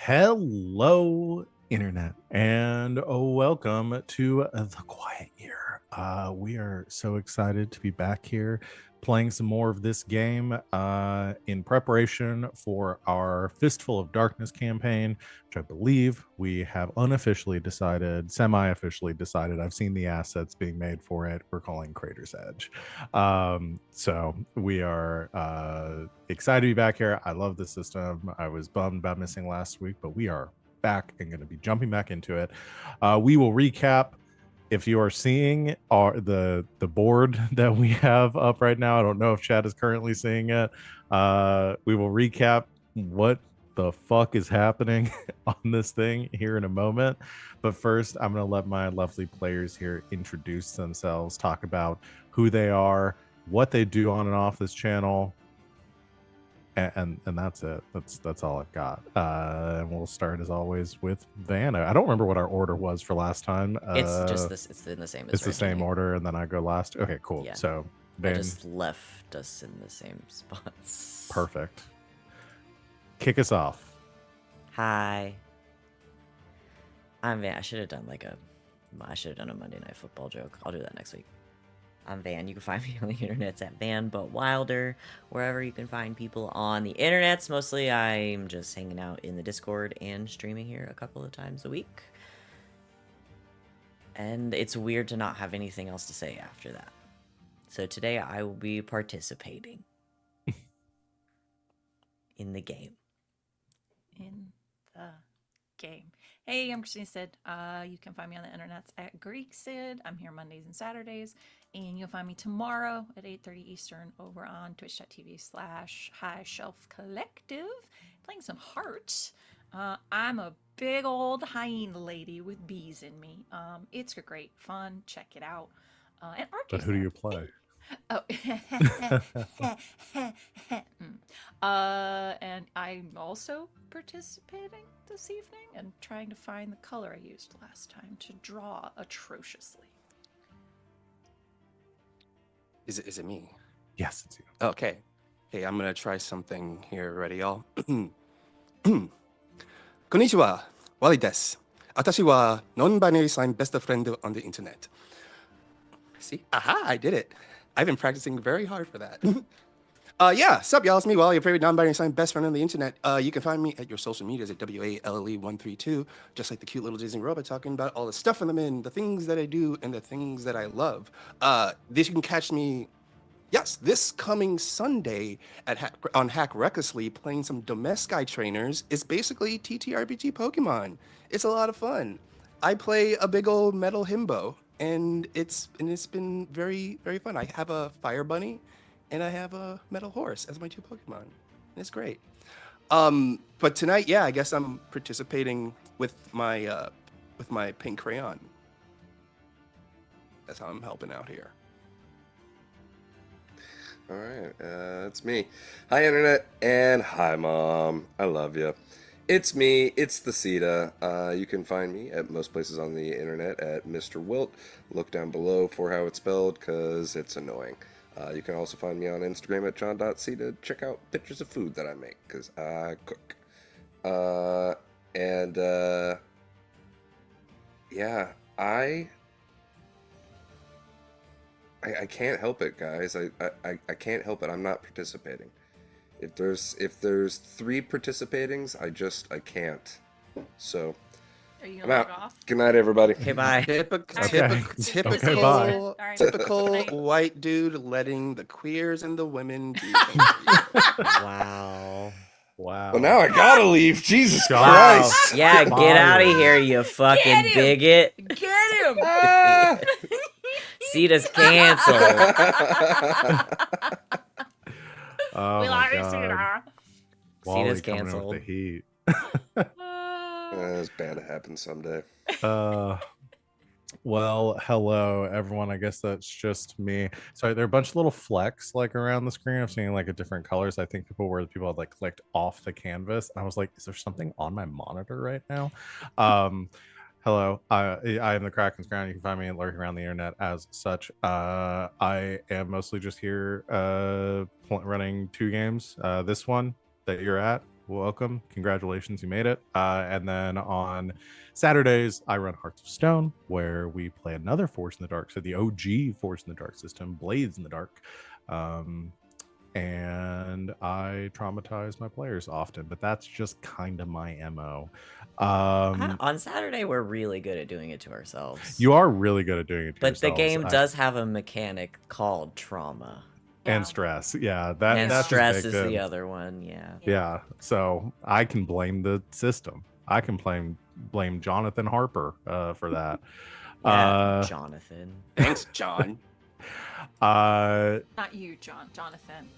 Hello, Internet, and welcome to the Quiet Year. We are so excited to be back here playing some more of this game in preparation for our Fistful of Darkness campaign, which I believe we have unofficially decided, semi-officially decided. I've seen the assets being made for it. We're calling Crater's Edge. So we are excited to be back here. I love the system. I was bummed about missing last week, but we are back and going to be jumping back into it. We will recap. If you are seeing the board that we have up right now, I don't know if Chad is currently seeing it. We will recap what the fuck is happening on this thing here in a moment. But first, I'm going to let my lovely players here introduce themselves, talk about who they are, what they do on and off this channel, and that's it. That's all I've got. And we'll start as always with Van. I don't remember what our order was for last time. It's just this. It's in the same. It's the same order, and then I go last. Okay, cool. Yeah. So Van, I just left us in the same spots. Perfect. Kick us off. Hi. I'm Van. I should have done a Monday Night Football joke. I'll do that next week. I'm Van. You can find me on the internets at Van But Wilder, wherever you can find people on the internets. Mostly I'm just hanging out in the Discord and streaming here a couple of times a week. And it's weird to not have anything else to say after that. So today I will be participating in the game. Hey, I'm Christine Sid. You can find me on the internets at Greek Sid. I'm here Mondays and Saturdays, and you'll find me tomorrow at 8:30 Eastern over on twitch.tv/High Shelf Collective, playing some Hearts. I'm a big old hyena lady with bees in me. It's great fun. Check it out. And But who do you play? Oh, and I'm also participating this evening and trying to find the color I used last time to draw atrociously. Is it me? Yes, it's you. Okay. Hey, I'm gonna try something here. Ready, y'all? こんにちは、Wally です。私は non-binary sign best friend on the internet. See? Aha, I did it. I've been practicing very hard for that. Yeah, sup, y'all? It's me, Wally, your favorite non-binary sign best friend on the internet. You can find me at your social medias at WALLE132, just like the cute little Disney robot talking about all the stuff I'm in, the things that I do, and the things that I love. This you can catch me. Yes, this coming Sunday on Hack Recklessly, playing some Domeskai trainers. It's basically TTRPG Pokemon. It's a lot of fun. I play a big old metal himbo, and it's been very, very fun. I have a fire bunny, and I have a metal horse as my two Pokemon. And it's great. But tonight, yeah, I guess I'm participating with my pink crayon. That's how I'm helping out here. All right, it's me. Hi, Internet, and hi, Mom. I love you. It's me, it's the Sita. You can find me at most places on the Internet at Mr. Wilt. Look down below for how it's spelled, because it's annoying. You can also find me on Instagram at john.sita. Check out pictures of food that I make, because I cook. Yeah, I can't help it, guys. I can't help it. I'm not participating. If there's 3 participatings, I can't. So Are you I'm gonna out. log off? Good night, everybody. Okay, bye. Typical Okay, bye. All right. typical white dude letting the queers and the women be. Wow. Wow. Well, now I gotta leave. Jesus Wow. Christ. Yeah, get out of Fire. here, you fucking Get him! bigot. Get him! Ah! Sita's canceled. Oh We my love you, God. Sita. Wally Sita's coming in with canceled. the heat. It's bound to happen someday. Well, hello everyone. I guess that's just me. Sorry, there are a bunch of little flecks like around the screen. I'm seeing like a different colors. I think people had like clicked off the canvas. I was like, is there something on my monitor right now? Hello, I am the Kraken's Crown. You can find me lurking around the internet as such. I am mostly just here running 2 games. This one that you're at, welcome. Congratulations, you made it. And then on Saturdays, I run Hearts of Stone, where we play another Force in the Dark. So the OG Force in the Dark system, Blades in the Dark. And I traumatize my players often, but that's just kind of my MO. On Saturday, we're really good at doing it to ourselves. You are really good at doing it to but yourselves. the game does have a mechanic called trauma. And stress. Yeah, And that's stress just is baked the in. other one, yeah. Yeah, so I can blame the system. I can blame Jonathan Harper for that. Yeah, Jonathan. Thanks, John. Not you, Jonathan.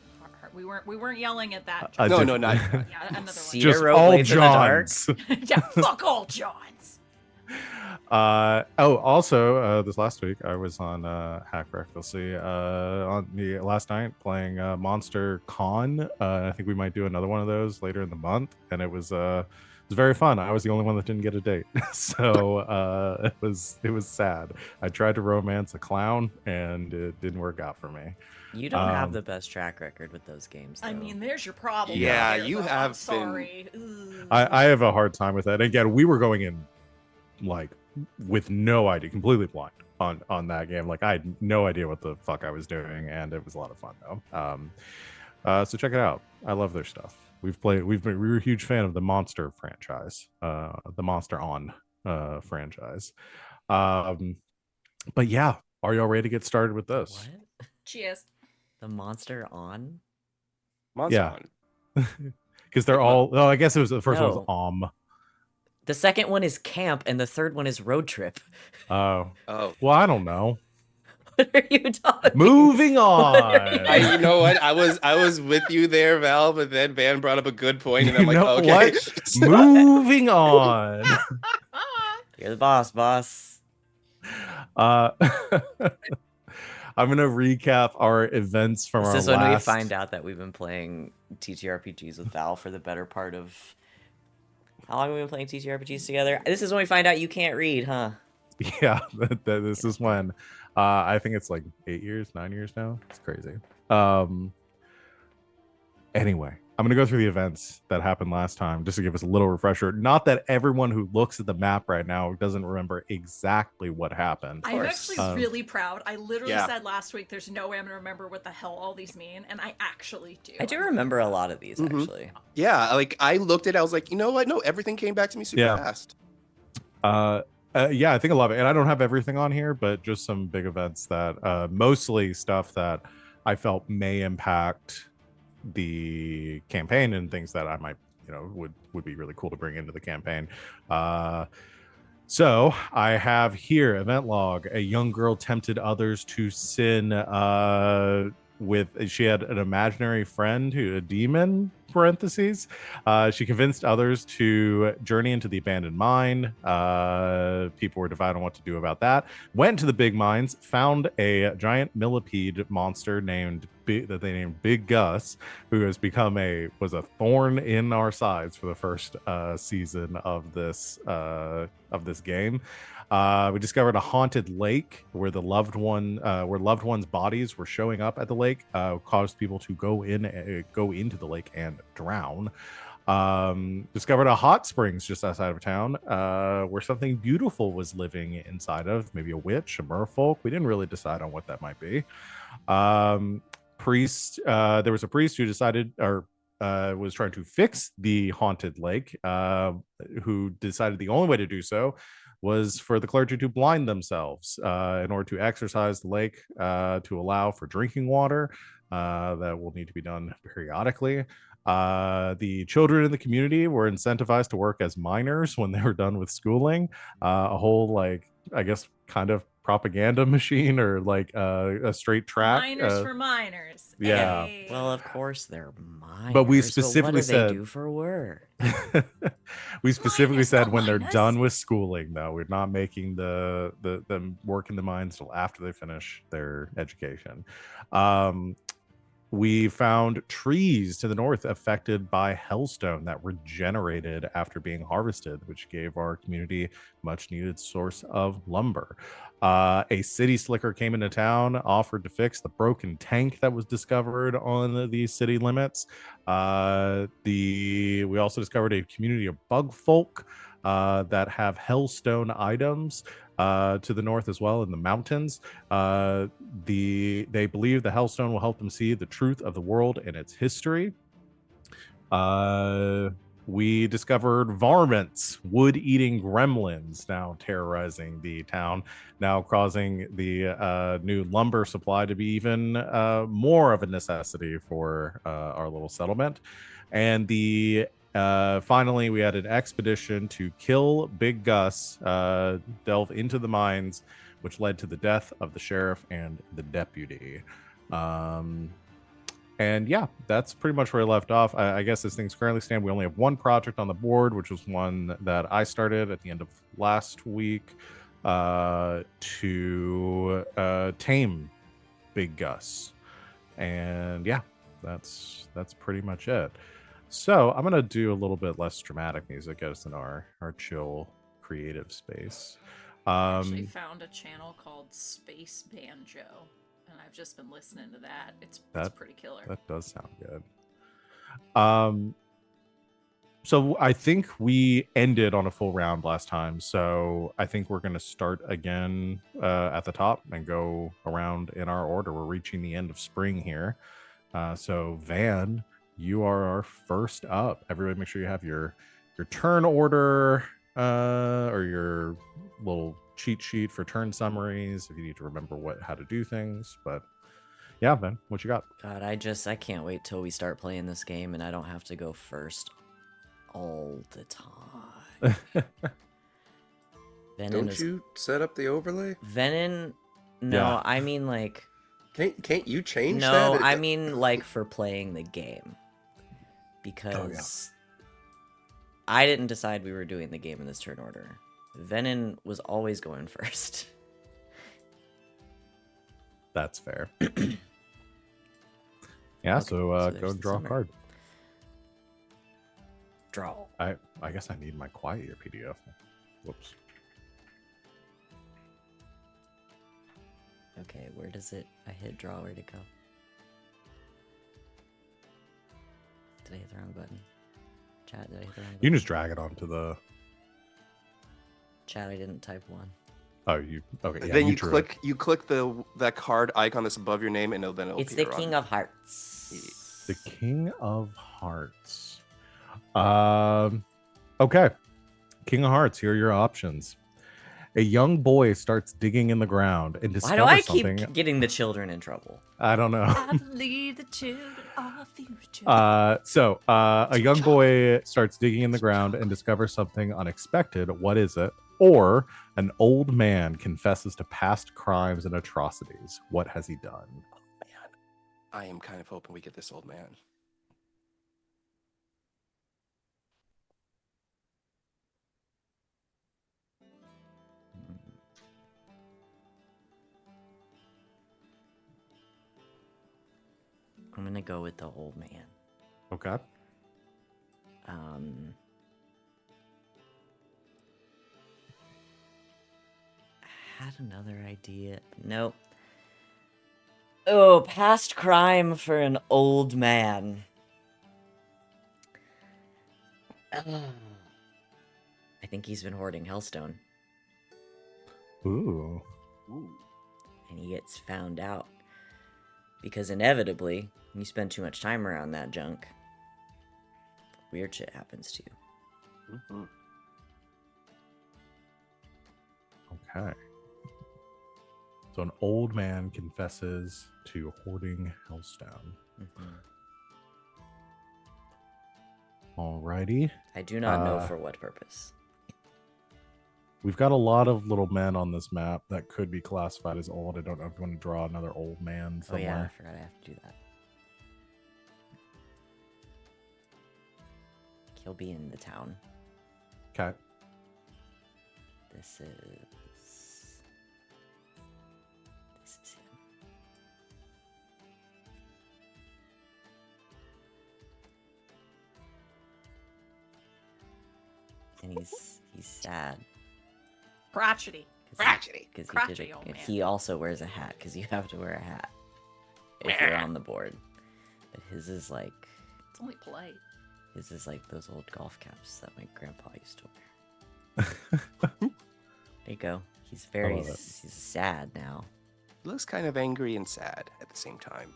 We weren't yelling at that. No, not Yeah, another one. Cedar just Road all Blades in the Dark. Johns. Yeah, fuck all Johns. Also, this last week I was on Hack Recklessly on the last night playing Monster Con. I think we might do another one of those later in the month, and it was very fun. I was the only one that didn't get a date, so it was sad. I tried to romance a clown, and it didn't work out for me. You don't have the best track record with those games, though. I mean, there's your problem. Yeah, there, you though. have I'm sorry. I have a hard time with that. Again, we were going in like with no idea, completely blind on that game. Like I had no idea what the fuck I was doing, and it was a lot of fun though. So check it out. I love their stuff. We were a huge fan of the Monster franchise, the Monster On franchise. But yeah, are y'all ready to get started with this? What? Cheers. The Monster On? Monster Yeah. On. Because they're all. Oh, I guess it was the first one No. was The second one is Camp, and the third one is Road Trip. Oh. Oh. Well, I don't know. What are you talking? Moving on. You know what? I was with you there, Val, but then Van brought up a good point, and I'm You like, know okay. what? Moving on. You're the boss. I'm gonna recap our events from This our is when we last. find out that we've been playing TTRPGs with Val for the better part of... How long have we been playing TTRPGs together? This is when we find out you can't read, huh? Yeah, this is when. I think it's like 9 years now. It's crazy. Anyway, I'm gonna go through the events that happened last time just to give us a little refresher. Not that everyone who looks at the map right now doesn't remember exactly what happened. I'm actually really proud. I literally Yeah. said last week there's no way I'm going to remember what the hell all these mean, and I actually do. I do remember a lot of these, actually. Yeah, like I looked at it, I was like, you know what? No, everything came back to me super fast. Yeah, I think a lot of it, and I don't have everything on here, but just some big events that mostly stuff that I felt may impact the campaign and things that I might, would be really cool to bring into the campaign. So I have here event log: a young girl tempted others to sin she had an imaginary friend a demon, parentheses. She convinced others to journey into the abandoned mine. People were divided on what to do about that. Went to the big mines, found a giant millipede monster that they named Big Gus, who has was a thorn in our sides for the first season of this game. We discovered a haunted lake where loved ones' bodies were showing up at the lake, caused people to go into the lake and drown. Discovered a hot springs just outside of town, where something beautiful was living inside of, maybe a witch, a merfolk. We didn't really decide on what that might be. There was a priest who decided, or was trying to fix the haunted lake, who decided the only way to do so was for the clergy to blind themselves in order to exercise the lake, to allow for drinking water. That will need to be done periodically. The children in the community were incentivized to work as miners when they were done with schooling. A whole, I guess, kind of propaganda machine, or a straight track. Miners for miners. Yeah. Hey. Well, of course they're minors. But we specifically what do said they do for work? We specifically Minus said the when they're minus. done with schooling, though. We're not making them work in the mines till after they finish their education. we found trees to the north affected by hellstone that regenerated after being harvested, which gave our community much needed source of lumber. A city slicker came into town, offered to fix the broken tank that was discovered on the city limits. We also discovered a community of bug folk that have hellstone items to the north as well in the mountains. They believe the hellstone will help them see the truth of the world and its history. We discovered varmints, wood-eating gremlins, now terrorizing the town, now causing the new lumber supply to be even more of a necessity for our little settlement. And finally, we had an expedition to kill Big Gus, delve into the mines, which led to the death of the sheriff and the deputy. And yeah, that's pretty much where I left off. I guess as things currently stand, we only have one project on the board, which was one that I started at the end of last week to tame Big Gus. And yeah, that's pretty much it. So I'm gonna do a little bit less dramatic music, get us in our chill creative space. I actually found a channel called Space Banjo, and I've just been listening to that. It's pretty killer. That does sound good. So I think we ended on a full round last time, so I think we're going to start again at the top and go around in our order. We're reaching the end of spring here. So Van, you are our first up. Everybody make sure you have your turn order or your little cheat sheet for turn summaries if you need to remember how to do things. But yeah, Van, what you got? God, I can't wait till we start playing this game and I don't have to go first all the time. Don't you set up the overlay? Venom? No, Yeah. I mean like... Can't you change that? No, I mean like for playing the game. Because I didn't decide we were doing the game in this turn order. Venom was always going first. That's fair. Yeah, Okay, so so go there's and the draw a summary. card. Draw. I guess I need my quiet year PDF. Whoops. Okay, where does it... I hit draw, where'd it go? Did I hit the wrong button? Chat, did I hit the wrong button? You can just drag it onto the... Chat, I didn't type one. Oh, you... Okay, yeah, Then you drew it. click that card icon that's above your name, and it'll It's the appear King on. of Hearts. The King of Hearts. Okay. King of Hearts, here are your options. A young boy starts digging in the ground and Why discovers do I something. keep getting the children in trouble? I don't know. I believe the children are future. So a young boy starts digging in the ground and discovers something unexpected. What is it? Or an old man confesses to past crimes and atrocities. What has he done? Man, I am kind of hoping we get this old man. I'm gonna go with the old man. Okay. I had another idea. Nope. Oh, past crime for an old man. I think he's been hoarding Hellstone, Ooh. and he gets found out. Because inevitably, when you spend too much time around that junk, weird shit happens to you. Mm-hmm. Okay. So an old man confesses to hoarding Hellstone. Alrighty. I do not know for what purpose. We've got a lot of little men on this map that could be classified as old. I don't know if you want to draw another old man Oh yeah, I somewhere. forgot I have to do that. He'll be in the town. Okay. This is him. he's sad. Crotchety. Crotchety. Because Crotchety old man. he also wears a hat, because you have to wear a hat if you're on the board. But his is like It's only polite. those old golf caps that my grandpa used to wear. There you go. He's love it. he's sad now. He looks kind of angry and sad at the same time.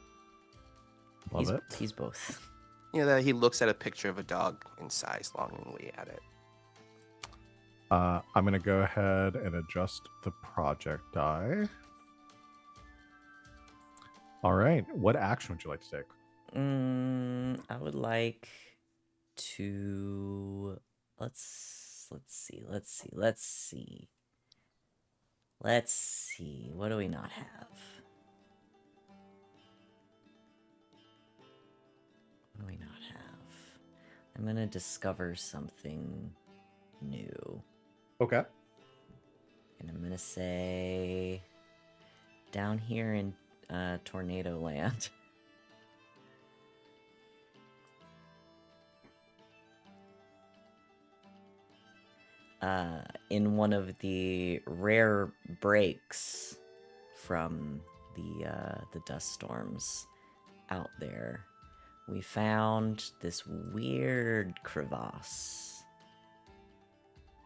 Love it. He's both. You know, that he looks at a picture of a dog and sighs longingly at it. I'm going to go ahead and adjust the project die. All right. What action would you like to take? I would like to let's see. What do we not have? What do we not have? I'm gonna discover something new. Okay. And I'm gonna say down here in Tornado Land. In one of the rare breaks from the dust storms out there, we found this weird crevasse.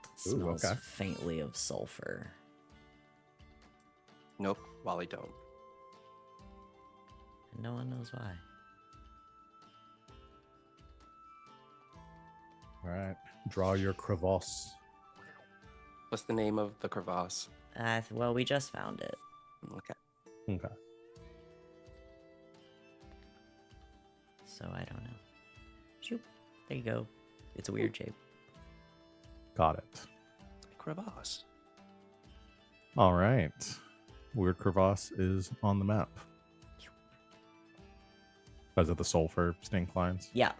It Ooh, smells okay. faintly of sulfur. Nope, Wally don't. And no one knows why. All right. Draw your crevasse. What's the name of the crevasse? Well, we just found it. Okay. Okay. So I don't know. Shoop. There you go. It's a weird shape. Got it. Crevasse. All right. Weird crevasse is on the map. Is it the sulfur stink lines? Yeah.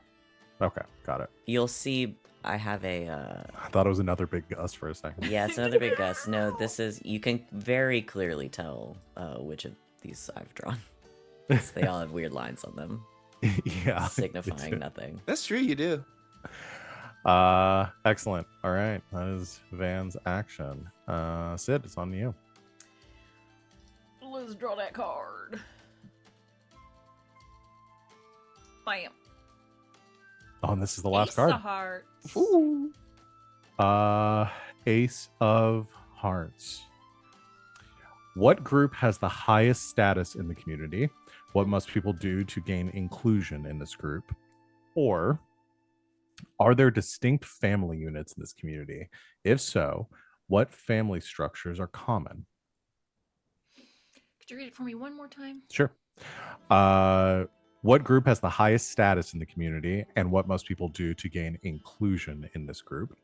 Okay. Got it. You'll see I have a I thought it was another big gust for a second. yeah, it's another big gust. No, this is you can very clearly tell which of these I've drawn. 'Cause they all have weird lines on them, Yeah. signifying nothing. That's true, you do. Excellent. All right. That is Van's action. Sid, it's on you. Let's draw that card. Bam. Oh, and this is the last Ace card. of Hearts. Ooh. Ace of Hearts. What group has the highest status in the community? What must people do to gain inclusion in this group? Or are there distinct family units in this community? If so, what family structures are common? Could you read it for me one more time? Sure. What group has the highest status in the community, and what must people do to gain inclusion in this group?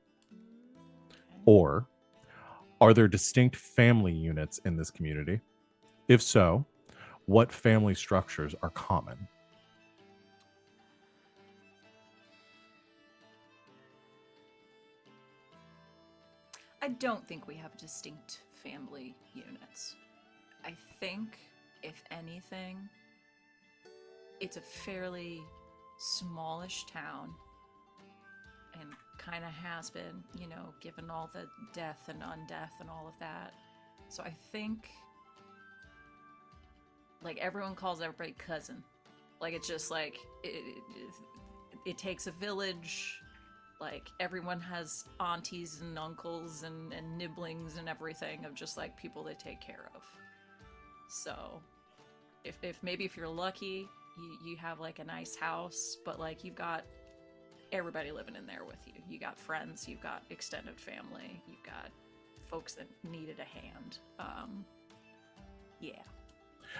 Or are there distinct family units in this community? If so, what family structures are common? I don't think we have distinct family units. I think, if anything, it's a fairly smallish town and kind of has been, you know, given all the death and undeath and all of that. So I think, like, everyone calls everybody cousin. Like, it's just like, it takes a village. Like, everyone has aunties and uncles and nibblings and everything of just, like, people they take care of. So, if maybe if you're lucky, you have, like, a nice house, but, like, you've got everybody living in there with you. You got friends, you've got extended family, you've got folks that needed a hand. Yeah.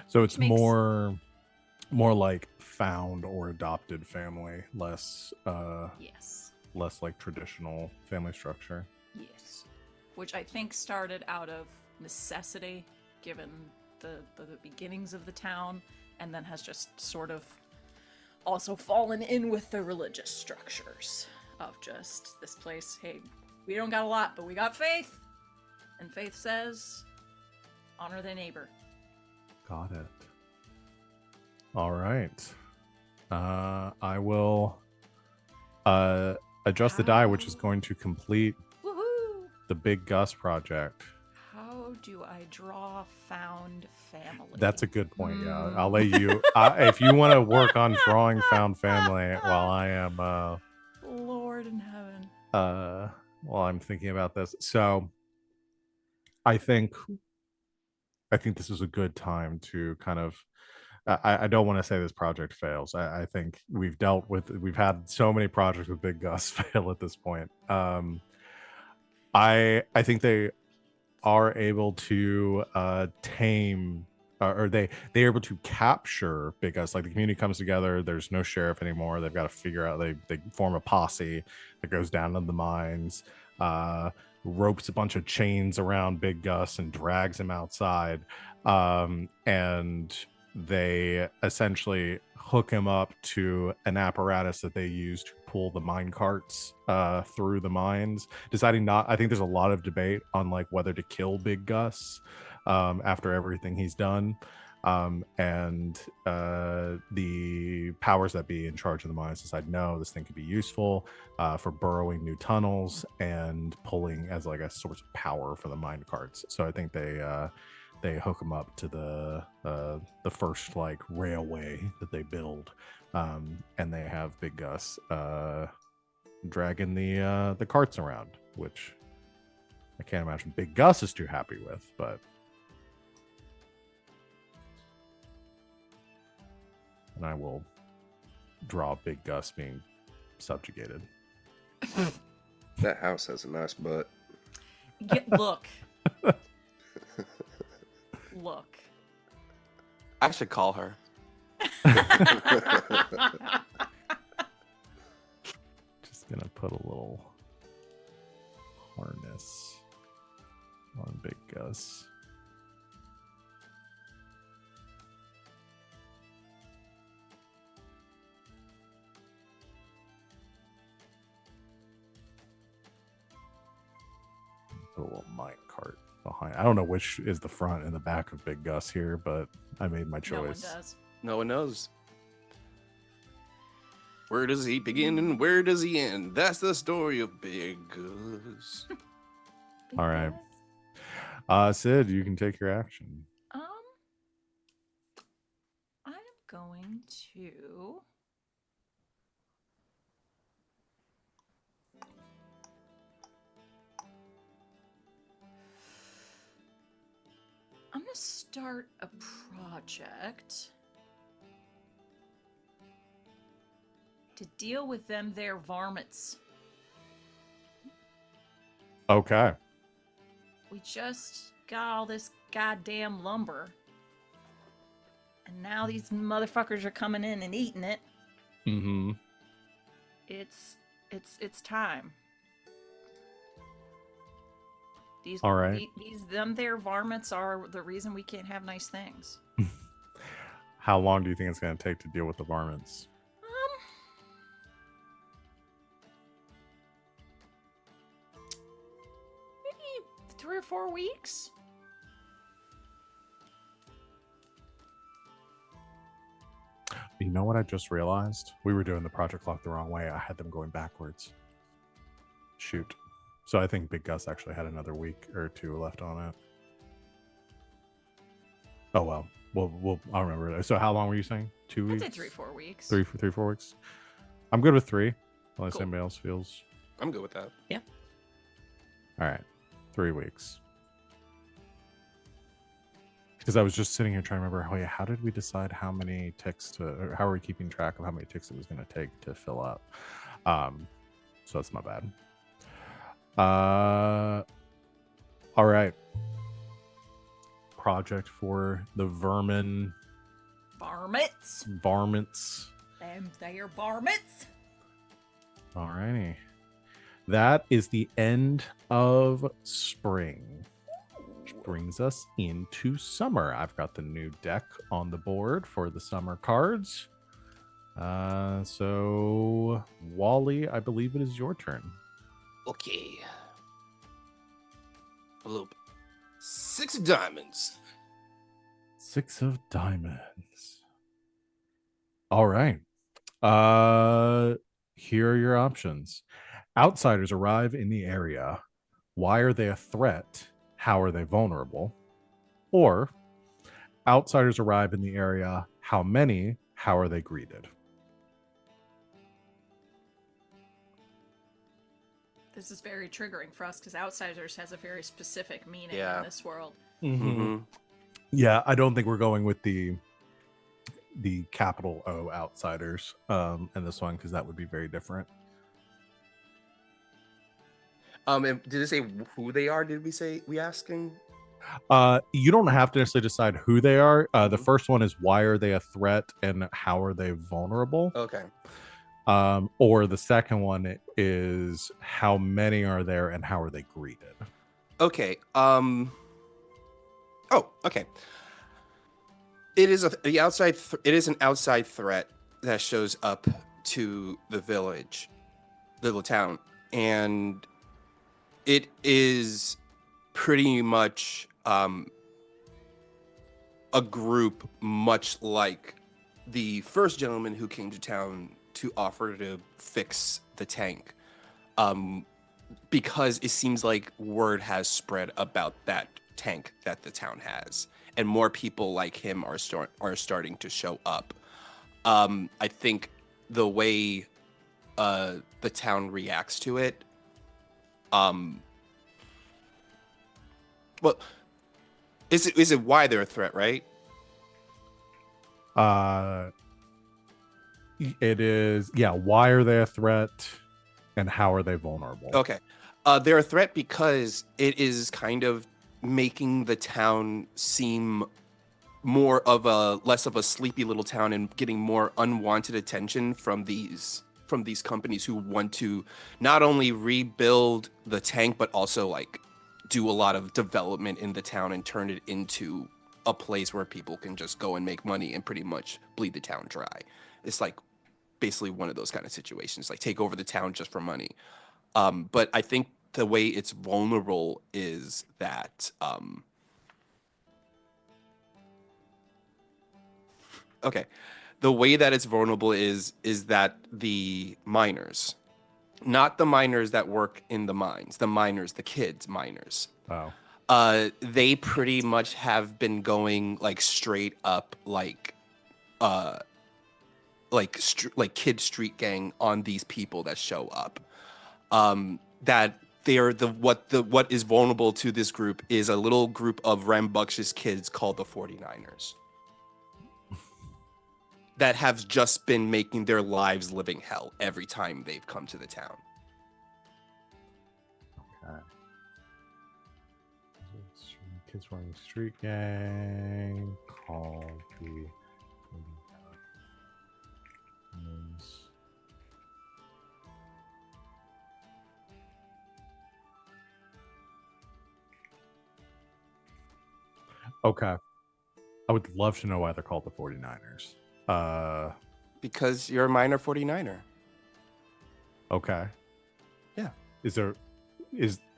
So it's Makes- more like found or adopted family, less Yes. less like traditional family structure. Yes. Which I think started out of necessity, given the beginnings of the town, and then has just sort of also fallen in with the religious structures of just this place. Hey, we don't got a lot, but we got faith. And faith says, honor thy neighbor. Got it. All right. I will adjust the die, which is going to complete the Big Gus project. How do I draw found family? That's a good point. Yeah, I'll let you. If you want to work on drawing found family, while I am, Lord in heaven. while I'm thinking about this. So, I think this is a good time to kind of. I don't want to say this project fails. I think we've had so many projects with Big Gus fail at this point. I think they are able to tame or they're able to capture Big Gus. Like the community comes together, there's no sheriff anymore, they've got to figure out, they form a posse that goes down to the mines, ropes a bunch of chains around Big Gus and drags him outside, and they essentially hook him up to an apparatus that they use to pull the mine carts through the mines, deciding not, I think there's a lot of debate on like whether to kill Big Gus after everything he's done, and the powers that be in charge of the mines decide no, this thing could be useful for burrowing new tunnels and pulling as like a source of power for the mine carts. So I think they hook them up to the first like railway that they build, and they have Big Gus dragging the carts around, which I can't imagine Big Gus is too happy with, but and I will draw Big Gus being subjugated. That house has a nice butt. Look. Look. I should call her. Just gonna put a little harness on Big Gus. Put a little mine cart behind. I don't know which is the front and the back of Big Gus here, but I made my No one choice. does. No one knows. Where does he begin and where does he end? That's the story of Big Gus. All right. Sid, you can take your action. I am going to start a project to deal with them there varmints. Okay. We just got all this goddamn lumber. And now these motherfuckers are coming in and eating it. Mm-hmm. It's time. These all right. Them there varmints are the reason we can't have nice things. How long do you think it's going to take to deal with the varmints? Maybe 3 or 4 weeks. You know what I just realized? We were doing the project clock the wrong way. I had them going backwards. Shoot. So I think Big Gus actually had another week or 2 left on it. Oh well. I'll remember it. So how long were you saying? 2 weeks? I'd say 3-4 weeks. 3-4 weeks. I'm good with 3, unless Cool. anybody else feels. I'm good with that. Yeah. All right, 3 weeks. Because I was just sitting here trying to remember, oh yeah, how did we decide how many ticks to, or how are we keeping track of how many ticks it was going to take to fill up? So that's my bad. All right. Project for the vermin. Varmints. Varmints. Them there varmints. All righty. That is the end of spring. Which brings us into summer. I've got the new deck on the board for the summer cards. So, Wally, I believe it is your turn. Okay. Bloop. 6 of diamonds. 6 of diamonds. All right. Here are your options. Outsiders arrive in the area. why are they a threat? How are they vulnerable? Or outsiders arrive in the area. How many? How are they greeted? This is very triggering for us because outsiders has a very specific meaning Yeah. in this world. Mm-hmm. Yeah, I don't think we're going with the capital O outsiders in this one, because that would be very different. And did it say who they are? Did we asking? You don't have to necessarily decide who they are. The Mhm. first one is why are they a threat and how are they vulnerable? Okay. Or the second one is how many are there and how are they greeted? Okay. Oh, okay. It is it is an outside threat that shows up to the village, little town, and it is pretty much a group much like the first gentleman who came to town to offer to fix the tank, because it seems like word has spread about that tank that the town has, and more people like him are starting to show up. I think the way the town reacts to it, well, is it why they're a threat, right? It is, yeah, why are they a threat and how are they vulnerable? Okay. They're a threat because it is kind of making the town seem less of a sleepy little town and getting more unwanted attention from these companies who want to not only rebuild the tank but also like do a lot of development in the town and turn it into a place where people can just go and make money and pretty much bleed the town dry. It's like basically one of those kind of situations, like take over the town just for money. But I think the way it's vulnerable is that okay, the way that it's vulnerable is that the miners, not the miners that work in the mines, the miners, the kids miners, Oh, they pretty much have been going like straight up like kid street gang on these people that show up. That they are what is vulnerable to this group is a little group of rambunctious kids called the 49ers that have just been making their lives living hell every time they've come to the town. okay. Kids running street gang called the Okay. I would love to know why they're called the 49ers. Because you're a minor 49er. Okay. Yeah.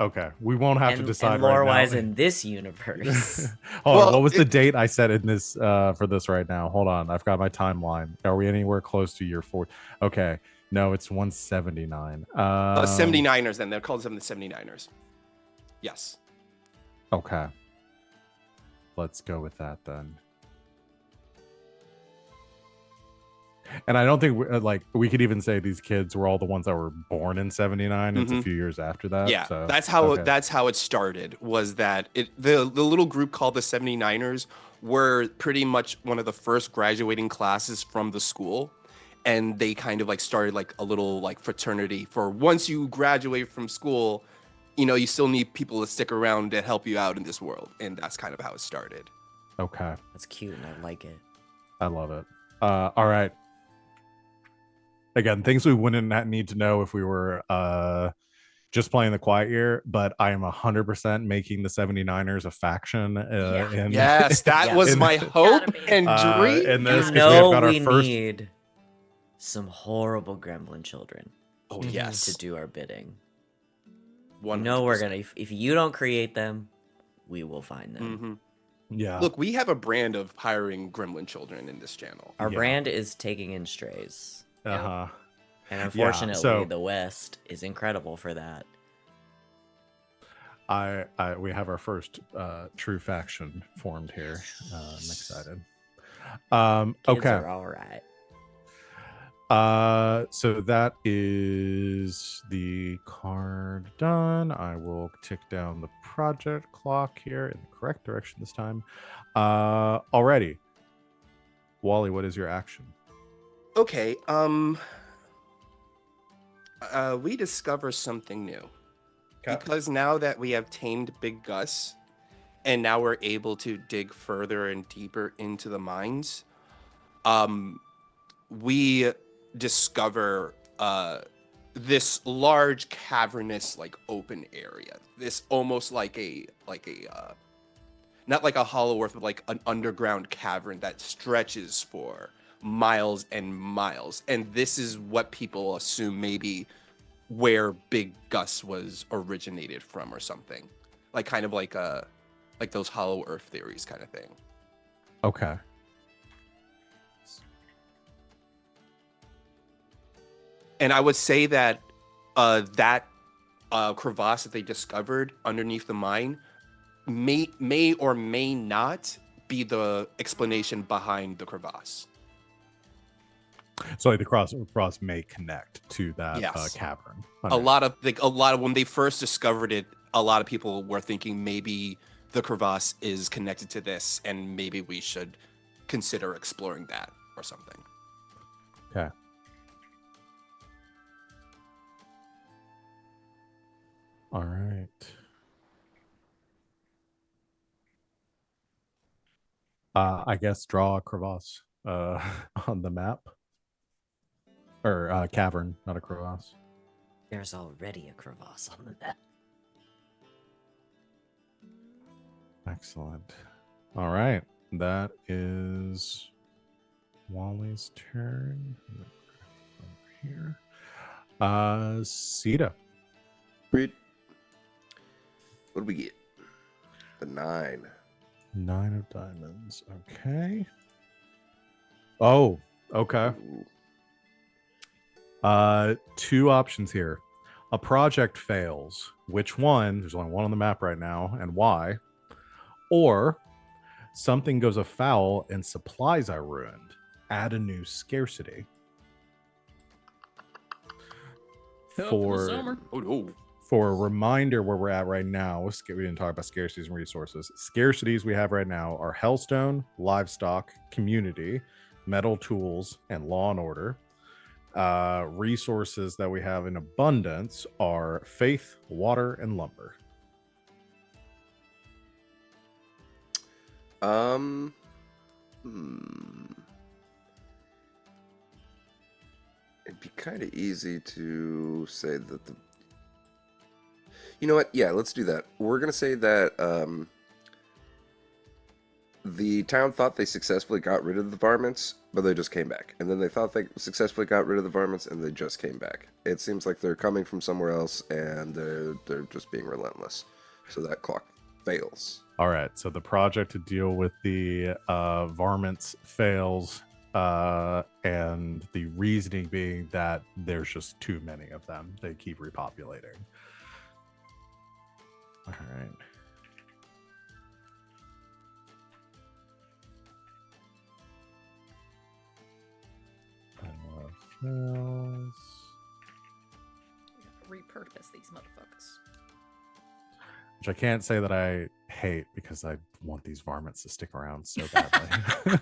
Okay. We won't have to decide and right now. lore-wise in this universe. Hold on. What was the date I set in this for this right now? Hold on. I've got my timeline. Are we anywhere close to year 4? Okay. No, it's 179. 79ers then. They're called them the 79ers. Yes. Okay. Let's go with that then. And I don't think we could even say these kids were all the ones that were born in 79. It's a few years after that. Yeah, so, that's how it started, was that the little group called the 79ers were pretty much one of the first graduating classes from the school, and they kind of like started like a little like fraternity for once you graduate from school, you know, you still need people to stick around and help you out in this world, and that's kind of how it started. Okay. That's cute and I like it. I love it. All right. Again, things we wouldn't need to know if we were just playing the quiet year, but I am 100% making the 79ers a faction. Yes, that was my hope and dream. In this, You 'cause we have know got our we first. need some horrible gremlin children Oh to yes, do our bidding. 100%. You know we're gonna. If you don't create them, we will find them. Mm-hmm. Yeah. Look, we have a brand of hiring gremlin children in this channel. Our brand is taking in strays. Uh-huh. And unfortunately, so- the West is incredible for that. we have our first true faction formed here. I'm excited. Kids Okay. are all right. So that is the card done. I will tick down the project clock here in the correct direction this time. Already. Wally, what is your action? Okay, we discover something new. Because now that we have tamed Big Gus, and now we're able to dig further and deeper into the mines, we discover this large cavernous like open area. This almost like a not like a hollow earth, but like an underground cavern that stretches for miles and miles. And this is what people assume maybe where Big Gus was originated from or something. Like kind of like those hollow earth theories kind of thing. Okay. And I would say that that crevasse that they discovered underneath the mine may or may not be the explanation behind the crevasse. So like the cross may connect to that Yes. cavern. A lot of when they first discovered it, a lot of people were thinking maybe the crevasse is connected to this, and maybe we should consider exploring that or something. Okay. All right. I guess draw a crevasse on the map. Or cavern, not a crevasse. There's already a crevasse on the map. Excellent. All right. That is Wally's turn. Over here. Sita. Read. What do we get? The 9. 9 of diamonds. Okay. Oh, okay. Ooh. 2 options here. A project fails. Which one? There's only one on the map right now, and why? Or something goes afoul and supplies are ruined. Add a new scarcity. For a reminder where we're at right now, we didn't talk about scarcities and resources. Scarcities we have right now are Hellstone, Livestock, Community, Metal Tools, and Law and Order. Resources that we have in abundance are Faith, Water, and Lumber. It'd be kind of easy to say that the... You know what? Yeah, let's do that. We're going to say that the town thought they successfully got rid of the varmints, but they just came back. And then they thought they successfully got rid of the varmints, and they just came back. It seems like they're coming from somewhere else, and they're just being relentless. So that clock fails. All right, so the project to deal with the varmints fails, and the reasoning being that there's just too many of them. They keep repopulating. All right. Fails. Repurpose these motherfuckers. Which I can't say that I hate because I want these varmints to stick around so badly.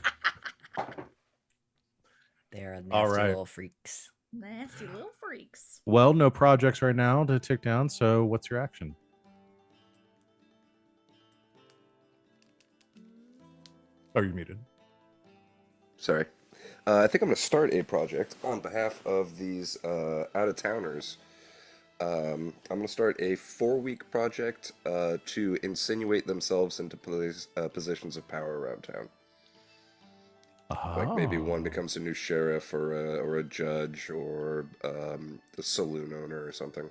They're nasty All right. little freaks. Nasty little freaks. Well, no projects right now to tick down, so what's your action? Oh, you're muted. Sorry. I think I'm going to start a project on behalf of these out-of-towners. I'm going to start a 4-week project to insinuate themselves into positions of power around town. Like maybe one becomes a new sheriff or a judge or a saloon owner or something.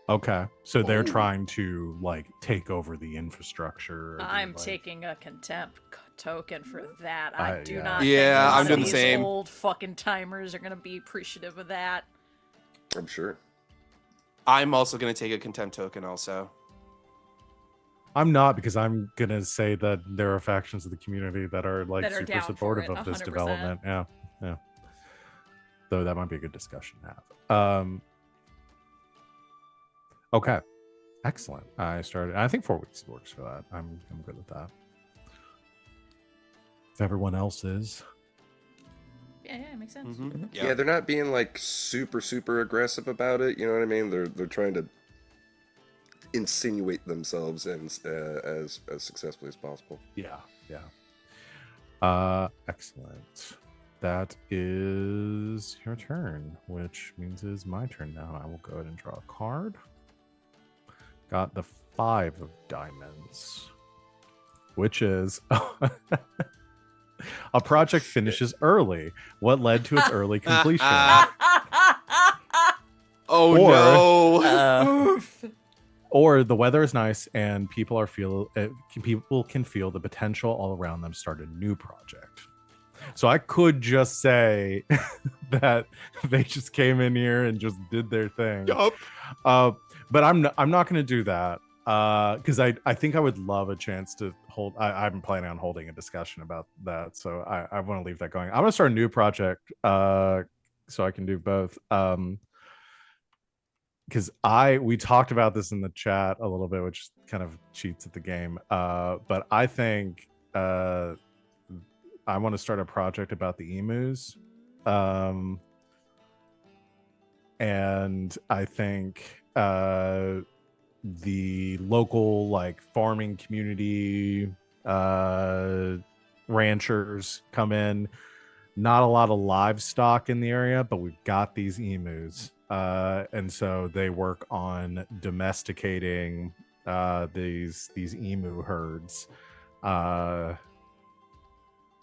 Okay, so they're trying to like take over the infrastructure. I'm taking a contempt token for that. I do yeah. not. Yeah, think I'm doing the these same. Old fucking timers are gonna be appreciative of that. I'm sure. I'm also going to take a contempt token also. I'm not, because I'm gonna say that there are factions of the community that are like That are super down for supportive it, of this 100%. development. Yeah, yeah. Though that might be a good discussion to have. Okay, excellent. I started. I think 4 weeks works for that. I'm good with that. If everyone else is, Yeah, it makes sense. Yeah, they're not being like super aggressive about it. You know what I mean? They're trying to insinuate themselves in as successfully as possible. yeah. Excellent. That is your turn, which means it is my turn now. I will go ahead and draw a card. Got the 5 of diamonds, which is a project finishes early. What led to its early completion? Oh Or- no! Oof. Or the weather is nice and people can feel the potential all around them start a new project. So I could just say that they just came in here and just did their thing. Yup. But I'm not going to do that because I think I would love a chance to hold. I'm planning on holding a discussion about that, so I want to leave that going. I'm going to start a new project so I can do both. Because we talked about this in the chat a little bit, which kind of cheats at the game. But I think I want to start a project about the emus. And I think the local like farming community ranchers come in. Not a lot of livestock in the area, but we've got these emus. And so they work on domesticating these emu herds.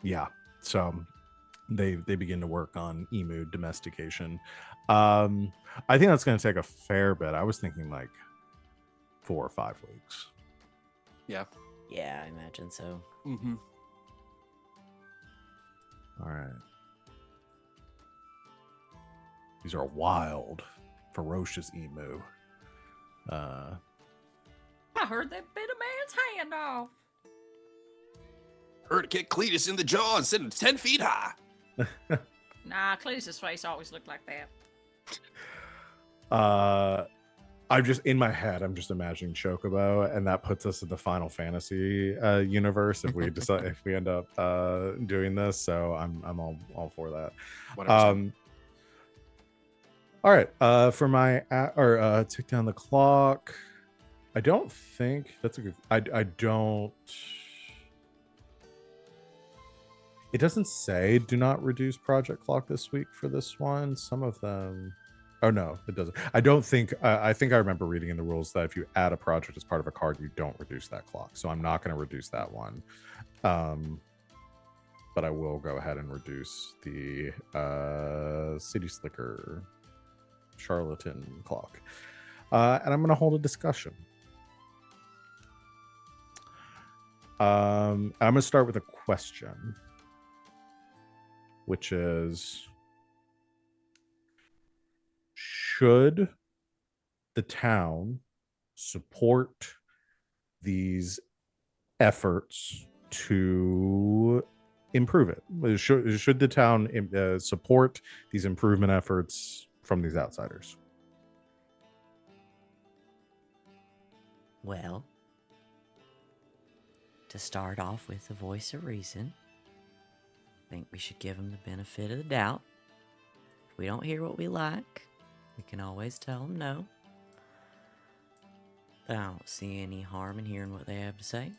Yeah, so they begin to work on emu domestication. I think that's going to take a fair bit. I was thinking like 4 or 5 weeks. Yeah. Yeah, I imagine so. Mm-hmm. All right. These are wild, ferocious emu. I heard they bit a man's hand off. Heard it kick Cletus in the jaw and send him 10 feet high. Nah, Cletus's face always looked like that. I'm just in my head. I'm just imagining Chocobo, and that puts us in the Final Fantasy universe if we decide if we end up doing this. So I'm all for that. 100%. All right. For my tick down the clock. I don't think that's a good. I don't. It doesn't say do not reduce project clock this week for this one. Some of them. Oh no, it doesn't. I don't think. I think I remember reading in the rules that if you add a project as part of a card, you don't reduce that clock. So I'm not going to reduce that one. But I will go ahead and reduce the City Slicker charlatan clock. And I'm going to hold a discussion. I'm going to start with a question, which is, should the town support these efforts to improve it? Should the town support these improvement efforts from these outsiders? Well, to start off with a voice of reason, I think we should give them the benefit of the doubt. If we don't hear what we like, we can always tell them no. But I don't see any harm in hearing what they have to say.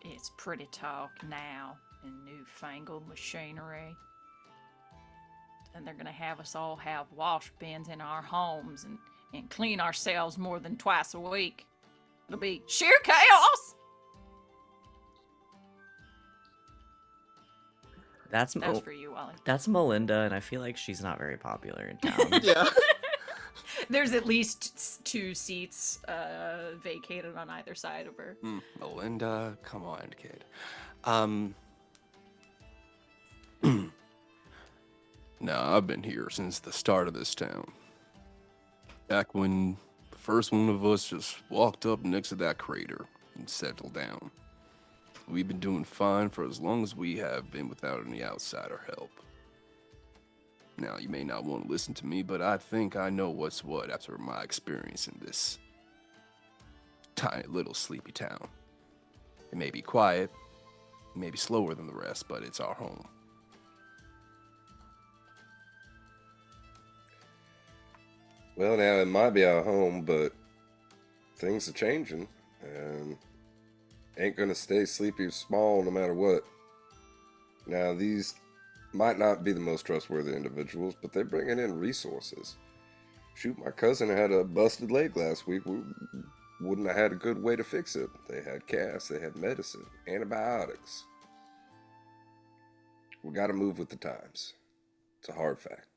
It's pretty talk now in newfangled machinery. And they're going to have us all have wash bins in our homes and clean ourselves more than twice a week. It'll be sheer chaos. That's for you, Wally. That's Melinda, and I feel like she's not very popular in town. Yeah. There's at least 2 seats vacated on either side of her. Melinda, come on, kid. No, I've been here since the start of this town. Back when the first one of us just walked up next to that crater and settled down. We've been doing fine for as long as we have been without any outsider help. Now, you may not want to listen to me, but I think I know what's what after my experience in this tiny little sleepy town. It may be quiet, maybe slower than the rest, but it's our home. Well, now it might be our home, but things are changing, and ain't gonna stay sleepy small no matter what. Now, these might not be the most trustworthy individuals, but they're bringing in resources. Shoot, my cousin had a busted leg last week. We wouldn't have had a good way to fix it. They had casts, they had medicine, antibiotics. We gotta move with the times. It's a hard fact.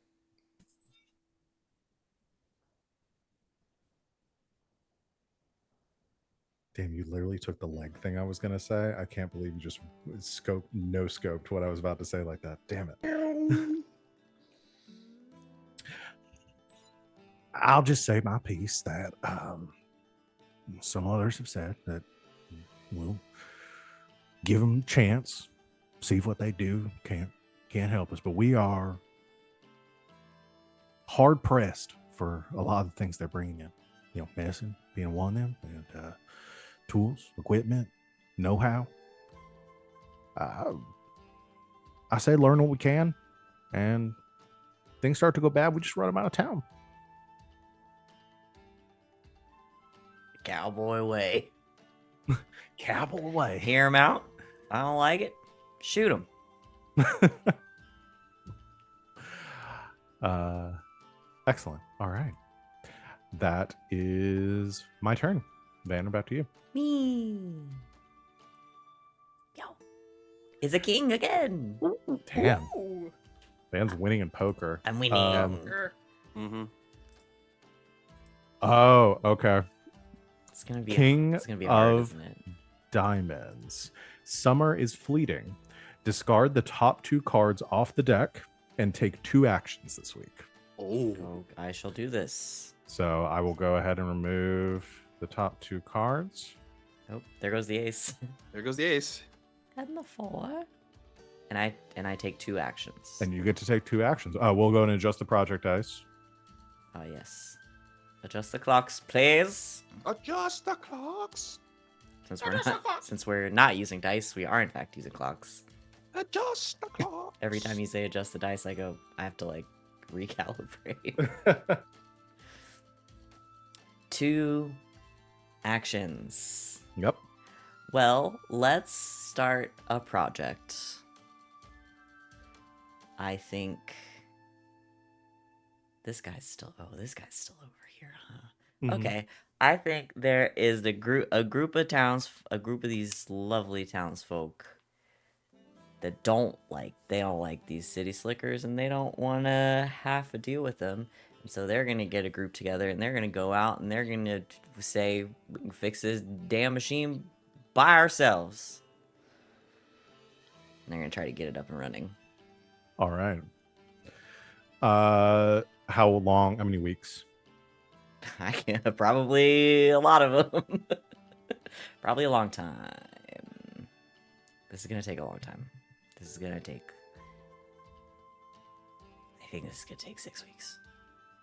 Damn, you literally took the leg thing I was gonna say. I can't believe you just no scoped what I was about to say like that. Damn it. I'll just say my piece that some others have said that we'll give them a chance, see what they do. Can't help us, but we are hard pressed for a lot of the things they're bringing in. You know, medicine being one of them, and tools, equipment, know-how. I say learn what we can, and things start to go bad, we just run them out of town. Cowboy way. Cowboy way. Hear him out. I don't like it. Shoot him. Excellent. All right. That is my turn. Van, back to you. Me. Yo. It's a king again. Damn. Ooh. Van's winning in poker. I'm winning. Mm-hmm. Oh, okay. It's gonna be King hard, of isn't it? Diamonds. Summer is fleeting. Discard the top 2 cards off the deck and take 2 actions this week. Oh, I shall do this. So I will go ahead and remove the top 2 cards. Oh, there goes the ace. There goes the ace. And the 4. And I take 2 actions. And you get to take 2 actions. We'll go and adjust the project dice. Oh yes. Adjust the clocks, please. Adjust the clocks. Since we're not using dice, we are in fact using clocks. Adjust the clocks. Every time you say adjust the dice, I have to like recalibrate. 2 actions. Yep. Well, let's start a project. I think this guy's still over here, huh? Mhm. Okay. I think there is a group of these lovely townsfolk that don't like these city slickers, and they don't want to have to deal with them. And so they're going to get a group together, and they're going to go out, and they're going to say, we can fix this damn machine by ourselves. And they're going to try to get it up and running. All right. How many weeks? I can probably a lot of them. Probably a long time. This is going to take a long time. I think this is going to take 6 weeks.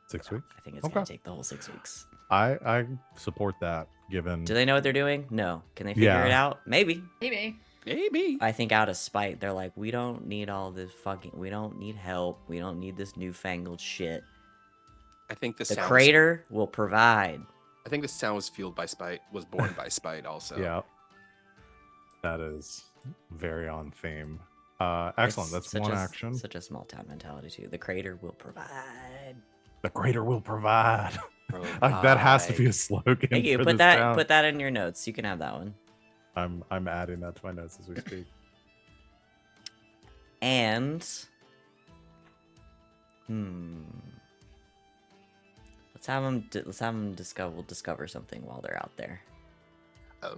6 weeks? I think it's going to take the whole 6 weeks. I support that, given... Do they know what they're doing? No. Can they figure it out? Maybe. Maybe. I think out of spite, they're like, we don't need all this we don't need help. We don't need this newfangled shit. I think The crater will provide. I think this town was fueled by spite, was born by spite also. Yeah. That is very on theme. Excellent. That's one action. Such a small town mentality, too. The crater will provide. The crater will provide. That has to be a slogan. Thank you. For Put this town. that in your notes. You can have that one. I'm adding that to my notes as we speak. And let's have them discover something while they're out there. Oh.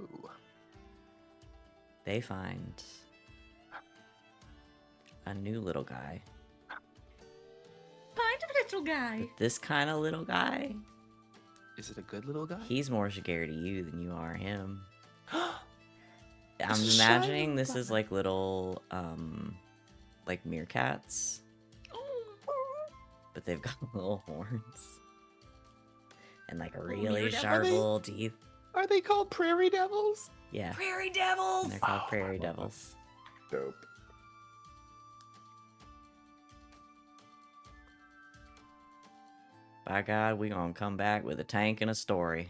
They find a new little guy. Find a little guy. But this kind of little guy Is it a good little guy? He's more scared of you than you are him. I'm It's a shy imagining little this is guy. like little, like meerkats, but they've got little horns and like really meerkat. sharp Are they- little teeth. Are they called prairie devils? Yeah, Prairie and devils. they're called Oh, I prairie love devils. Dope. By God, we gonna come back with a tank and a story.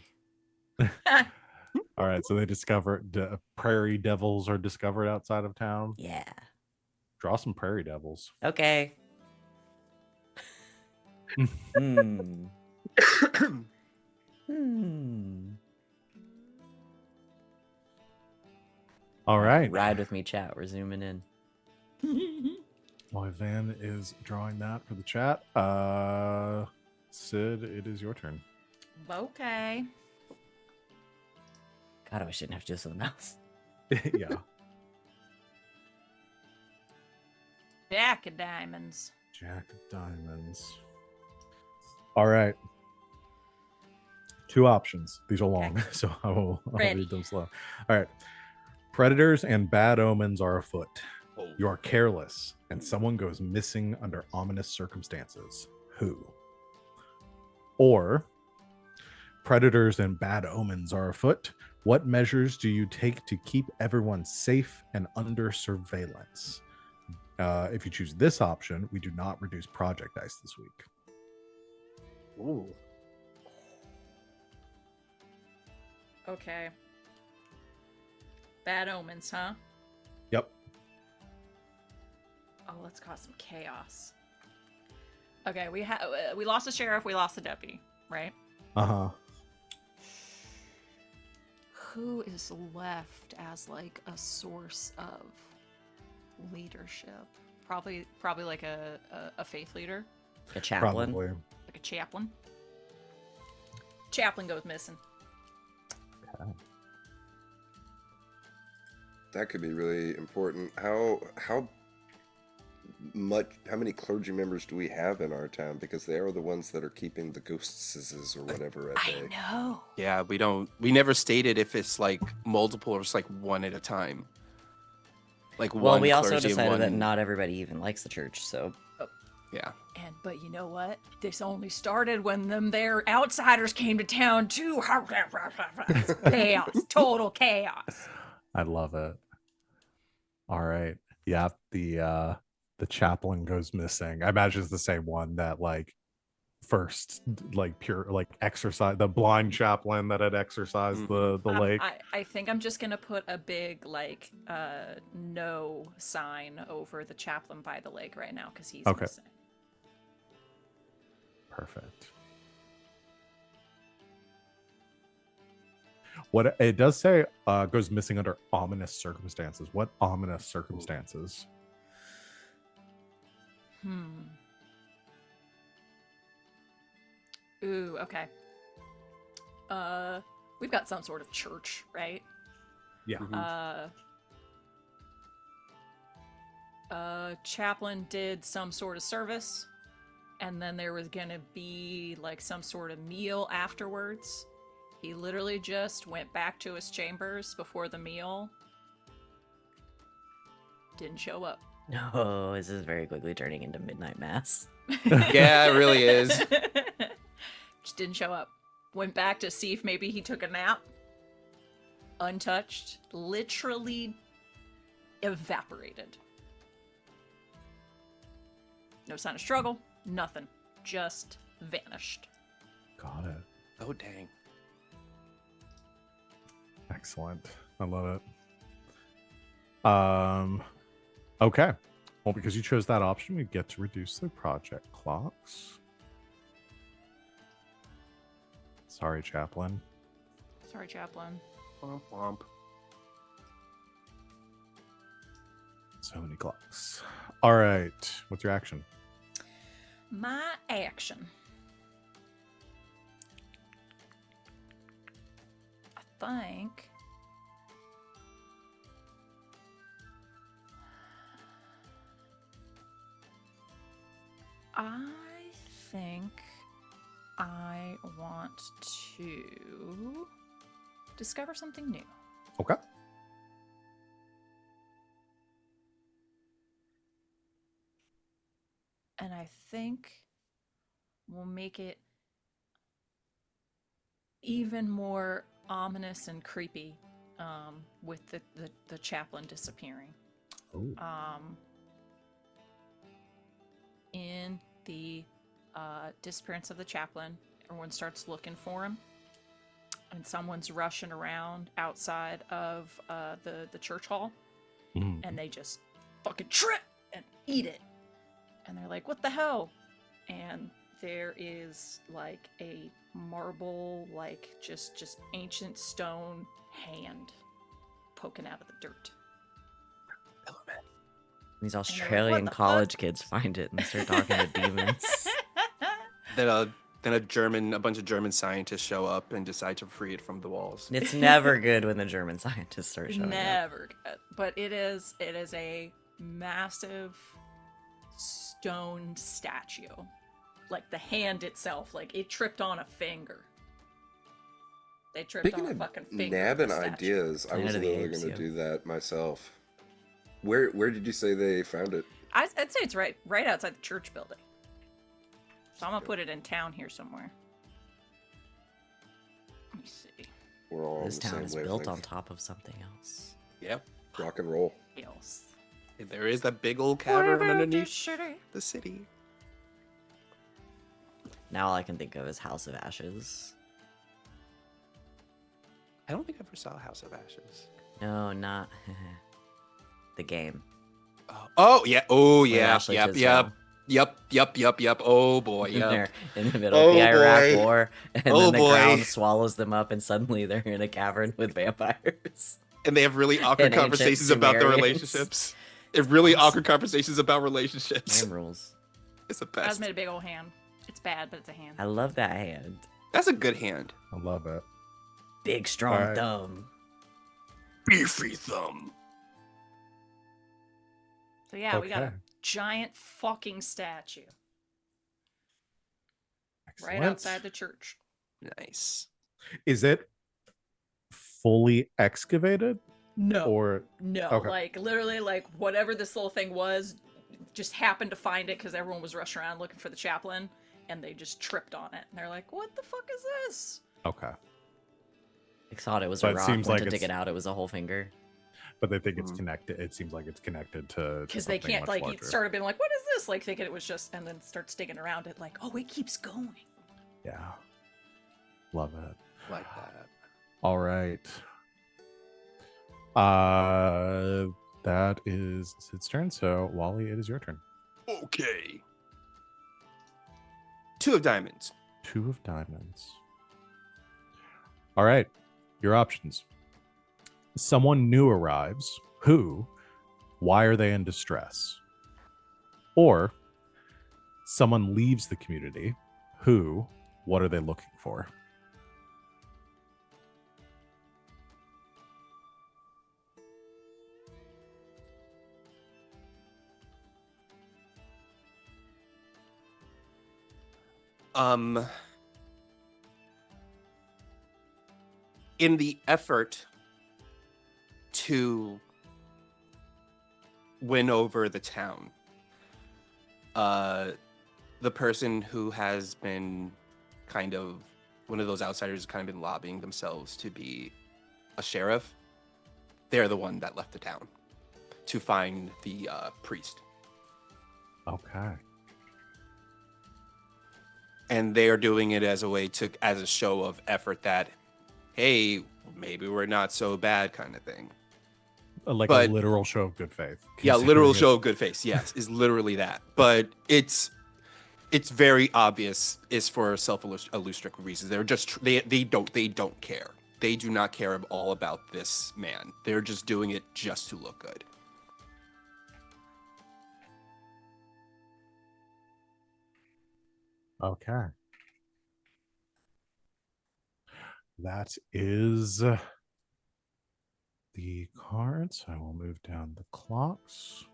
All right, so they prairie devils are discovered outside of town. Yeah. Draw some prairie devils. Okay. Hmm. Hmm. All right. Ride with me, chat. We're zooming in. While Van is drawing that for the chat, Sid, it is your turn. Okay. God, I wish I didn't have to do this with a mouse. Yeah. Jack of diamonds. Jack of diamonds. All right. Two options. These are long, so I'll Ready. read them slow. All right. Predators and bad omens are afoot. Oh. You are careless, and someone goes missing under ominous circumstances. Who? Or predators and bad omens are afoot. What measures do you take to keep everyone safe and under surveillance? If you choose this option, we do not reduce project dice this week. Ooh. Okay. Bad omens, huh? Yep. Oh, let's cause some chaos. Okay, we lost the sheriff, we lost the deputy, right? Uh-huh. Who is left as like a source of leadership? Probably like a faith leader, A chaplain. Probably. like a chaplain. Chaplain goes missing. That could be really important. How many clergy members do we have in our town? Because they are the ones that are keeping the ghostesses or whatever at bay. I know. Yeah, we never stated if it's like multiple or it's like one at a time. Like Well, one we also clergy and decided that one- not everybody even likes the church, so Yeah. But you know what? This only started when them there outsiders came to town too. It's chaos, total chaos. I love it. All right. Yeah, the chaplain goes missing. I imagine it's the same one that like first like pure like exercise the blind chaplain that had exercised the lake. I think I'm just gonna put a big like no sign over the chaplain by the lake right now because he's Okay. missing. Perfect. What it does say goes missing under ominous circumstances. What ominous circumstances? Ooh, okay. We've got some sort of church, right? Yeah. Chaplain did some sort of service, and then there was gonna be like some sort of meal afterwards. He literally just went back to his chambers before the meal. Didn't show up. no, this is very quickly turning into midnight mass. Yeah, it really is. Just didn't show up. Went back to see if maybe he took a nap. Untouched. Literally evaporated. No sign of struggle. Nothing. Just vanished. Got it. Oh dang. Excellent. I love it. Okay. Well, because you chose that option, we get to reduce the project clocks. Sorry, chaplain. Sorry, Chaplain. Womp womp. So many clocks. All right. What's your action? My action. I think. I think I want to discover something new. Okay. And I think we'll make it even more ominous and creepy with the chaplain disappearing. Ooh. In the disappearance of the chaplain, everyone starts looking for him. And someone's rushing around outside of the church hall. Mhm. And they just fucking trip and eat it. And they're like, what the hell? And there is like a marble, like just ancient stone hand poking out of the dirt. These they're like, Australian "What the college kids find it and start talking to demons. Then a bunch of German scientists show up and decide to free it from the walls. It's never good when the German scientists start showing up. Never good. But it is a massive stone statue. Like the hand itself, like it tripped on a finger. They tripped Speaking on a of fucking finger. nabbing of the statue. ideas, I Planet was of the literally Apes, going to yeah. do that myself. Where did you say they found it? I'd say it's right outside the church building. So I'm gonna put it in town here somewhere. Let me see. We're all This on the town same is built on wavelength. top of something else. Yep. Rock and roll. Else. There is that big old cavern underneath the city. Now all I can think of is House of Ashes. I don't think I ever saw House of Ashes. No, not the game. Oh yeah. Oh With yeah. Ashley Yep. Tisdale. Yep. Oh boy. In Yep. there, in the middle Oh, of the Iraq boy. War, and Oh, then the boy. ground swallows them up, and suddenly they're in a cavern with vampires. And they have really awkward And ancient conversations about their Sumerians. relationships. It's really Awesome. awkward conversations about relationships. Game rules. It's the I best. just made a big old hand. It's bad, but it's a hand. I love that hand. That's a good hand. I love it. Big strong Alright. thumb. Beefy thumb. So yeah, we got a Okay. giant fucking statue right Excellent. outside the church. Nice. Is it fully excavated No. or No, Okay. like literally, like whatever this little thing was, just happened to find it because everyone was rushing around looking for the chaplain, and they just tripped on it. And they're like, "What the fuck is this?" okay? I thought it was But a it rock. seems Went like to dig it's- it out. It was a whole finger. But they think it's Mhm. connected. It seems like it's connected to Because they something can't, much like, larger. it started being like, "What is this?" Like thinking it was just, and then starts digging around it, like, "Oh, it keeps going." Yeah, love it. Like that. All right. That is Sid's turn. So Wally, it is your turn. Okay. 2 of diamonds. 2 of diamonds. All right. Your options. Someone new arrives. Who? Why are they in distress? Or someone leaves the community. Who? What are they looking for? In the effort to win over the town, the person who has been kind of one of those outsiders who's kind of been lobbying themselves to be a sheriff, they're the one that left the town to find the priest. Okay. And they are doing it as a show of effort that, hey, maybe we're not so bad kind of thing. Like But- a literal show of good faith. Yeah, considering literal it's- show of good face. Yes, is literally that. But it's very obvious. It's for self-illustric reasons. They're just they don't care. They do not care at all about this man. They're just doing it just to look good. Okay. That is the cards. I will move down the clocks,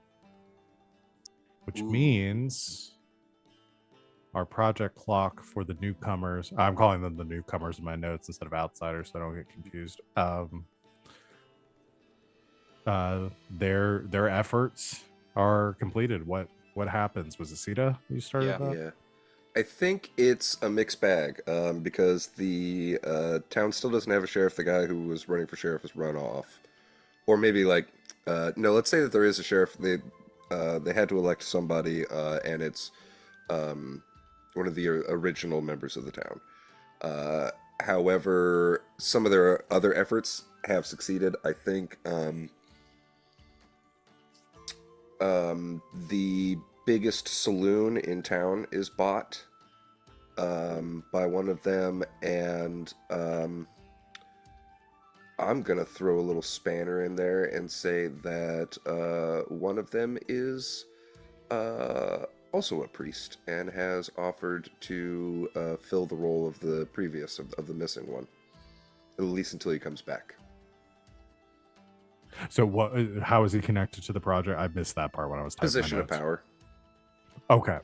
which Ooh. means our project clock for the newcomers. I'm calling them the newcomers in my notes instead of outsiders, so I don't get confused. Their efforts are completed. What happens? Was it Sita you started Yeah. that? Yeah. I think it's a mixed bag because the town still doesn't have a sheriff. The guy who was running for sheriff has run off. Or maybe like, no, let's say that there is a sheriff. They had to elect somebody, and it's one of the original members of the town. However, some of their other efforts have succeeded. I think the biggest saloon in town is bought by one of them, and I'm gonna throw a little spanner in there and say that one of them is also a priest and has offered to fill the role of the previous of the missing one, at least until he comes back. So what? How is he connected to the project? I missed that part when I was typing my Position of notes. power. Okay.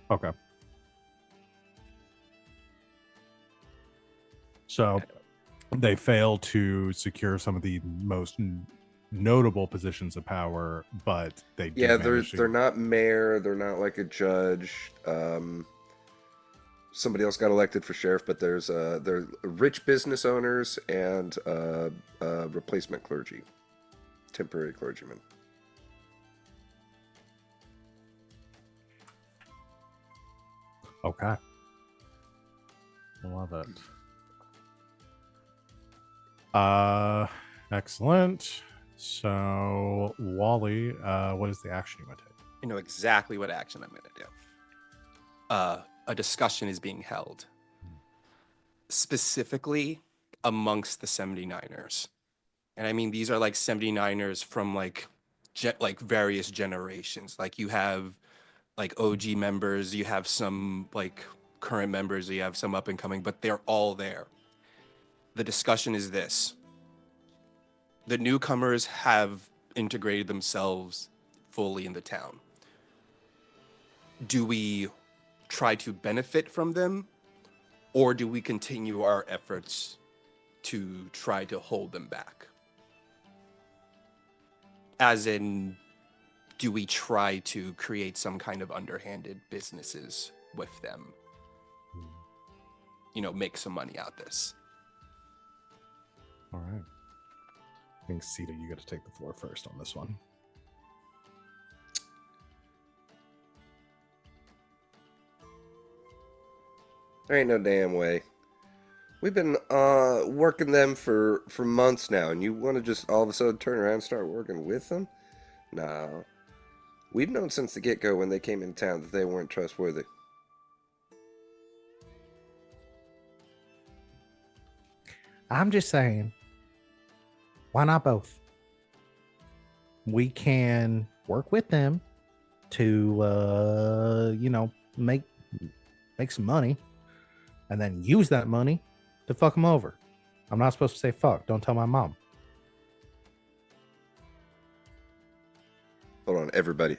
So they fail to secure some of the most notable positions of power, but they do Yeah, manage they're not mayor. They're not like a judge. Somebody else got elected for sheriff, but they're rich business owners and replacement clergy, temporary clergymen. Okay. I love it. Excellent. So, Wally, what is the action you want to take? You know exactly what action I'm going to do. A discussion is being held, specifically amongst the 79ers. And I mean, these are like 79ers from like various generations. Like you have like OG members, you have some like current members, you have some up and coming, but they're all there. The discussion is this. The newcomers have integrated themselves fully in the town. Do we try to benefit from them, or do we continue our efforts to try to hold them back? As in, do we try to create some kind of underhanded businesses with them? You know, make some money out this. All right. I think, Sita, you got to take the floor first on this one. There ain't no damn way. We've been working them for months now, and you want to just all of a sudden turn around and start working with them? No. We've known since the get-go when they came into town that they weren't trustworthy. I'm just saying, why not both? We can work with them to, make some money, and then use that money to fuck them over. I'm not supposed to say fuck. Don't tell my mom. Hold on, everybody.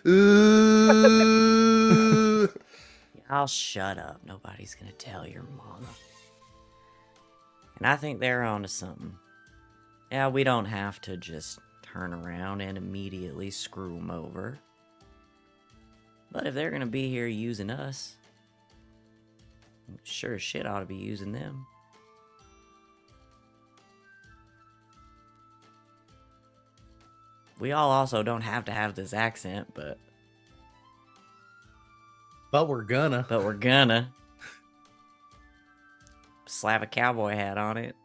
Ooh. I'll shut up. Nobody's gonna tell your mama. And I think they're onto something. Yeah, we don't have to just turn around and immediately screw them over. But if they're gonna be here using us, sure as shit ought to be using them. We all also don't have to have this accent, but we're gonna. Slap a cowboy hat on it.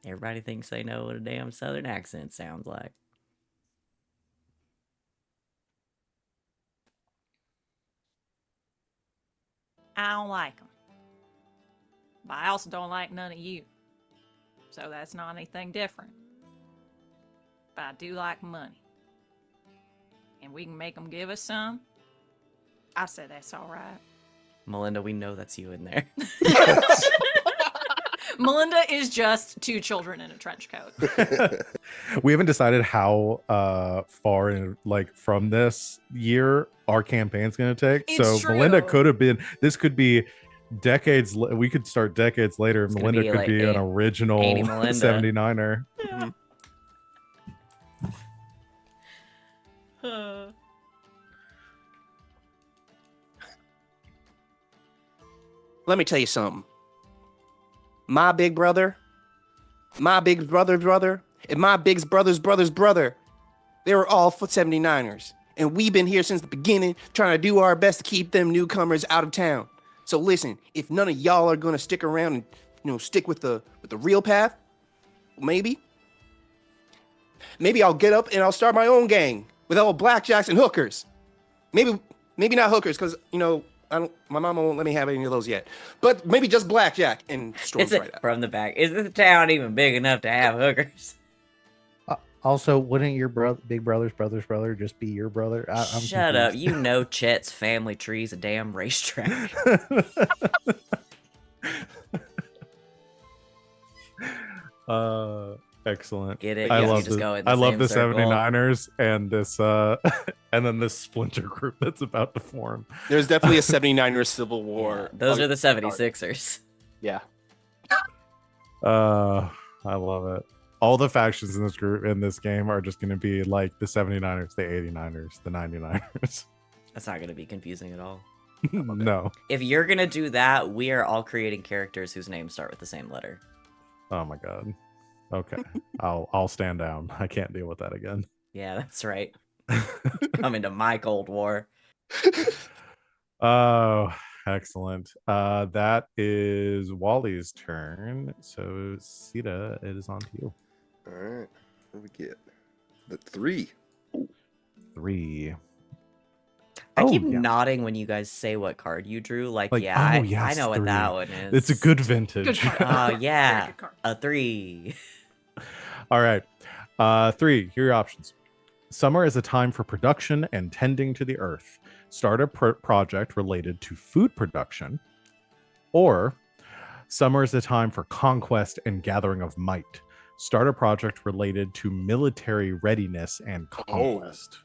Everybody thinks they know what a damn southern accent sounds like. I don't like them. But I also don't like none of you. So that's not anything different. But I do like money. And we can make them give us some. I said that's all right. Melinda, we know that's you in there. Melinda is just 2 children in a trench coat. We haven't decided how far in, like, from this year our campaign's going to take. It's So Melinda true. could have been. This could be decades. We could start decades later. It's gonna Melinda be could like be an 80 original Melinda. 79er. Yeah. Uh, Let me tell you something. My big brother, my big brother's brother, and my big brother's brother's brother, they were all 79ers. And we've been here since the beginning, trying to do our best to keep them newcomers out of town. So listen, if none of y'all are gonna stick around and stick with the real path, maybe I'll get up and I'll start my own gang with all blackjacks and hookers. Maybe not hookers, because my mama won't let me have any of those yet. But maybe just blackjack and storms It's right out. from the back. Is the town even big enough to have hookers? Also, wouldn't your big brother's brother just be your brother? I'm Shut up. confused. You know Chet's family tree's a damn racetrack. Excellent. Get it? I You love just the, go in the I love same the circle. 79ers and this and then this splinter group that's about to form. There's definitely a 79er civil war. Yeah, those are the 76ers. Yeah. I love it. All the factions in this group in this game are just going to be like the 79ers, the 89ers, the 99ers. That's not going to be confusing at all. No. If you're going to do that, we are all creating characters whose names start with the same letter. Oh my god. Okay. I'll stand down. I can't deal with that again. Yeah, that's right. Come into my Cold War. Oh, excellent. That is Wally's turn. So Sita, it is on to you. All right. What do we get? The 3. 3. I Oh, keep yeah. nodding when you guys say what card you drew. Like, Like, yeah, oh, I yes, know what 3. that one is. It's a good vintage. Good card. Oh, Very yeah. good card. A 3. All right. 3. Here are your options. Summer is a time for production and tending to the earth. Start a project related to food production. Or summer is a time for conquest and gathering of might. Start a project related to military readiness and conquest.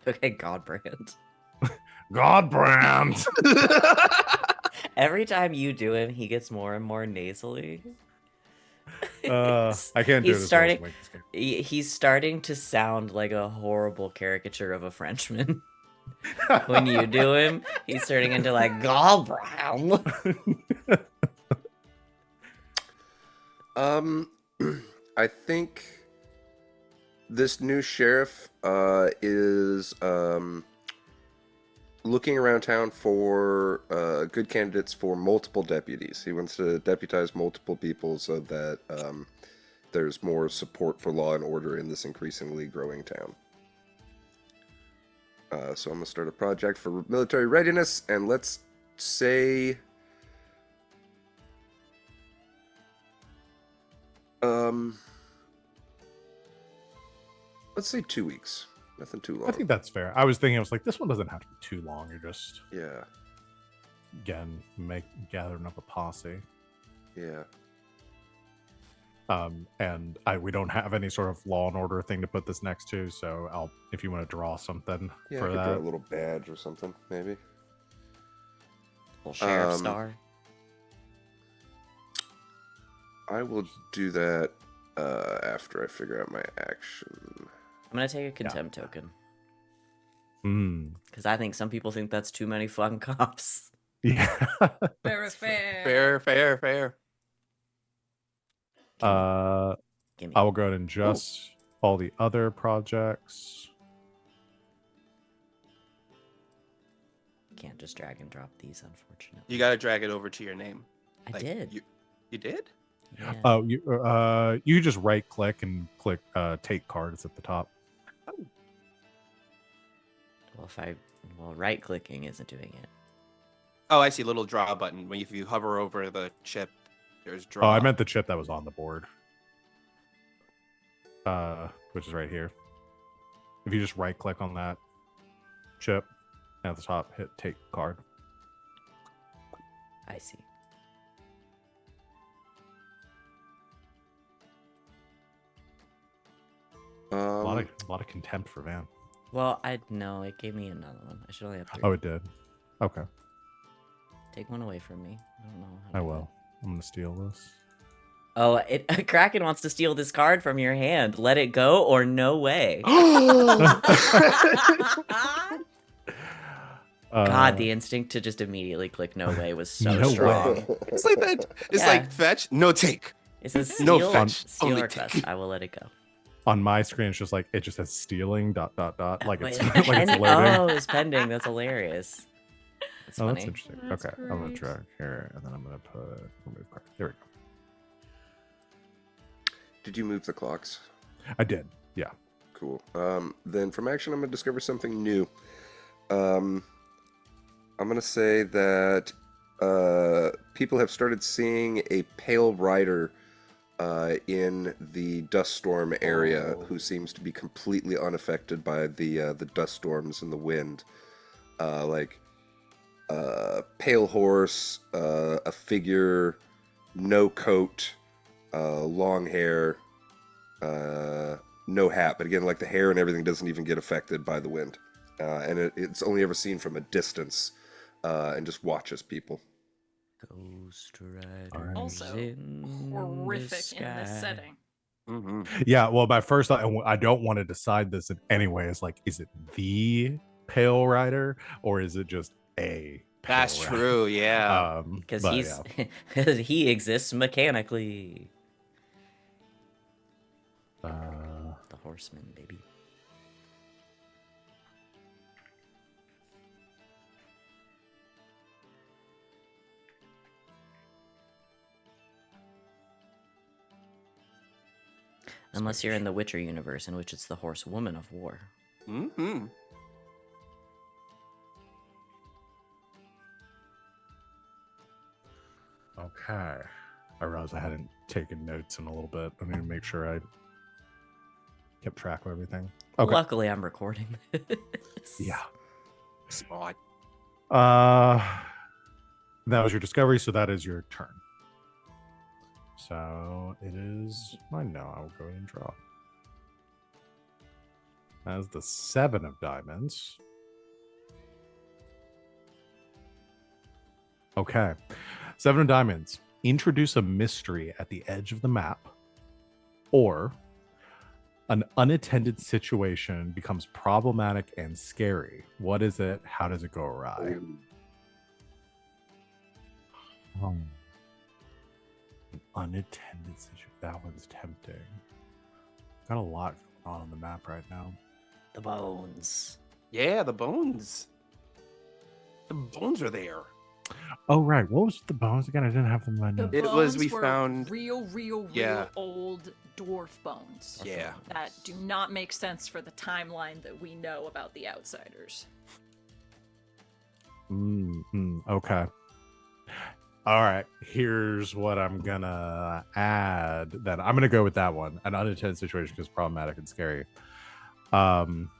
Okay, Godbrand. Godbrand! Every time you do him, he gets more and more nasally. I can't do it He's as well as starting. Mike this game. He's starting to sound like a horrible caricature of a Frenchman. When you do him, he's turning into like Godbrand. I think this new sheriff is looking around town for good candidates for multiple deputies. He wants to deputize multiple people so that there's more support for law and order in this increasingly growing town. So I'm going to start a project for military readiness, and let's say... let's say 2 weeks. Nothing too long. I think that's fair. I was thinking, I was like, this one doesn't have to be too long. You're just, Yeah. again, gathering up a posse. Yeah. And we don't have any sort of law and order thing to put this next to, so if you want to draw something Yeah, I for could draw that. a little badge or something, maybe. Little sheriff Um, star. I will do that after I figure out my action. I'm gonna take a contempt token Hmm. because I think some people think that's too many fucking cops. Yeah. Very fair. Fair. Give me. I will go ahead and adjust all the other projects. Can't just drag and drop these, unfortunately. You gotta drag it over to your name. I Like, did. You did? Yeah. Oh, you just right click and click take cards at the top. Well, right clicking isn't doing it. Oh, I see. Little draw button. When if you hover over the chip, there's draw. Oh, I meant the chip that was on the board. Which is right here. If you just right click on that chip at the top, hit take card. I see. A lot of contempt for Van. Well, no, it gave me another one. I should only have 3. Oh, it did. Okay, Take one away from me. I don't know how to I do will. I'm gonna steal this. that. Oh, Kraken wants to steal this card from your hand. Let it go or no way. God, the instinct to just immediately click no way was so No way. strong. It's like that. It's Yeah. like fetch, no take. It says No steal, fetch, steal only request. take. I will let it go. On my screen, it's just like it just says stealing ... like Wait, it's like it's pending? loading. Oh, it's pending. That's hilarious. That's Oh, funny. that's interesting. That's Okay, I'm gonna great. try here, and then I'm gonna put remove card. There we go. Did you move the clocks? I did. Yeah. Cool. Then from action, I'm going to discover something new. I'm going to say that people have started seeing a pale rider in the dust storm area who seems to be completely unaffected by the dust storms and the wind. Pale horse, a figure, no coat, long hair, no hat, but again, like the hair and everything doesn't even get affected by the wind. And it's only ever seen from a distance and just watches people. Ghost riders Alright. Also, in the horrific in this sky. setting. Mm-hmm. Yeah. Well, my first thought, I don't want to decide this in any way. Is like, is it the Pale Rider or is it just a? Pale That's Rider? true. Yeah. Because But, he's yeah. he exists mechanically. The horseman, baby. Unless you're in the Witcher universe, in which it's the horsewoman of war. Mm-hmm. Okay. I realized I hadn't taken notes in a little bit. I need to make sure I kept track of everything. Okay. Luckily, I'm recording this. Yeah. Smart. That was your discovery, so that is your turn. So it is mine now. I will go ahead and draw. As the 7 of diamonds. Okay. 7 of diamonds. Introduce a mystery at the edge of the map, or an unattended situation becomes problematic and scary. What is it? How does it go awry? An unattended situation. That one's tempting. Got a lot going on the map right now. The bones. Yeah, the bones. The bones are there. Oh, right. What was the bones again? I didn't have them in my The notes. It was- bones we were found- real Yeah. old dwarf bones Yeah. that do not make sense for the timeline that we know about the outsiders. Okay. All right. Here's what I'm gonna add. Then I'm gonna go with that one. An unattended situation because problematic and scary. Some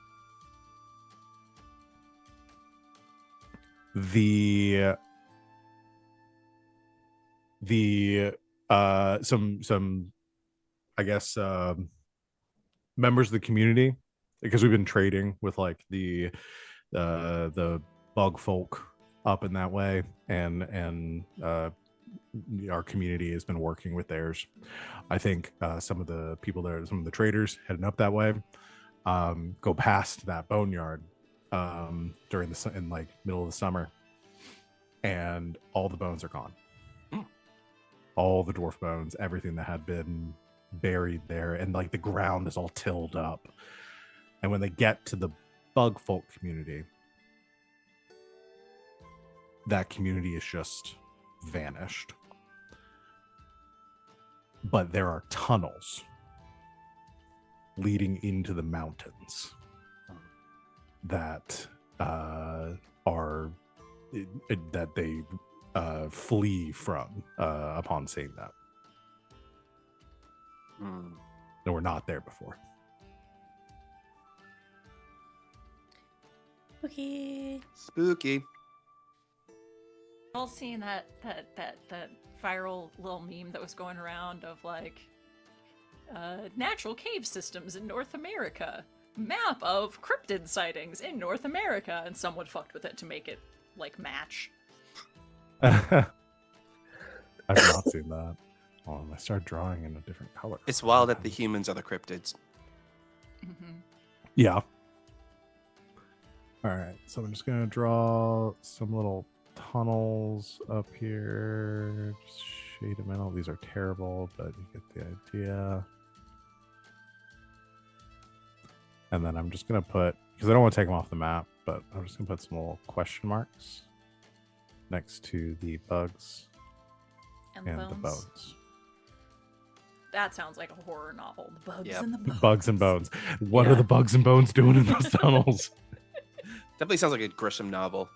I guess members of the community, because we've been trading with like the bug folk up in that way, and our community has been working with theirs. I think some of the people there, some of the traders heading up that way, go past that boneyard during the in like middle of the summer, and all the bones are gone. All the dwarf bones, everything that had been buried there, and like the ground is all tilled up. And when they get to the bug folk community, that community is just vanished. But there are tunnels leading into the mountains that that they flee from upon seeing that. They were not there before. Okay. Spooky. All seen that viral little meme that was going around of like natural cave systems in North America. Map of cryptid sightings in North America, and someone fucked with it to make it like match. I've not seen that. Oh, I start drawing in a different color. It's wild that the humans are the cryptids. Yeah. All right, so I'm just gonna draw some little tunnels up here. Just shade them in. All these are terrible, but you get the idea. And then I'm just gonna put, because I don't want to take them off the map, but I'm just gonna put some little question marks next to the bugs And and bones. the bones. That sounds like a horror novel. The bugs Yep. and the bones. Bugs and bones. What Yeah. are the bugs and bones doing in those tunnels? Definitely sounds like a Grisham novel.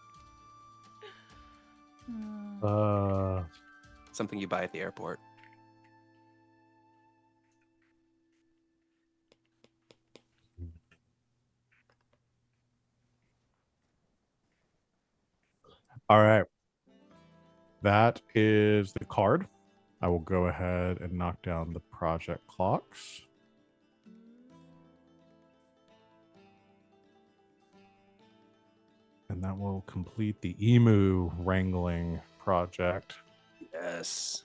Something you buy at the airport. All right. That is the card. I will go ahead and knock down the project clocks. And that will complete the emu wrangling project. Yes.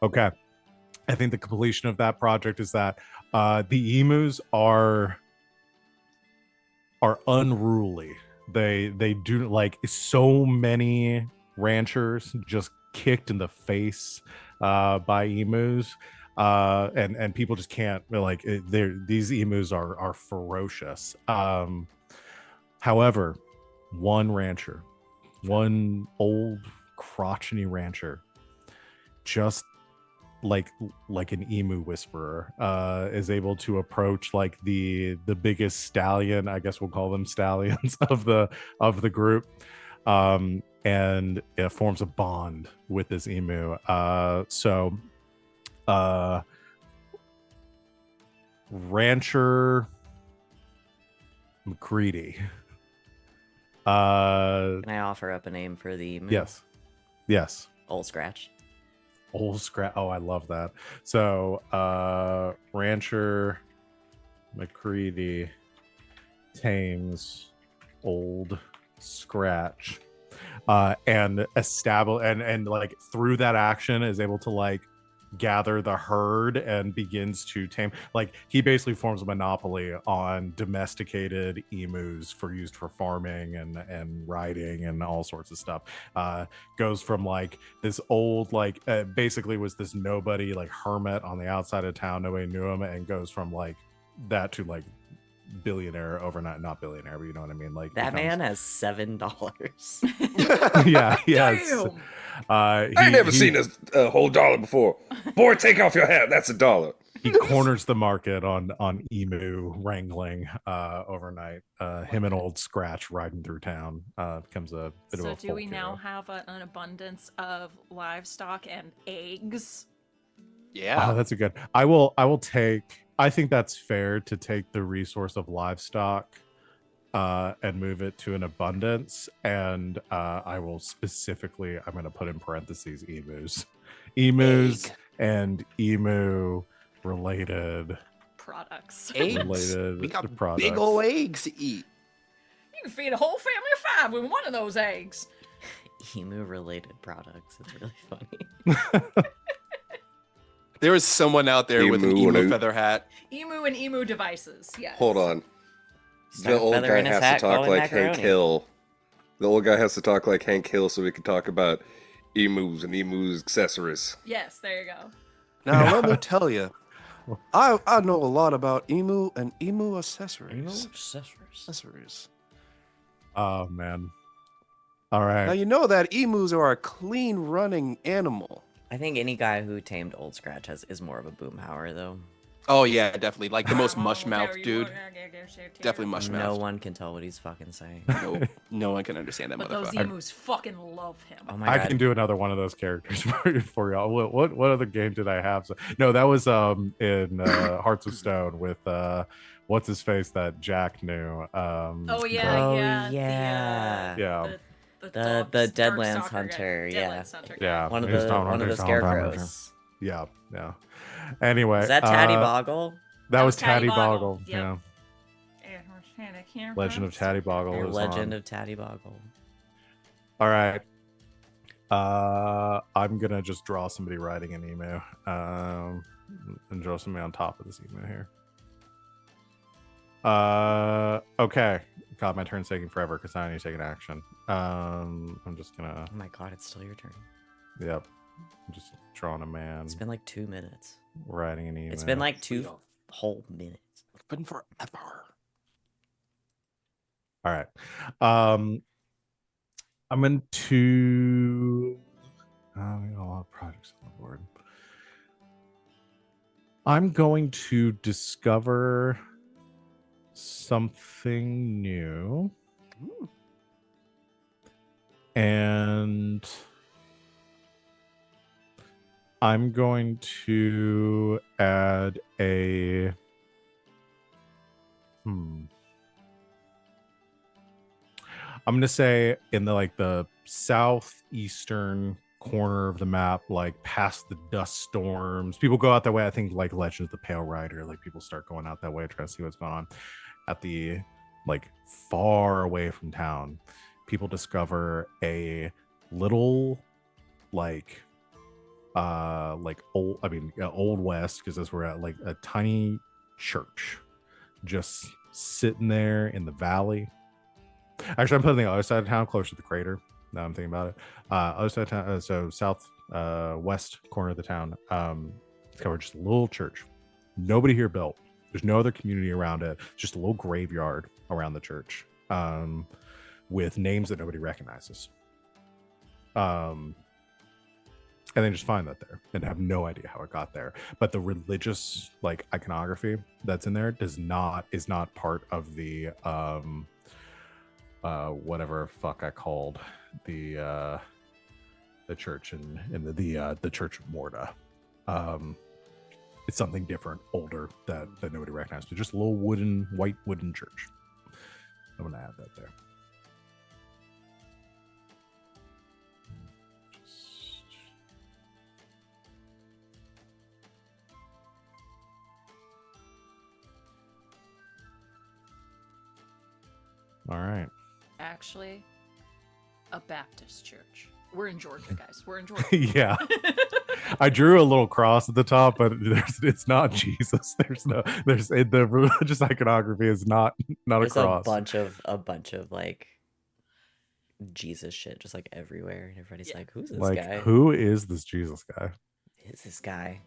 Okay. I think the completion of that project is that the emus are unruly. They do, like, so many ranchers just kicked in the face by emus. And people just can't, like, these emus are ferocious. However, one rancher, one old crotchety rancher, just like an emu whisperer, is able to approach like the biggest stallion, I guess we'll call them stallions, of the group, and it forms a bond with this emu. Rancher McCready. Can I offer up a name for the emu? Yes. Old Scratch. Old Scratch. Oh, I love that. So, Rancher McCready tames Old Scratch, and establish and like through that action is able to like gather the herd and begins to tame. Like, he basically forms a monopoly on domesticated emus for used for farming and riding and all sorts of stuff. Goes from like this old, like, basically was this nobody, like, hermit on the outside of town, nobody knew him, and goes from like that to like billionaire overnight. Not billionaire, but you know what I mean. Like, That becomes- man has $7. yeah, yes. Damn! I ain't never seen a whole dollar before. Boy, take off your hat. That's $1. He corners the market on emu wrangling overnight. Him and Old Scratch riding through town becomes a bit of So a do we folk now hero. have an abundance of livestock and eggs? Yeah. Oh, that's a good. I will take. I think that's fair to take the resource of livestock and move it to an abundance. And I will specifically, I'm going to put in parentheses emus, Egg. and emu related Products. Eggs. related We got products. big old eggs to eat. You can feed a whole family of 5 with one of those eggs. Emu related products. It's really funny. There is someone out there with an Emu and emu a- feather hat. Emu and emu devices. Yes. Hold on. Stuck The a old feather guy in his has hat, to talk call it like Hank macaroni. Hill. The old guy has to talk like Hank Hill so we can talk about emus and emus accessories. Yes, there you go. Now, Yeah. let me tell you, I know a lot about emu and emu accessories. Accessories. Oh man. All Now, right. you know that emus are a clean running animal. I think any guy who tamed Old Scratch is more of a boomhauer, though. Oh, yeah, definitely. Like the most Oh, mush there mouth you dude. go. Definitely mush No mouth. one can tell what he's fucking saying. No, no one can understand that But those motherfucker. emus fucking love him. Oh my I god. can do another one of those characters for y'all. What other game did I have? No, that was in Hearts of Stone with what's his face that Jack knew. Oh yeah, Oh, yeah, yeah. Yeah. The Dark Deadlands Stalker guy. Hunter, yeah. Deadlands Hunter guy. Yeah, One of he's the not one of the he's not on time machine. scarecrows. Yeah, yeah. Anyway, Is that Tatty Boggle? that was Tatty Tatty Boggle. Boggle. Yep. Yeah, Legend of Tatty Boggle Or is Legend on. of Tatty Boggle. All right. I'm gonna just draw somebody writing an email. And draw somebody on top of this email here. Okay. God, my turn's taking forever because I need to take an action. I'm just gonna. Oh my god, it's still your turn. Yep. I'm just drawing a man. It's been like 2 minutes. Writing an email. It's been like 2 whole minutes. It's been forever. All right. I'm into. We got a lot of projects on the board. I'm going to discover something new. Ooh. And I'm going to add a I'm going to say in the southeastern corner of the map, like past the dust storms. People go out that way. I think like Legend of the Pale Rider, like people start going out that way trying to see what's going on. At the far away from town, people discover a little old west, because that's where at a tiny church just sitting there in the valley. Actually, I'm putting the other side of town, closer to the crater. Now I'm thinking about it. Other side of town, so south west corner of the town. It's covered just a little church. Nobody here built. There's no other community around it. Just a little graveyard around the church, with names that nobody recognizes. And they just find that there and have no idea how it got there. But the religious iconography that's in there is not part of the whatever fuck I called the church in the Church of Morta. It's something different, older, that nobody recognized. But just a little white wooden church. I'm gonna add that there. All right. Actually, a Baptist church. We're in Georgia, guys. We're in Georgia. Yeah. I drew a little cross at the top, but it's not Jesus. The religious iconography is not There's a cross. a bunch of Jesus shit just everywhere, and everybody's like, who's this guy? Who is this Jesus guy? Is this guy?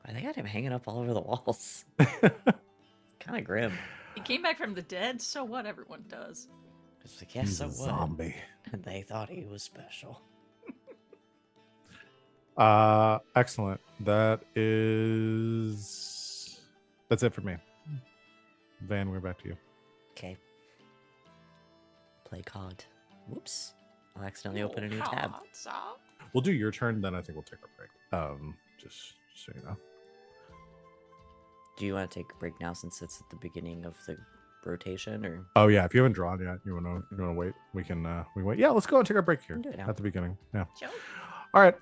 Why they got him hanging up all over the walls? Kind of grim. He came back from the dead, so what? Everyone does. It's like, yeah, He's so a what? zombie. And they thought he was special. Excellent. That's it for me. Van, we're back to you. Okay. Play COD. Whoops. I'll accidentally open a new tab. We'll do your turn, then I think we'll take a break. Just so you know. Do you want to take a break now since it's at the beginning of the rotation, or? Oh yeah, if you haven't drawn yet, you wanna wait? We can wait. Yeah, let's go and take our break here Do it now. at the beginning. Yeah. Sure. All right.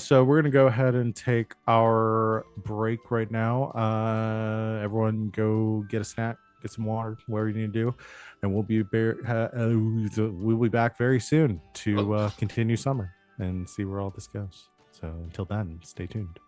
So we're gonna go ahead and take our break right now. Everyone, go get a snack, get some water, whatever you need to do, and we'll be back very soon to continue summer and see where all this goes. So until then, stay tuned.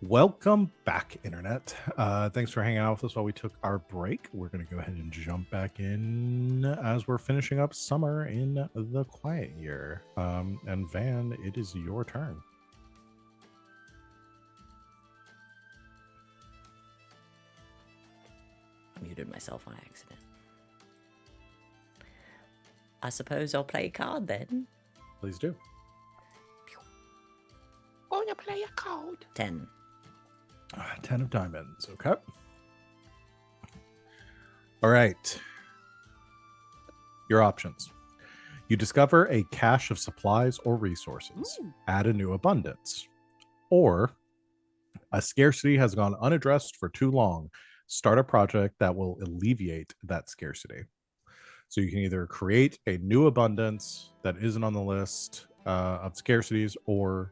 Welcome back, Internet. Thanks for hanging out with us while we took our break. We're going to go ahead and jump back in as we're finishing up summer in the quiet year. And Van, it is your turn. I muted myself on accident. I suppose I'll play a card then. Please do. Wanna play a code? 10. 10 of diamonds. Okay. All right. Your options. You discover a cache of supplies or resources. Add a new abundance. Or a scarcity has gone unaddressed for too long. Start a project that will alleviate that scarcity. So you can either create a new abundance that isn't on the list of scarcities, or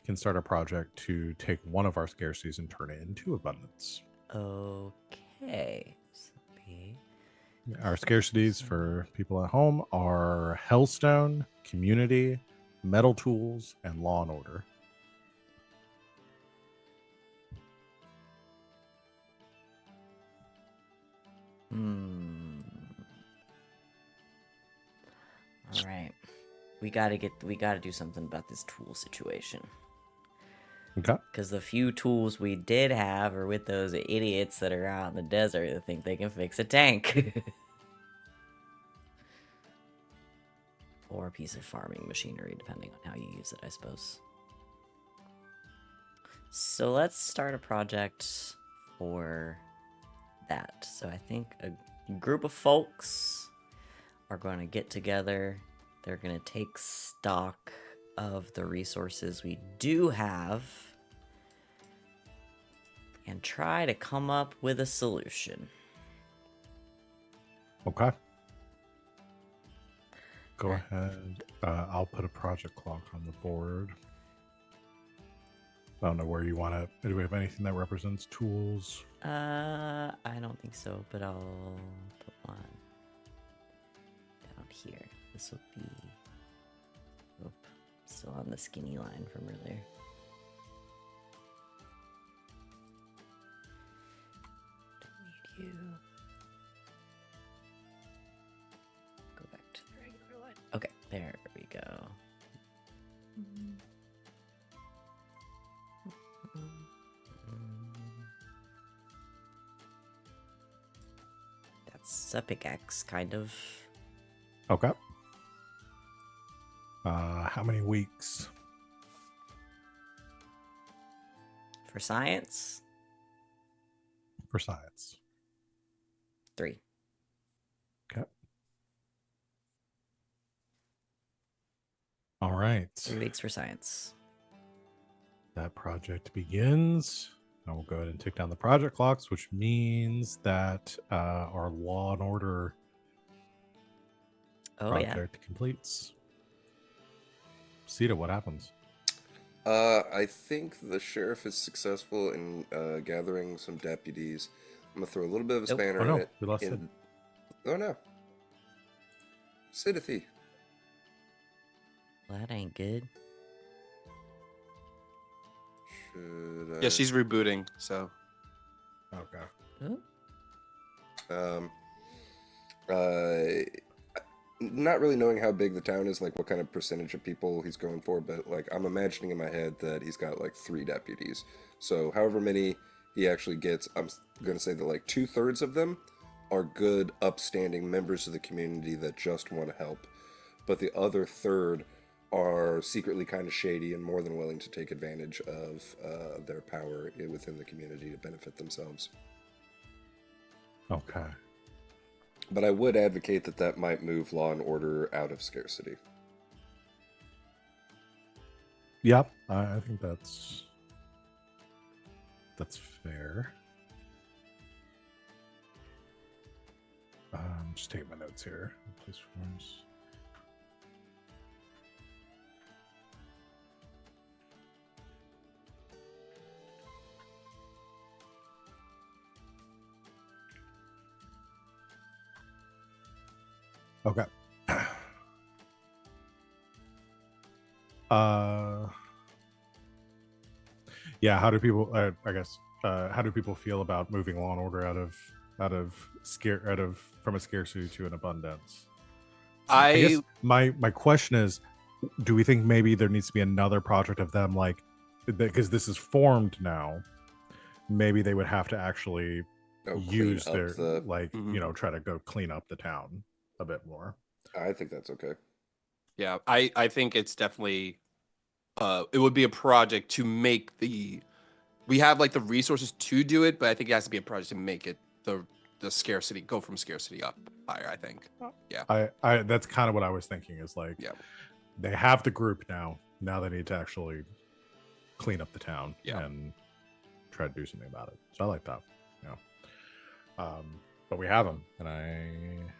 can start a project to take one of our scarcities and turn it into abundance. Okay. So be Our scarcities for people at home are Hellstone, Community, Metal Tools, and Law and Order. All right. We gotta do something about this tool situation. Okay. Because the few tools we did have are with those idiots that are out in the desert that think they can fix a tank. Or a piece of farming machinery, depending on how you use it, I suppose. So let's start a project for that. So I think a group of folks are going to get together. They're going to take stock of the resources we do have and try to come up with a solution. Okay. Go ahead. I'll put a project clock on the board. I don't know where you want to. Do we have anything that represents tools? I don't think so, but I'll put one down here. This will be still on the skinny line from earlier. Delete you. Go back to the regular line. Okay, there we go. That's a pickaxe, kind of. Okay. How many weeks? For science, For science. 3. Okay. All right. 3 weeks for science. That project begins. And we'll go ahead and tick down the project clocks, which means that our Law and Order project completes. Sita, what happens? I think the sheriff is successful in gathering some deputies. I'm gonna throw a little bit of a spanner in it. We lost Sid. Oh no, Sidothy. Well, that ain't good. Should I... Yeah, she's rebooting, so. Okay. Not really knowing how big the town is, like what kind of percentage of people he's going for, but like I'm imagining in my head that he's got like 3 deputies. So however many he actually gets, I'm gonna say that like 2/3 of them are good, upstanding members of the community that just want to help, but the other third are secretly kind of shady and more than willing to take advantage of their power within the community to benefit themselves. Okay. But I would advocate that might move Law and Order out of scarcity. Yep. I think that's fair. Just take my notes here. Place forms. Okay. Yeah, how do people? I guess how do people feel about moving Law and Order out of from a scarcity to an abundance? I guess I my question is, do we think maybe there needs to be another project of them like because this is formed now? Maybe they would have to actually Oh, clean use up their the. like Mhm. try to go clean up the town a bit more. I think that's okay. Yeah, I think it's definitely it would be a project to make the we have like the resources to do it, but I think it has to be a project to make it the scarcity go from scarcity up higher, I think. Yeah. I that's kind of what I was thinking is like Yeah. they have the group now. Now they need to actually clean up the town Yeah. and try to do something about it. So I like that. Yeah. But we have them, and I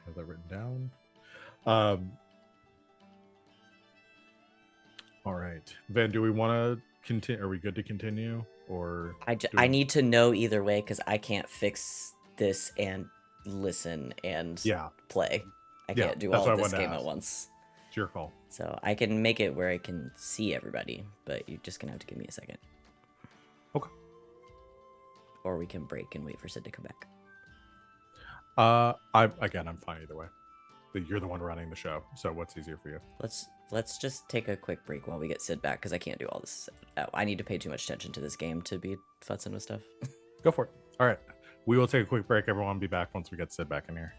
have that written down. All right, Van. Do we want to continue? Are we good to continue, or I need to know either way because I can't fix this and listen and Yeah, play. I Yeah, can't do that's all what of I this wanted to game at ask. once. It's your call. So I can make it where I can see everybody, but you're just gonna have to give me a second. Okay. Or we can break and wait for Sid to come back. I'm fine either way. You're the one running the show, so what's easier for you? Let's just take a quick break while we get Sid back because I can't do all this. I need to pay too much attention to this game to be futzing with stuff. Go for it. All right, we will take a quick break. Everyone, be back once we get Sid back in here.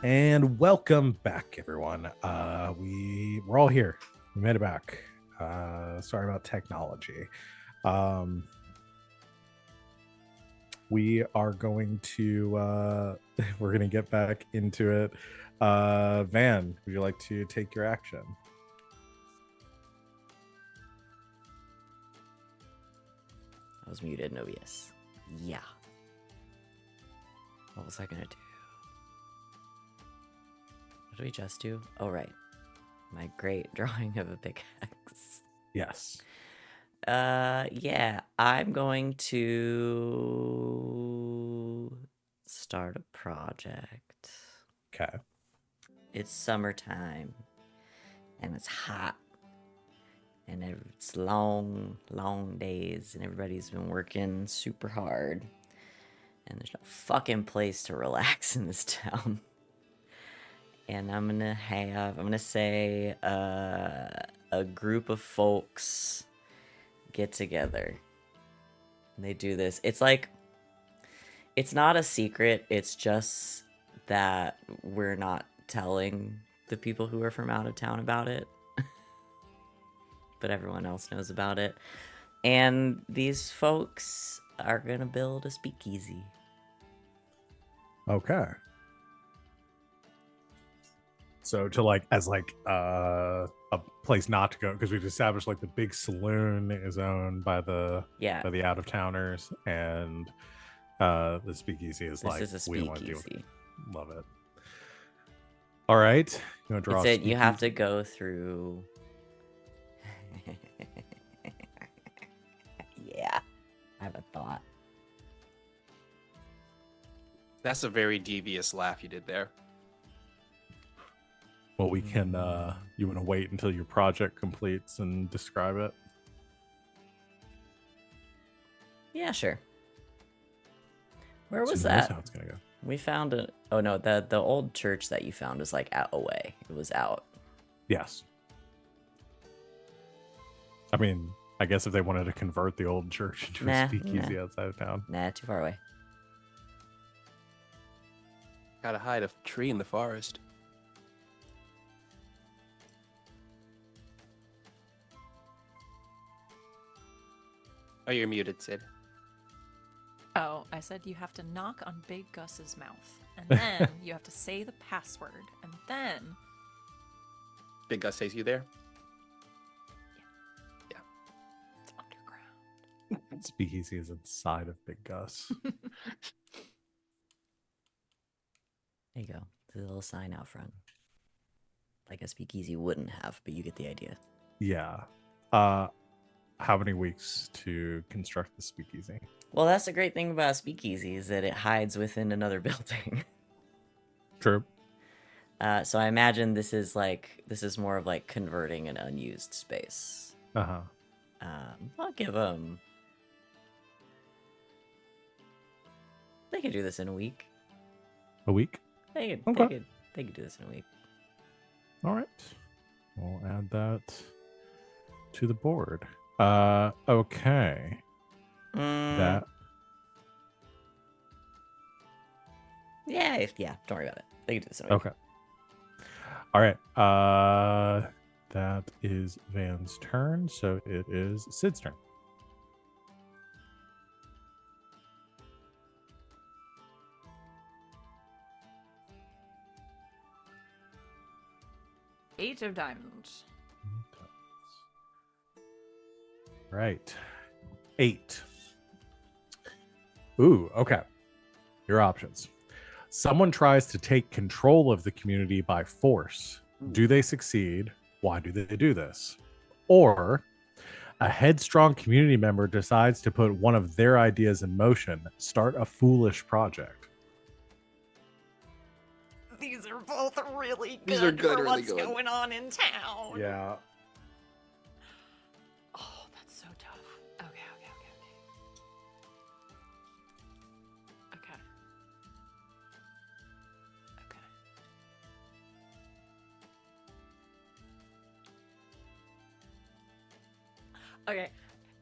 And welcome back, everyone. We're all here. We made it back. Sorry about technology. We are going to we're going to get back into it. Van, would you like to take your action? I was muted, no yes. Yeah. What was I gonna do? What did we just do? Oh, right. My great drawing of a pickaxe. Yes. Yeah, I'm going to start a project. Okay. It's summertime, and it's hot, and it's long, long days, and everybody's been working super hard, and there's no fucking place to relax in this town. And I'm gonna say a group of folks get together. And they do this. It's like, it's not a secret. It's just that we're not telling the people who are from out of town about it. But everyone else knows about it. And these folks are gonna build a speakeasy. Okay. So to like as like a place not to go, because we've established like the big saloon is owned by the Yeah, out of towners, and the speakeasy is this like is a we don't want to deal with speakeasy. it. Love it. All right, you want to draw? It's a it. You have to speakeasy? go through. Yeah, I have a thought. That's a very devious laugh you did there. Well, we can. You want to wait until your project completes and describe it? Yeah, sure. Where So was who knows that? how it's gonna go. We found a. Oh no, the old church that you found was like out away. It was out. Yes. I mean, I guess if they wanted to convert the old church into Nah, a speakeasy nah. outside of town. Nah, too far away. Gotta hide a tree in the forest. Oh, you're muted, Sid. Oh, I said you have to knock on Big Gus's mouth, and then you have to say the password, and then Big Gus says you there. it's underground. Speakeasy is inside of Big Gus. There you go. There's a little sign out front. Like a speakeasy wouldn't have, but you get the idea. Yeah. How many weeks to construct the speakeasy? Well, that's the great thing about a speakeasy is that it hides within another building. True. So I imagine this is more of like converting an unused space. Uh-huh. I'll give them. They could do this in a week. A week? They Okay. could do this in a week. All right. We'll add that to the board. Okay. That Yeah, don't worry about it. They can do this in a week. okay. All right. That is Van's turn, so it is Sid's turn. Eight of diamonds. Right. 8. Ooh, okay. Your options. Someone tries to take control of the community by force. Do they succeed? Why do they do this? Or a headstrong community member decides to put one of their ideas in motion, start a foolish project. These are both really good, These are good, for really what's good. going on in town. Yeah. Oh, that's so tough. Okay. Okay,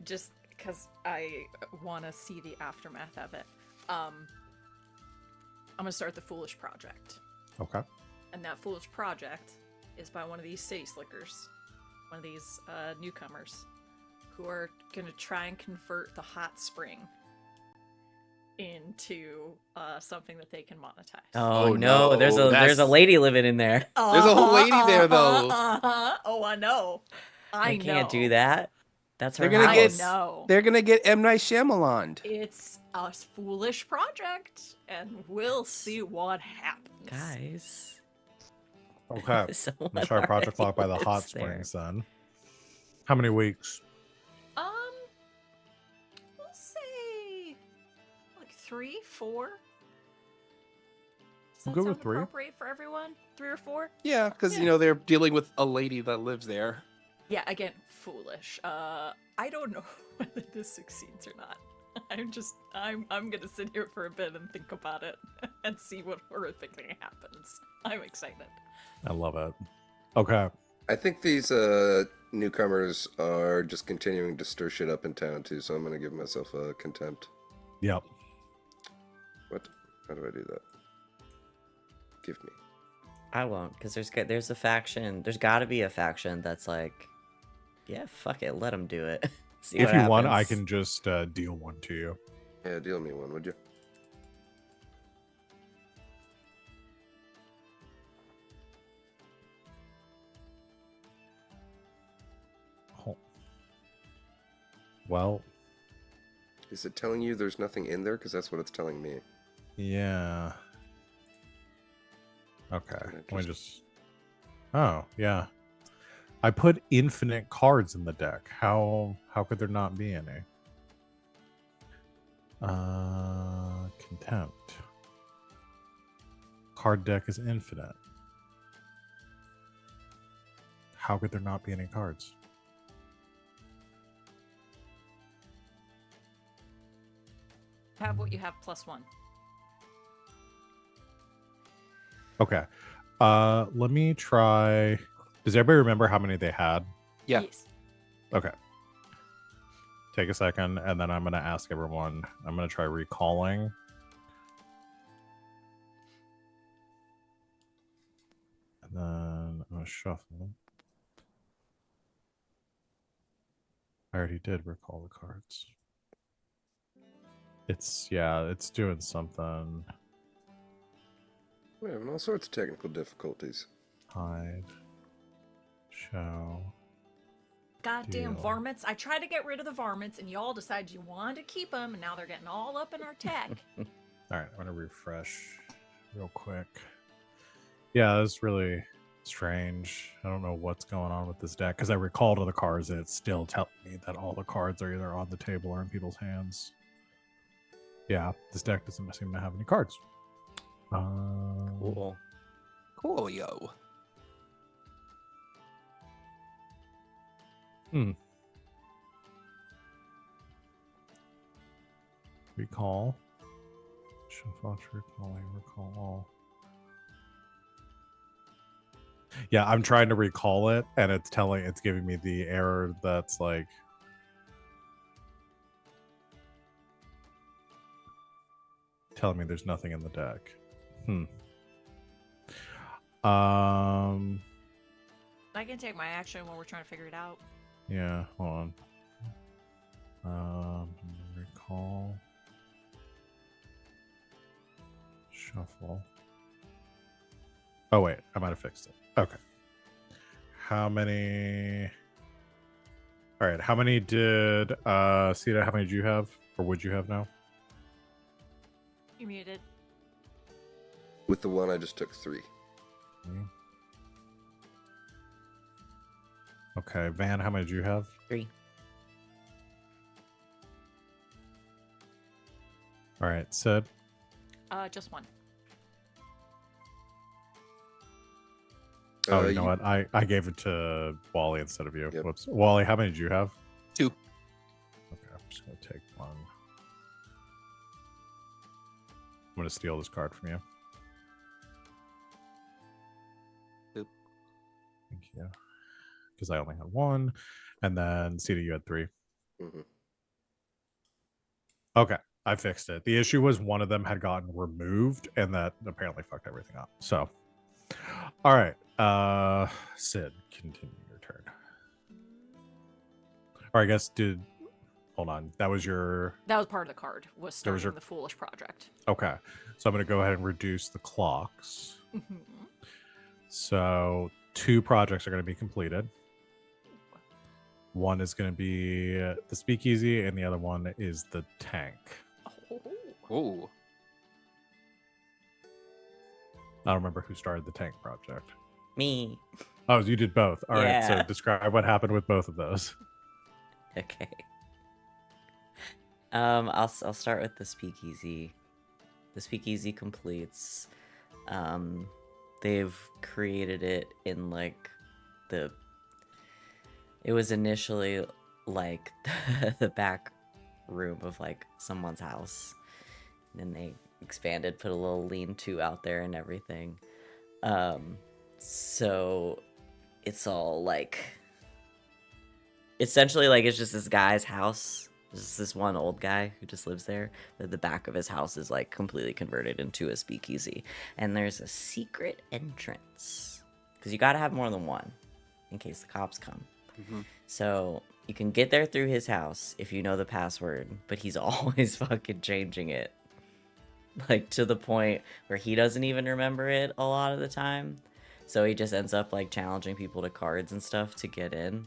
just because I want to see the aftermath of it. I'm gonna start the foolish project. Okay. And that foolish project is by one of these city slickers, one of these newcomers, who are going to try and convert the hot spring into something that they can monetize. Oh, Oh, no, there's no, there's a that's- lady living in there. There's a whole lady there, though. Oh, I know. I know. can't do that. That's her They're gonna house. get. I know. They're gonna get M Night Shyamalan. It's a foolish project, and we'll see what happens. Guys. Okay. Someone Let's try Project already Lock by the Hot lives there. Springs then. How many weeks? We'll say like 3, 4. Does We'll that go sound with 3. appropriate for everyone? 3 or 4? Yeah, because Yeah. you know they're dealing with a lady that lives there. Yeah, again, foolish. I don't know whether this succeeds or not. I'm gonna sit here for a bit and think about it and see what horrific thing happens. I'm excited. I love it. Okay. I think these newcomers are just continuing to stir shit up in town too, so I'm gonna give myself a contempt. Yep. What? How do I do that? Give me. I won't, because there's a faction. There's got to be a faction that's like, yeah, fuck it, let them do it. See If what you want, I happens. can just deal one to you. Yeah, deal me one, would you? Oh. Well, Is it telling you there's nothing in there? Because that's what it's telling me. yeah. Okay. Can I Let me just- just. Oh, yeah. I put infinite cards in the deck. How could there not be any? Contempt. Card deck is infinite. How could there not be any cards? Have what you have +1. Okay. Let me try. Does everybody remember how many they had? Yeah. Yes. Okay. Take a second, and then I'm going to ask everyone. I'm going to try recalling. And then I'm going to shuffle. I already did recall the cards. It's doing something. We're having all sorts of technical difficulties. Hide. Show. Goddamn Deal. varmints. I tried to get rid of the varmints, and y'all decided you wanted to keep them, and now they're getting all up in our tech. All right, I'm going to refresh real quick. Yeah, it's really strange. I don't know what's going on with this deck because I recalled all the cards and it's still telling me that all the cards are either on the table or in people's hands. Yeah, this deck doesn't seem to have any cards. Cool. Cool, yo. Recall. Shuffle after recalling. Recall all. Yeah, I'm trying to recall it, and it's giving me the error that's like. Telling me there's nothing in the deck. I can take my action when we're trying to figure it out. Yeah, hold on. Recall. Shuffle. Oh wait, I might have fixed it. Okay. How many? All right, how many did Sita? How many did you have, or would you have now? You muted. With the one, I just took 3. Okay, Van, how many did you have? 3. All right, Sid. Just 1. Oh, you know what? I gave it to Wally instead of you. Yep. Whoops. Wally, how many did you have? 2. Okay, I'm just gonna take one. I'm gonna steal this card from you. Oop. Thank you. Because I only had 1, and then Cedar, you had 3. Mhm. Okay, I fixed it. The issue was one of them had gotten removed, and that apparently fucked everything up. So All right. Sid, continue your turn. Or I guess hold on. That was your That was part of the card, was There was starting your- the foolish project. okay. So I'm gonna go ahead and reduce the clocks. Mhm. So 2 projects are gonna be completed. One is gonna be the speakeasy, and the other one is the tank. Oh. Ooh. I don't remember who started the tank project. Me. Oh, you did both. All right. So Yeah. describe what happened with both of those. Okay. I'll start with the speakeasy. The speakeasy completes. They've created it in like it was initially like the back room of like someone's house. Then they expanded, put a little lean-to out there and everything. So it's all like essentially like it's just this guy's house. There's just this one old guy who just lives there. The back of his house is like completely converted into a speakeasy. And there's a secret entrance. Because you gotta have more than one in case the cops come. Mhm. So you can get there through his house if you know the password, but he's always fucking changing it. Like to the point where he doesn't even remember it a lot of the time. So he just ends up like challenging people to cards and stuff to get in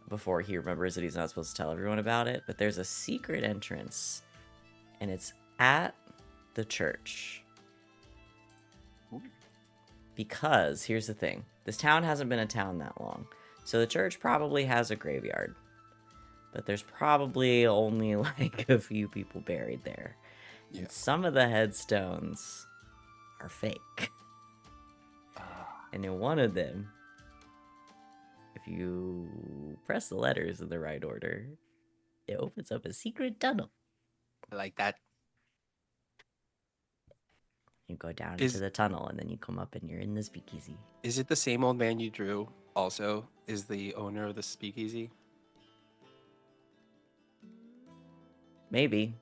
before he remembers that he's not supposed to tell everyone about it. But there's a secret entrance, and it's at the church. Because here's the thing, this town hasn't been a town that long, so the church probably has a graveyard, but there's probably only like a few people buried there. Yeah. And some of the headstones are fake. And in one of them, if you press the letters in the right order, it opens up a secret tunnel. I like that. You go down Is- into the tunnel, and then you come up and you're in the speakeasy. Is it the same old man you drew also is the owner of the speakeasy? Maybe.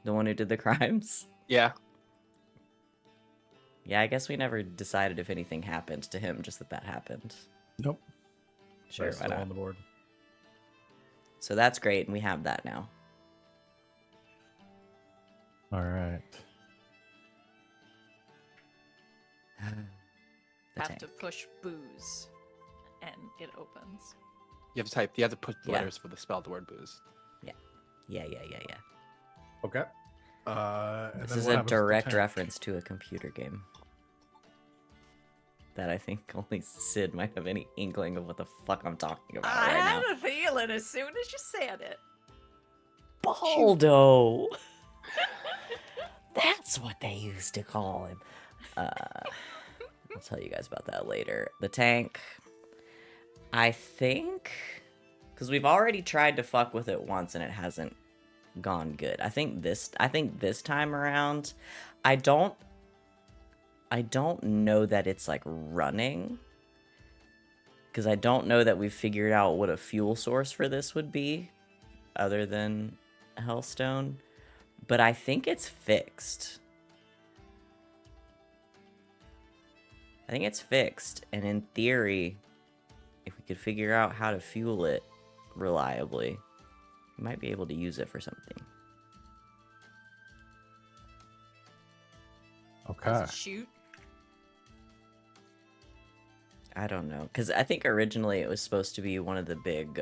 The one who did the crimes? Yeah. Yeah, I guess we never decided if anything happened to him, just that happened. Nope. Sure, That's why still not? on the board. So that's great, and we have that now. All right. The Have tank. to push booze, and it opens. You have to put Yeah. letters for the spell the word booze. Yeah. Okay. And This then is what a happens to the direct tank? reference to a computer game. That I think only Sid might have any inkling of what the fuck I'm talking about I right had now. a feeling as soon as you said it. Baldo! That's what they used to call him. I'll tell you guys about that later. The tank, I think, because we've already tried to fuck with it once and it hasn't gone good. I think this time around, I don't know that it's like running, because I don't know that we've figured out what a fuel source for this would be other than Hellstone, but I think it's fixed. I think it's fixed, and in theory, if we could figure out how to fuel it reliably, we might be able to use it for something. Okay. Does it shoot? I don't know, because I think originally it was supposed to be one of the big,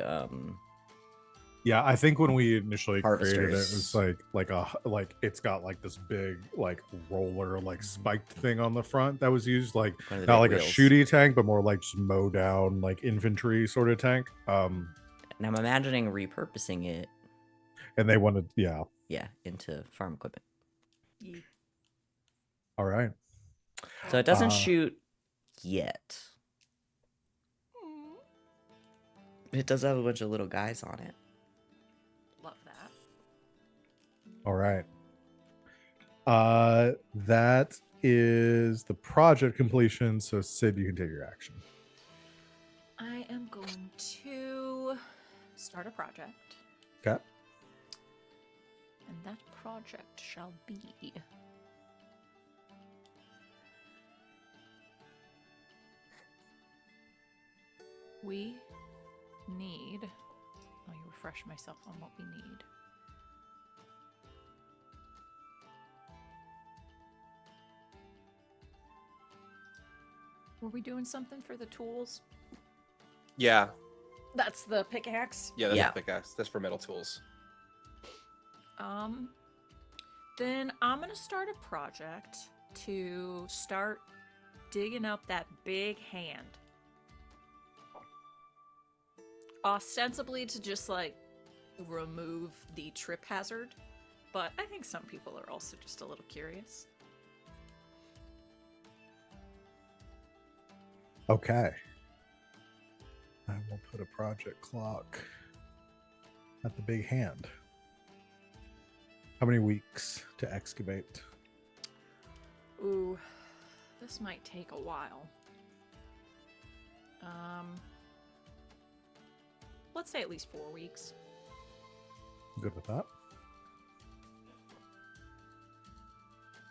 Yeah, I think when we initially created it, it was Harvesters. like it's got like this big like roller like spiked thing on the front that was used like One of the not big like wheels. a shooty tank, but more like just mow down like infantry sort of tank. And I'm imagining repurposing it, And they wanted into farm equipment. Ye- all right. So it doesn't Uh, shoot yet. It does have a bunch of little guys on it. Love that. All right. That is the project completion. So Sid, you can take your action. I am going to start a project, Okay. and that project shall be We need. Let me refresh myself on what we need. Were we doing something for the tools? Yeah. That's the pickaxe. Yeah, that's Yeah. a pickaxe. That's for metal tools. Then I'm gonna start a project to start digging up that big hand. Ostensibly to just like remove the trip hazard, but I think some people are also just a little curious. Okay. I will put a project clock at the big hand. How many weeks to excavate? Ooh, this might take a while. Let's say at least 4 weeks. Good with that.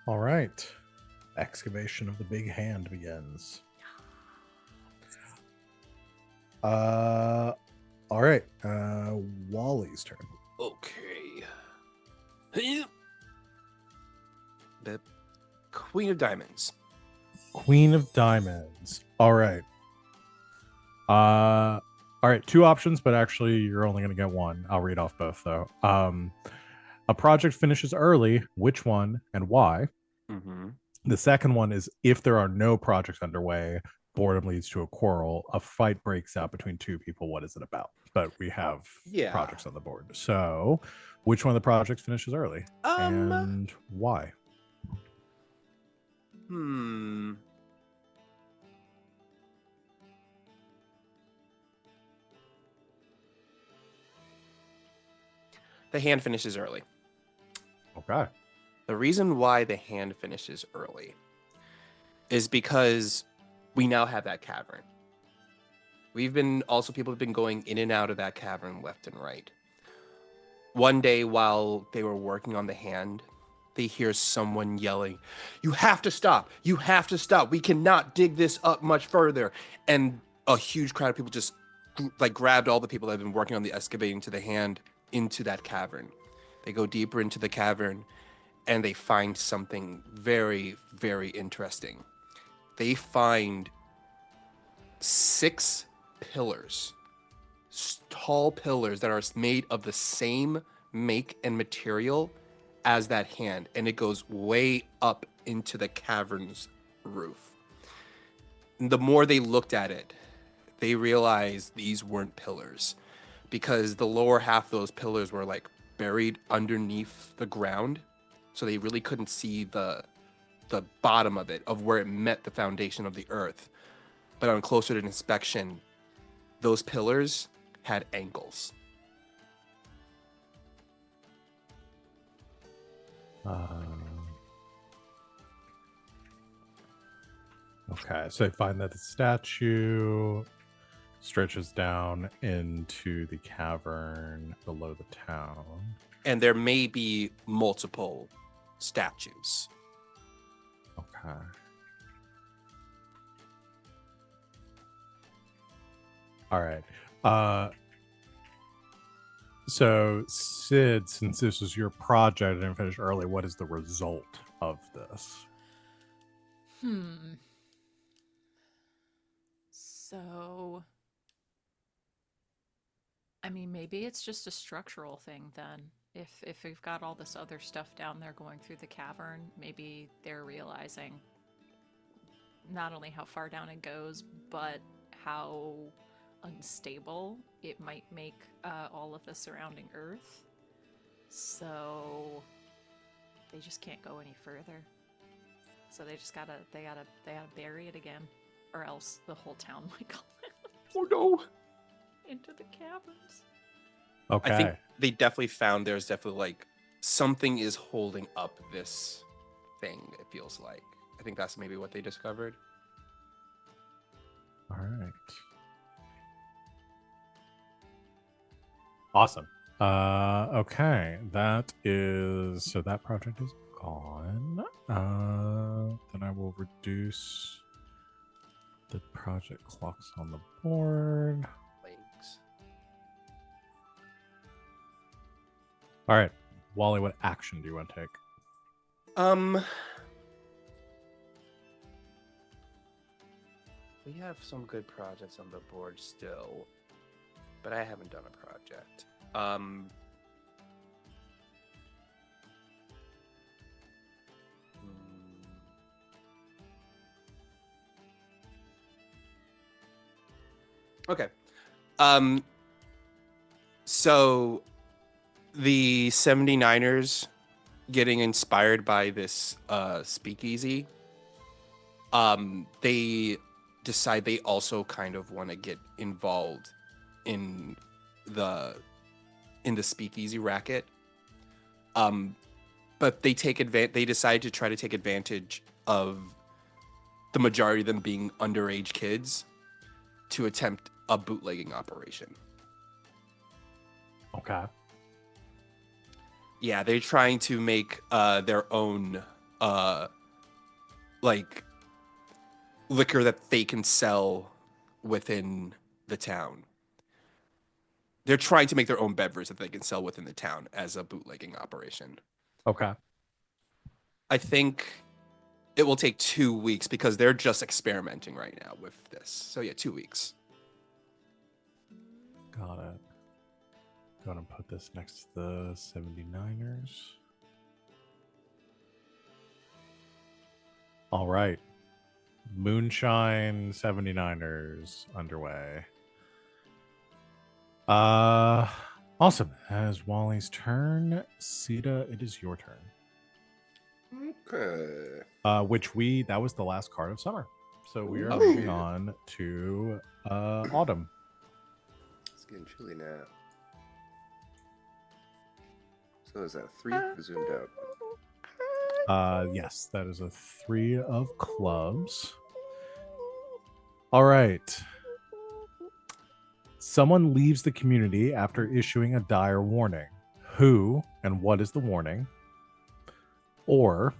All right. Excavation of the big hand begins. All right. Wally's turn. Okay. The Queen of Diamonds. Queen of Diamonds. All right. All right, 2 options, but actually you're only going to get one. I'll read off both though. A project finishes early, which one and why? Mm-hmm. The second one is if there are no projects underway, boredom leads to a quarrel, a fight breaks out between 2 people. What is it about? But we have Yeah. projects on the board. So, which one of the projects finishes early and why? The hand finishes early. Okay. The reason why the hand finishes early is because we now have that cavern. People have been going in and out of that cavern left and right. One day while they were working on the hand, they hear someone yelling, "You have to stop! You have to stop! We cannot dig this up much further!" And a huge crowd of people just grabbed all the people that have been working on the excavating to the hand into that cavern. They go deeper into the cavern and they find something very, very interesting. They find 6 pillars, tall pillars that are made of the same make and material as that hand, and it goes way up into the cavern's roof. And the more they looked at it, they realized these weren't pillars, because the lower half of those pillars were like buried underneath the ground, so they really couldn't see the bottom of it, of where it met the foundation of the earth. But on closer inspection, those pillars had ankles. Okay, so I find that the statue stretches down into the cavern below the town. And there may be multiple statues. Okay. All right. So Sid, since this was your project and finished early, what is the result of this? So, I mean, maybe it's just a structural thing then. If we've got all this other stuff down there going through the cavern, maybe they're realizing not only how far down it goes, but how unstable it might make all of the surrounding earth. So they just can't go any further. So they just gotta bury it again, or else the whole town might go Oh no! into the caverns. Okay. I think they definitely found there's definitely like something is holding up this thing, it feels like. I think that's maybe what they discovered. All right. Awesome. Okay. That project is gone. Then I will reduce the project clocks on the board. Legs. All right, Wally, what action do you want to take? We have some good projects on the board still, but I haven't done a project. Okay. So the 79ers getting inspired by this speakeasy, they decide they also kind of want to get involved in the speakeasy racket. But they decide to try to take advantage of the majority of them being underage kids to attempt a bootlegging operation. Okay. Yeah, they're trying to make their own like liquor that they can sell within the town. They're trying to make their own beverage that they can sell within the town as a bootlegging operation. Okay. I think it will take 2 weeks because they're just experimenting right now with this. So yeah, 2 weeks. Got it. Gonna put this next to the 79ers. All right. Moonshine 79ers underway. Awesome. As Wally's turn, Sita, it is your turn. Okay. That was the last card of summer. So we are Ooh. moving on to autumn. It's getting chilly now. So is that a 3? Zoomed out. Yes, that is a 3 of clubs. All right. Someone leaves the community after issuing a dire warning. Who and what is the warning? Or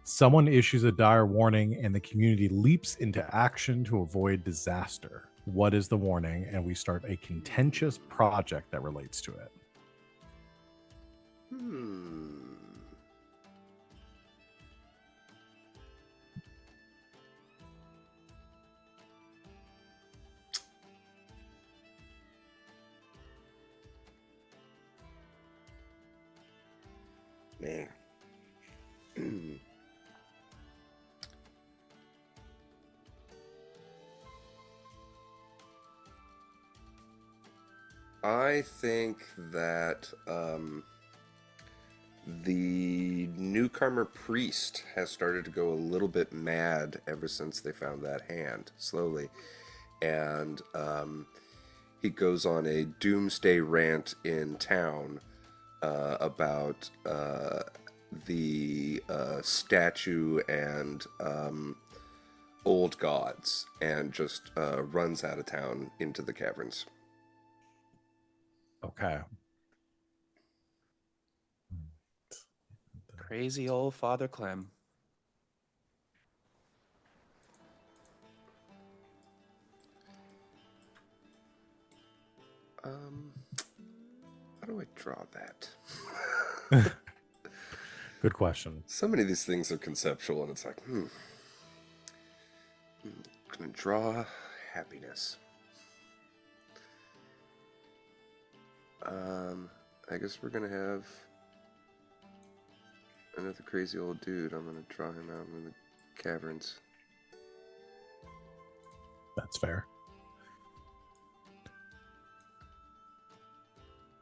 someone issues a dire warning and the community leaps into action to avoid disaster. What is the warning? And we start a contentious project that relates to it. Man. I think that the newcomer priest has started to go a little bit mad ever since they found that hand, slowly. And he goes on a doomsday rant in town about the statue and old gods, and just runs out of town into the caverns. Okay. Crazy old Father Clem. How do I draw that? Good question. So many of these things are conceptual, and it's like, gonna draw happiness. I guess we're gonna have another crazy old dude. I'm gonna draw him out in the caverns. That's fair.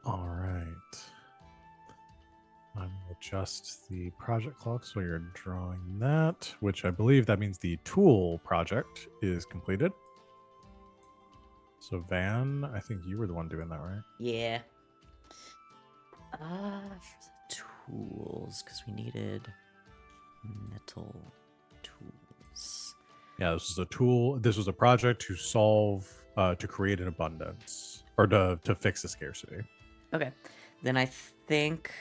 All right. I'm going to adjust the project clock so you're drawing that, which I believe that means the tool project is completed. So Van, I think you were the one doing that, right? Yeah. For the tools, because we needed metal tools. Yeah, this was a tool. This was a project to solve, to create an abundance, or to fix a scarcity. Okay. Then I think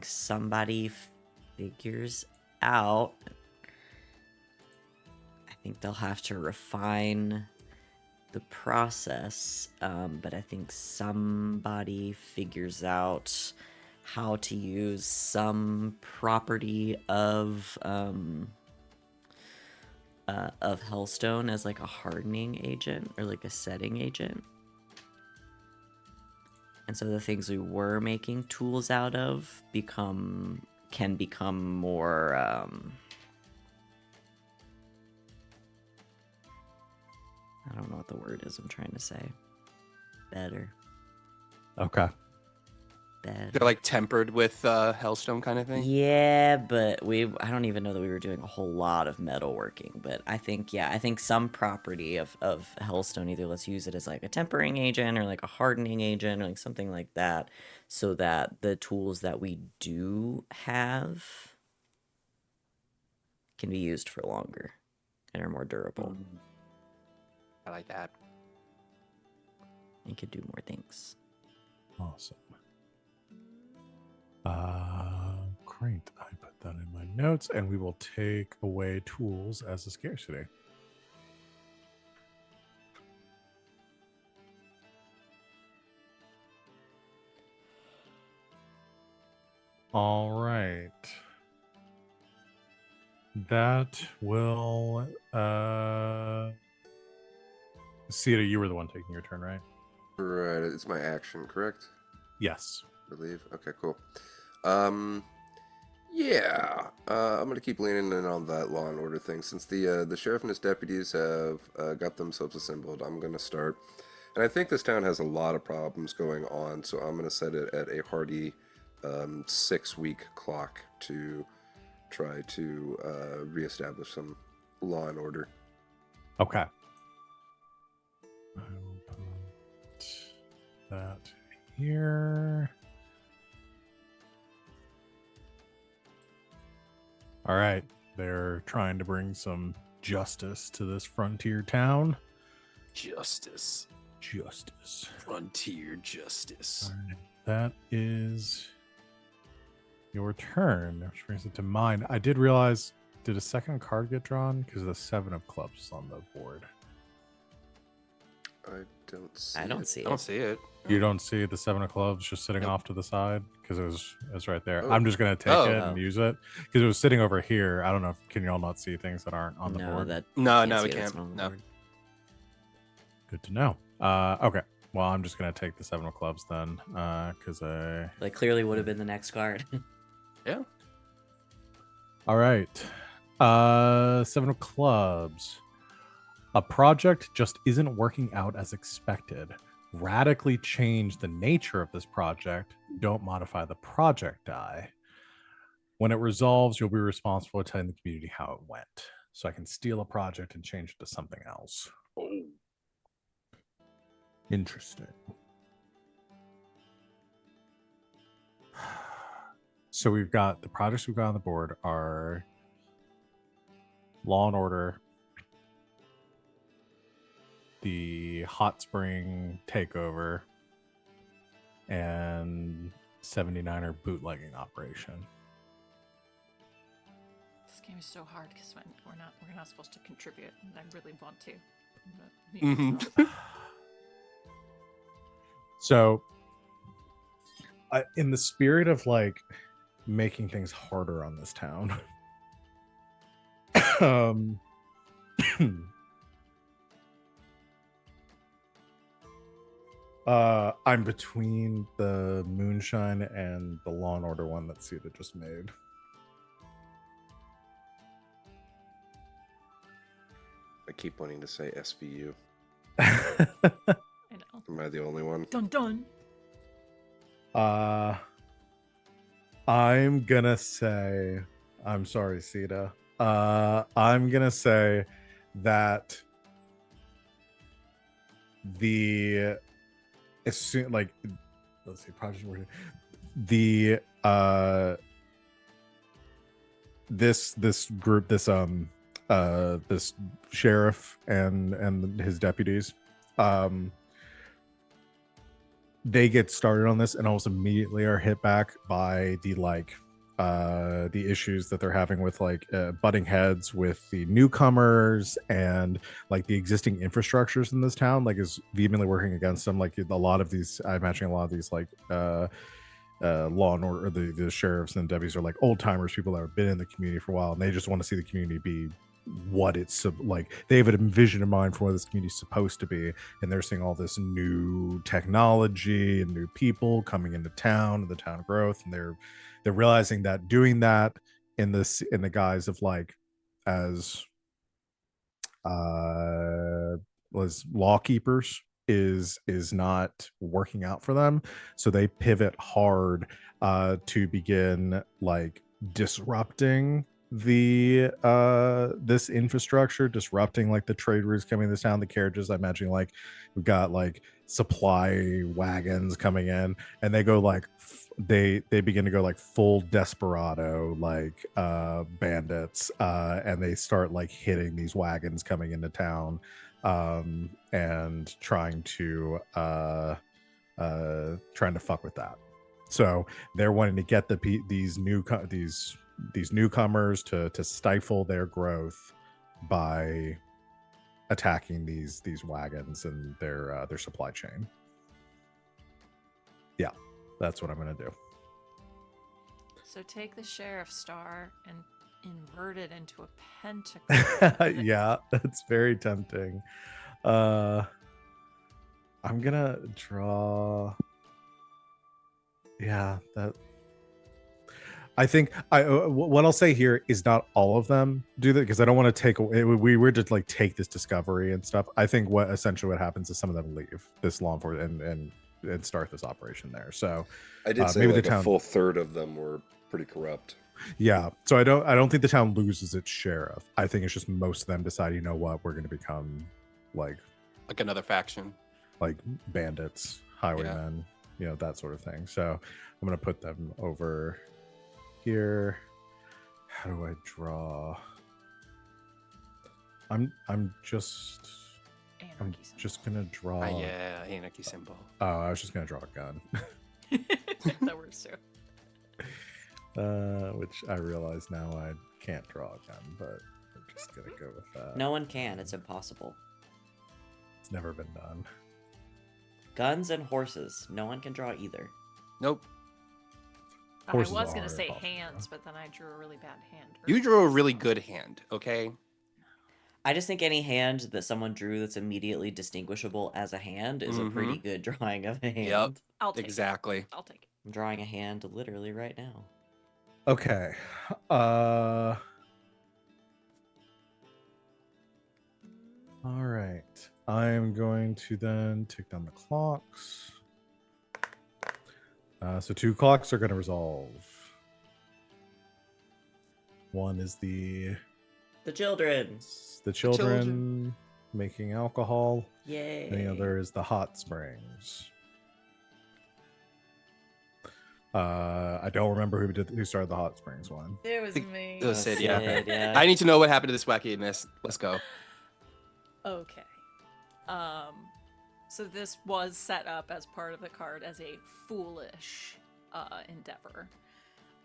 somebody figures out think they'll have to refine the process, but I think somebody figures out how to use some property of Hellstone as like a hardening agent or like a setting agent. And so the things we were making tools out of can become more I don't know what the word is I'm trying to say. Better. Okay. Better. They're like tempered with hellstone kind of thing. Yeah, but I don't even know that we were doing a whole lot of metalworking, but I think some property of Hellstone, either let's use it as like a tempering agent or like a hardening agent or like something like that, so that the tools that we do have can be used for longer and are more durable I like that. and can do more things. Awesome. Great. I put that in my notes, and we will take away tools as a scarcity. All right. That will Sita, you were the one taking your turn, right? Right, it's my action, correct? Yes. I believe. Okay, cool. Yeah, I'm gonna keep leaning in on that law and order thing. Since the sheriff and his deputies have got themselves assembled, I'm gonna start. And I think this town has a lot of problems going on, so I'm gonna set it at a hearty 6-week clock to try to reestablish some law and order. Okay. I will put that here. All right. They're trying to bring some justice to this frontier town. Justice. Justice. Frontier justice. All right. That is your turn, which brings it to mine. I did realize, did a second card get drawn? Because the 7 of clubs is on the board. I don't see I don't it. see I don't it. see it. You don't see the 7 of clubs just sitting Nope. off to the side? Because it was right there. Oh. I'm just going to take Oh. it and use it. Because it was sitting over here. I don't know if, can y'all not see things that aren't on the No, board? that No, can't we see it, it's can't. not on the No. board. Good to know. Okay. Well, I'm just going to take the 7 of clubs then. Because I... Like clearly would have been the next card. Yeah. All right. 7 of clubs. A project just isn't working out as expected. Radically change the nature of this project. Don't modify the project die. When it resolves, you'll be responsible for telling the community how it went. So I can steal a project and change it to something else. Interesting. So we've got the projects we've got on the board are Law and Order, the Hot Spring Takeover, and 79er bootlegging operation. This game is so hard because we're not supposed to contribute, and I really want to. But Mhm. So, in the spirit of like making things harder on this town, I'm between the moonshine and the Law and Order one that Sita just made. I keep wanting to say SVU. I know. Am I the only one? Dun dun. I'm gonna say, I'm sorry, Sita. I'm gonna say that as soon, like, let's see, project working. The this group, this sheriff and his deputies, they get started on this and almost immediately are hit back by the like the issues that they're having with like butting heads with the newcomers and like the existing infrastructures in this town, like is vehemently working against them. Like a lot of these, I imagine a lot of these like law and order, the sheriffs and deputies are like old timers, people that have been in the community for a while, and they just want to see the community be what it's like. They have a vision in mind for what this community is supposed to be, and they're seeing all this new technology and new people coming into town and the town growth, and they're realizing that doing that in the guise of like as was law keepers is not working out for them, so they pivot hard to begin like disrupting the this infrastructure, disrupting like the trade routes coming to this town, the carriages. I imagine like we've got like supply wagons coming in, and they go like they begin to go like full desperado like bandits, and they start like hitting these wagons coming into town, and trying to fuck with that. So they're wanting to get these newcomers to stifle their growth by attacking these wagons and their supply chain. Yeah, that's what I'm gonna do. So take the sheriff star and invert it into a pentacle. Yeah, that's very tempting. I'm gonna draw. Yeah, that. I think what I'll say here is not all of them do that, because I don't want to take away. We were to like take this discovery and stuff. I think what happens is some of them leave this law enforcement and start this operation there. So I did say maybe like the town, a full third of them were pretty corrupt. Yeah, so I don't think the town loses its sheriff. I think it's just most of them decide, you know what, we're going to become like another faction, like bandits, highwaymen, you know, that sort of thing. So I'm going to put them over here. How do I draw? I'm just gonna draw. Yeah, anarchy symbol. Oh, I was just gonna draw a gun. That works too. Which I realize now I can't draw a gun, but I'm just gonna go with that. No one can. It's impossible. It's never been done. Guns and horses. No one can draw either. Nope. Horses I was going are to say impossible. hands, but then I drew a really bad hand. You drew a really good hand, okay? I just think any hand that someone drew that's immediately distinguishable as a hand is a pretty good drawing of a hand. Yep. I'll take Exactly. it. I'll take it. I'm drawing a hand literally right now. Okay. All right. I'm going to then tick down the clocks. So 2 clocks are going to resolve. One is the children. The children making alcohol. Yay. And the other is the hot springs. I don't remember who started the hot springs one. It was me. It was Sid, yeah. Sid, yeah. I need to know what happened to this wackiness. Let's go. Okay. So this was set up as part of the card as a foolish endeavor.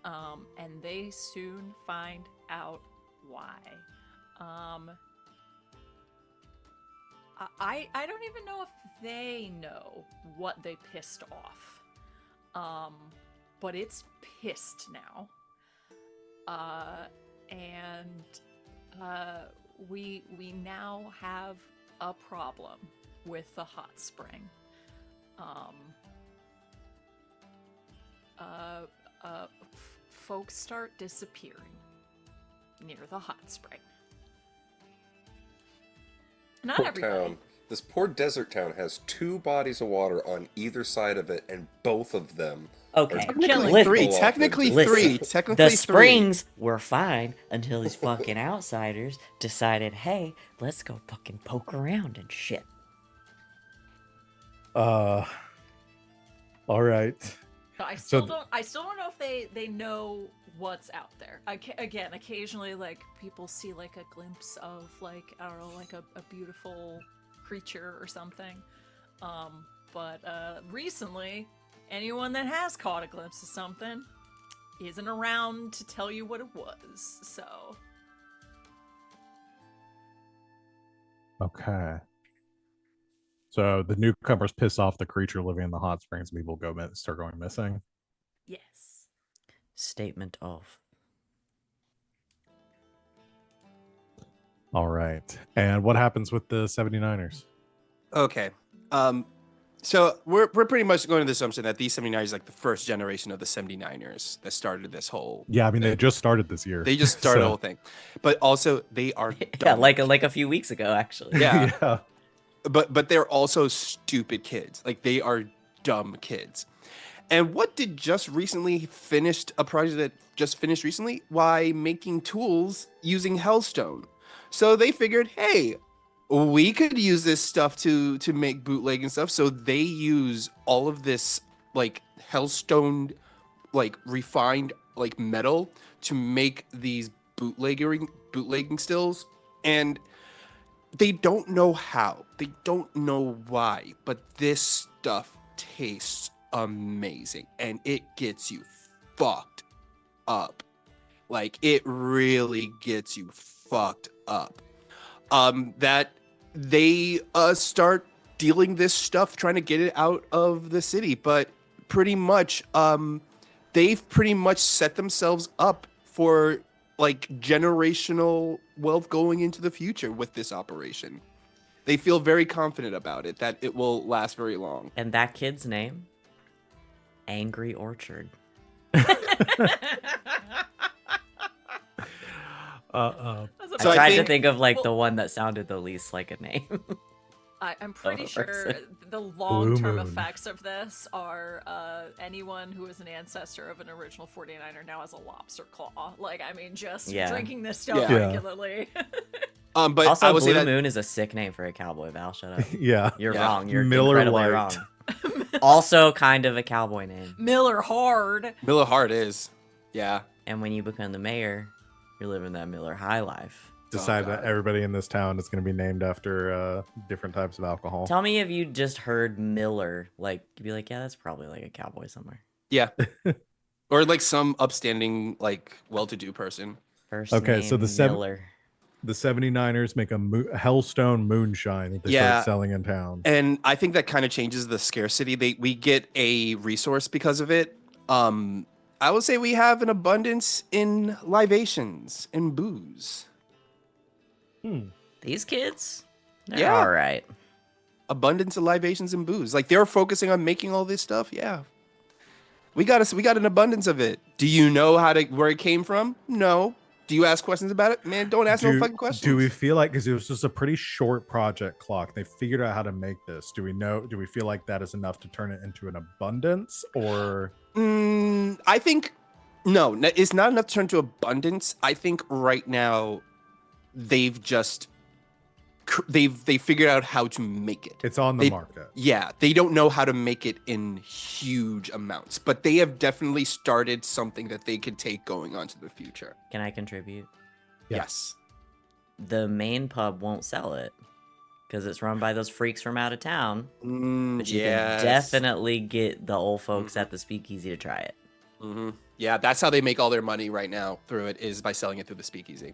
And they soon find out why. I don't even know if they know what they pissed off. But it's pissed now. We now have a problem with the hot spring. Folks start disappearing near the hot spring. Not Poor everybody. town. This poor desert town has 2 bodies of water on either side of it, and both of them Okay. are Technically Listen. 3. full Technically authentic. 3. Listen, Technically the 3. springs were fine until these fucking outsiders decided, hey, let's go fucking poke around and shit. All right. I still don't know if they know what's out there. Again, occasionally like people see like a glimpse of like, I don't know, like a beautiful creature or something. But recently, anyone that has caught a glimpse of something, isn't around to tell you what it was. So Okay. So the newcomers piss off the creature living in the hot springs, and people start going missing. yes. Statement of. All right. And what happens with the 79ers? Okay. So we're pretty much going to the assumption that these 79ers is like the first generation of the 79ers that started this whole. Yeah, I mean, they just started this year. They just started the So- whole thing, but also they are Yeah, dumb. like a few weeks ago, actually. Yeah. yeah. But they're also stupid kids. Like they are dumb kids. And what did just recently finished a project that just finished recently? Why making tools using Hellstone. So they figured, hey, we could use this stuff to make bootleg and stuff. So they use all of this like Hellstone, like refined like metal to make these bootlegging stills. And they don't know how, they don't know why, but this stuff tastes amazing and it gets you fucked up. Like it really gets you fucked up. That they start dealing this stuff, trying to get it out of the city, but pretty much they've pretty much set themselves up for like generational wealth going into the future with this operation. They feel very confident about it, that it will last very long. And that kid's name? Angry Orchard. So I I tried to think- think of like the well- one that sounded the least like a name. I'm pretty a sure person. the long-term Moon. effects of this are anyone who is an ancestor of an original 49er now has a lobster claw. Like, I mean, just Yeah. drinking this stuff Yeah. regularly. But Also, I will say Blue that Moon is a sick name for a cowboy, Val. Shut up. Yeah. You're Yeah. wrong. You're Miller incredibly Lite. wrong. Also, kind of a cowboy name. Miller Hard. Miller Hart is. Yeah. And when you become the mayor, you're living that Miller High life. Decide God. that everybody in this town is going to be named after different types of alcohol. Tell me if you just heard Miller, like you'd be like, yeah, that's probably like a cowboy somewhere. Yeah. Or like some upstanding, like well-to-do person. First Okay, so name the seven- Miller. The 79ers make a Hellstone moonshine that they Yeah. start selling in town. And I think that kind of changes the scarcity. We get a resource because of it. I would say we have an abundance in libations and booze. These kids, they're Yeah. all right. Abundance of libations and booze. Like they're focusing on making all this stuff. Yeah. We got an abundance of it. Do you know where it came from? No. Do you ask questions about it? Man, don't ask no fucking questions. Do we feel like, because it was just a pretty short project clock, they figured out how to make this? Do we feel like that is enough to turn it into an abundance, or I think no, it's not enough to turn to abundance. I think right now they've just they figured out how to make it. it's on the They- market? Yeah, they don't know how to make it in huge amounts, but they have definitely started something that they could take going on to the future. Can I contribute? Yeah. Yes. The main pub won't sell it because it's run by those freaks from out of town. But you Yes. can definitely get the old folks at the speakeasy to try it. Yeah, that's how they make all their money right now through it, is by selling it through the speakeasy.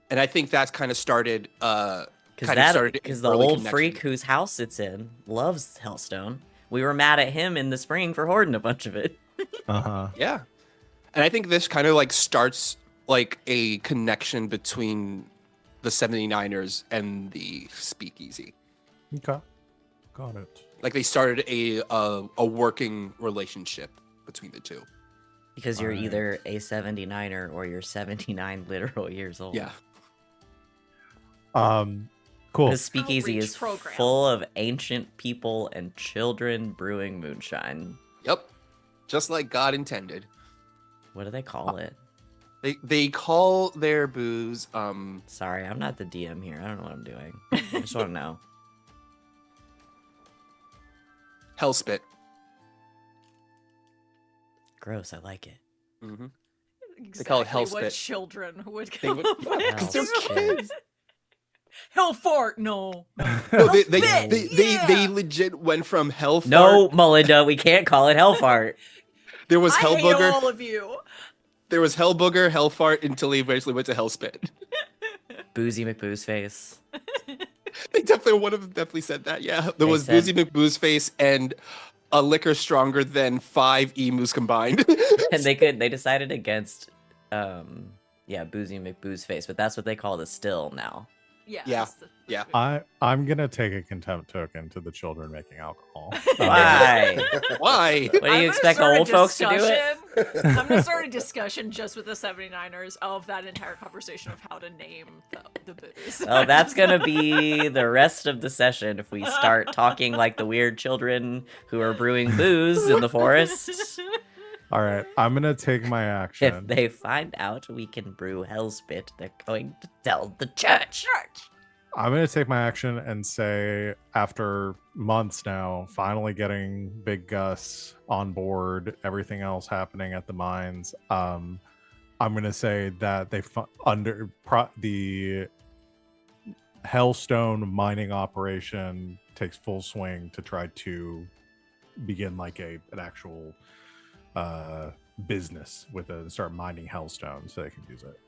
And I think that's kind of started Because the old freak whose house it's in loves Hellstone. We were mad at him in the spring for hoarding a bunch of it. Uh-huh. Yeah. And I think this kind of like starts like a connection between the 79ers and the speakeasy. Okay. Got it. Like they started a working relationship between the two. Because you're Alright. either a 79er or you're 79 literal years old. Yeah. Cool. The speakeasy Outreach is program. full of ancient people and children brewing moonshine. Yep. Just like God intended. What do they call it? They call their booze Sorry, I'm not the DM here. I don't know what I'm doing. I just want to know. Hellspit. Gross, I like it. Mm-hmm. Exactly call it what Hellspit. children would They come would- up with. Yeah, 'cause they're Hellspit. kids. Hellfort, no. No, they Hellspit, they yeah. legit went from Hellfart. No, Melinda, we can't call it Hellfart. There was I Hell hate Booger. all of you. There was Hell Booger, Hell Fart, until he eventually went to Hell Spit. Boozy McBoo's face. They definitely, one of them definitely said that. Yeah, there They was said- Boozy McBoo's face and a liquor stronger than 5 emus combined. And they decided against Boozy McBoo's face, but that's what they call the still now. Yeah. Yeah, that's the- yeah. I'm gonna take a contempt token to the children making alcohol. Why? Why? What do I'm you gonna expect start a old folks to do it? discussion- I'm gonna start a discussion just with the 79ers of that entire conversation of how to name the booze. Oh, that's gonna be the rest of the session if we start talking like the weird children who are brewing booze in the forest. All right, I'm gonna take my If action. they find out we can brew Hellspit, they're going to tell the church. I'm gonna take my action and say, after months now, finally getting Big Gus on board, everything else happening at the mines. I'm gonna say that they the Hellstone mining operation takes full swing to try to begin like an actual business with it and start mining Hellstone so they can use it.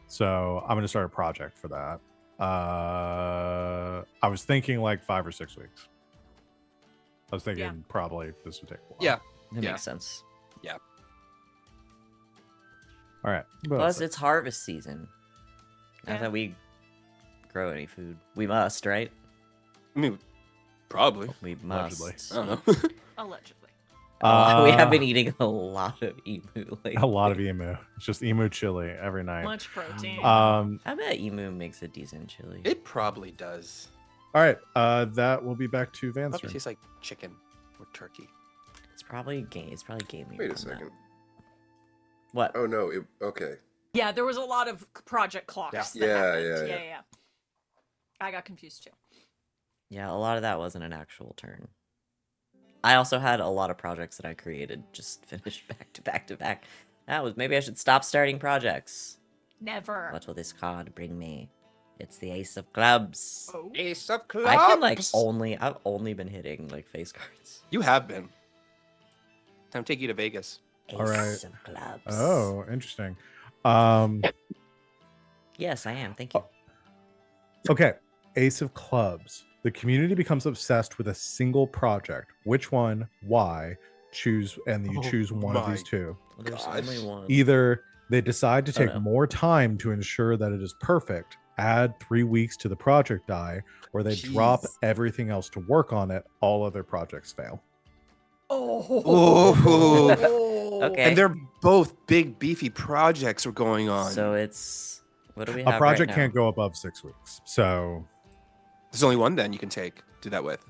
So I'm gonna start a project for that. I was thinking like 5 or 6 weeks. I was thinking probably this would take a while. Yeah. That Yeah. makes sense. All right. Plus, it's harvest season. Not Yeah. that we grow any food. We must, right? I mean, probably. We must. Allegedly. I don't know. Allegedly. We have been eating a lot of emu lately. a lot of emu. It's just emu chili every night. Much protein. Um. I bet emu makes a decent chili. It probably does. All right. That will be back to Van's Probably turn. tastes like chicken or turkey. It's probably game. It's probably gaming. Wait a second. What? Oh no. Okay. Yeah, there was a lot of project clocks. Yeah. that Yeah, happened. yeah. yeah. I got confused too. Yeah, a lot of that wasn't an actual turn. I also had a lot of projects that I created just finished back to back to back. That was maybe I should stop starting projects. Never. What will this card bring me? It's the Ace of Clubs. Oh. Ace of Clubs. I can like I've only been hitting like face cards. You have been. Time to take you to Vegas. Ace All right. of Clubs. Oh, interesting. Yes, I am. Thank you. Okay. Ace of Clubs. The community becomes obsessed with a single project. Which one? Why? Choose, and you Oh choose one of my these two. Well, there's gosh. only one. Either they decide to take no. more time to ensure that it is perfect, add 3 weeks to the project die, or they drop Jeez. everything else to work on it. All other projects fail. Oh. Okay. And they're both big, beefy projects are going on. So it's what do we A have project right can't now? go above 6 weeks. So there's only one then you can do that with.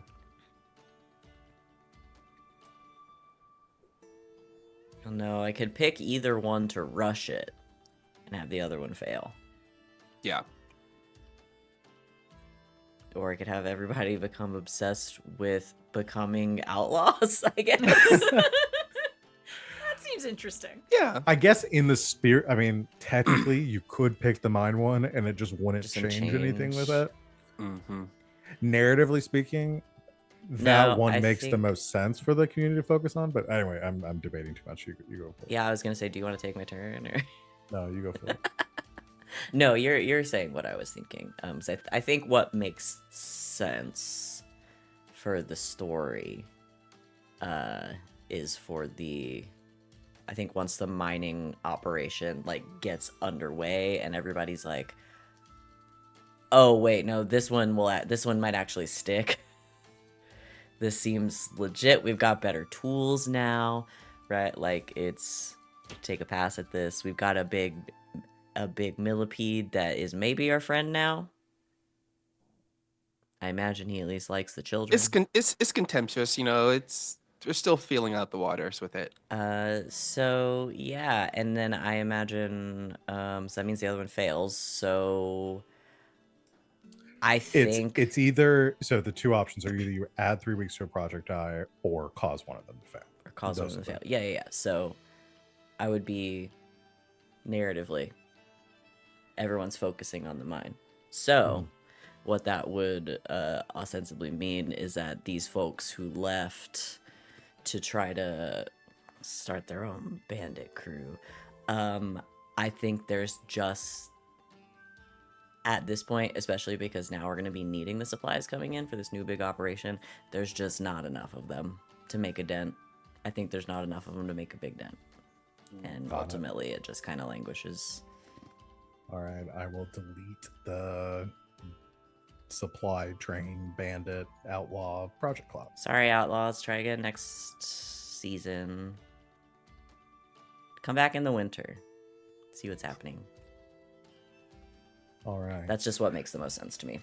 No, I could pick either one to rush it and have the other one fail. Yeah. Or I could have everybody become obsessed with becoming outlaws, I guess. That seems interesting. Yeah. I guess in the spirit, I mean, technically you could pick the mine one and it just wouldn't Doesn't change anything with change. it. Mm-hmm. Narratively speaking, that No, one I makes the think- most sense for the community to focus on. But anyway, I'm debating too much. You go for it. Yeah, I was gonna say, do you want to take my turn? Or... No, you go for it. No, you're saying what I was thinking. So I think what makes sense for the story, is for the. I think once the mining operation like gets underway and everybody's like, oh wait, no, this one might actually stick. This seems legit. We've got better tools now, right? Like it's take a pass at this. We've got a big millipede that is maybe our friend now. I imagine he at least likes the children. It's contemptuous, you know. They're still feeling out the waters with it. So yeah, and then I imagine so that means the other one fails. So I think It's either, so the two options are either you add 3 weeks to a project die or cause one of them to fail. or cause one Those to are fail. Yeah. So I would be narratively everyone's focusing on the mine. So what that would ostensibly mean is that these folks who left to try to start their own bandit crew. I think there's just, at this point, especially because now we're going to be needing the supplies coming in for this new big operation, there's just not enough of them to make a dent. I think there's not enough of them to make a big dent. And Got it. ultimately, it just kind of languishes. All right, I will delete the supply train bandit outlaw project clause. Sorry, Outlaws. Try again next season. Come back in the winter. See what's happening. All right. That's just what makes the most sense to me.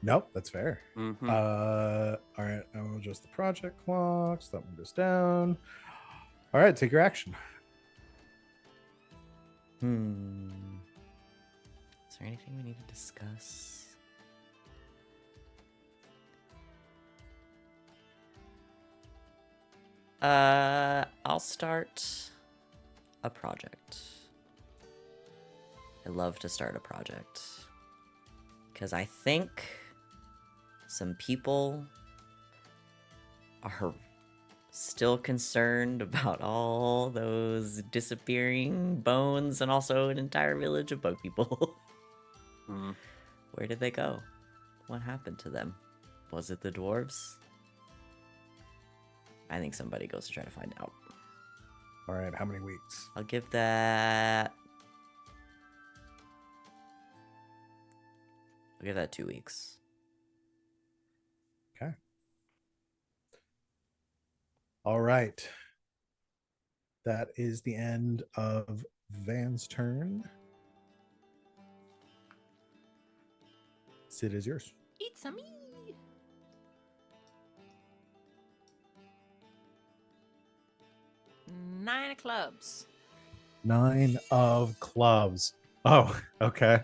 Nope, that's fair. Mhm. All right, I will adjust the project clocks. That one goes down. All right, take your action. Is there anything we need to discuss? I'll start a project. I love to start a project because I think some people are still concerned about all those disappearing bones and also an entire village of bug people. Mhm. Where did they go? What happened to them? Was it the dwarves? I think somebody goes to try to find out. All right, how many weeks? I'll give that 2 weeks. Okay. All right. That is the end of Van's turn. Sid is yours. Eat some. 9 of clubs. 9 of clubs. Oh, okay.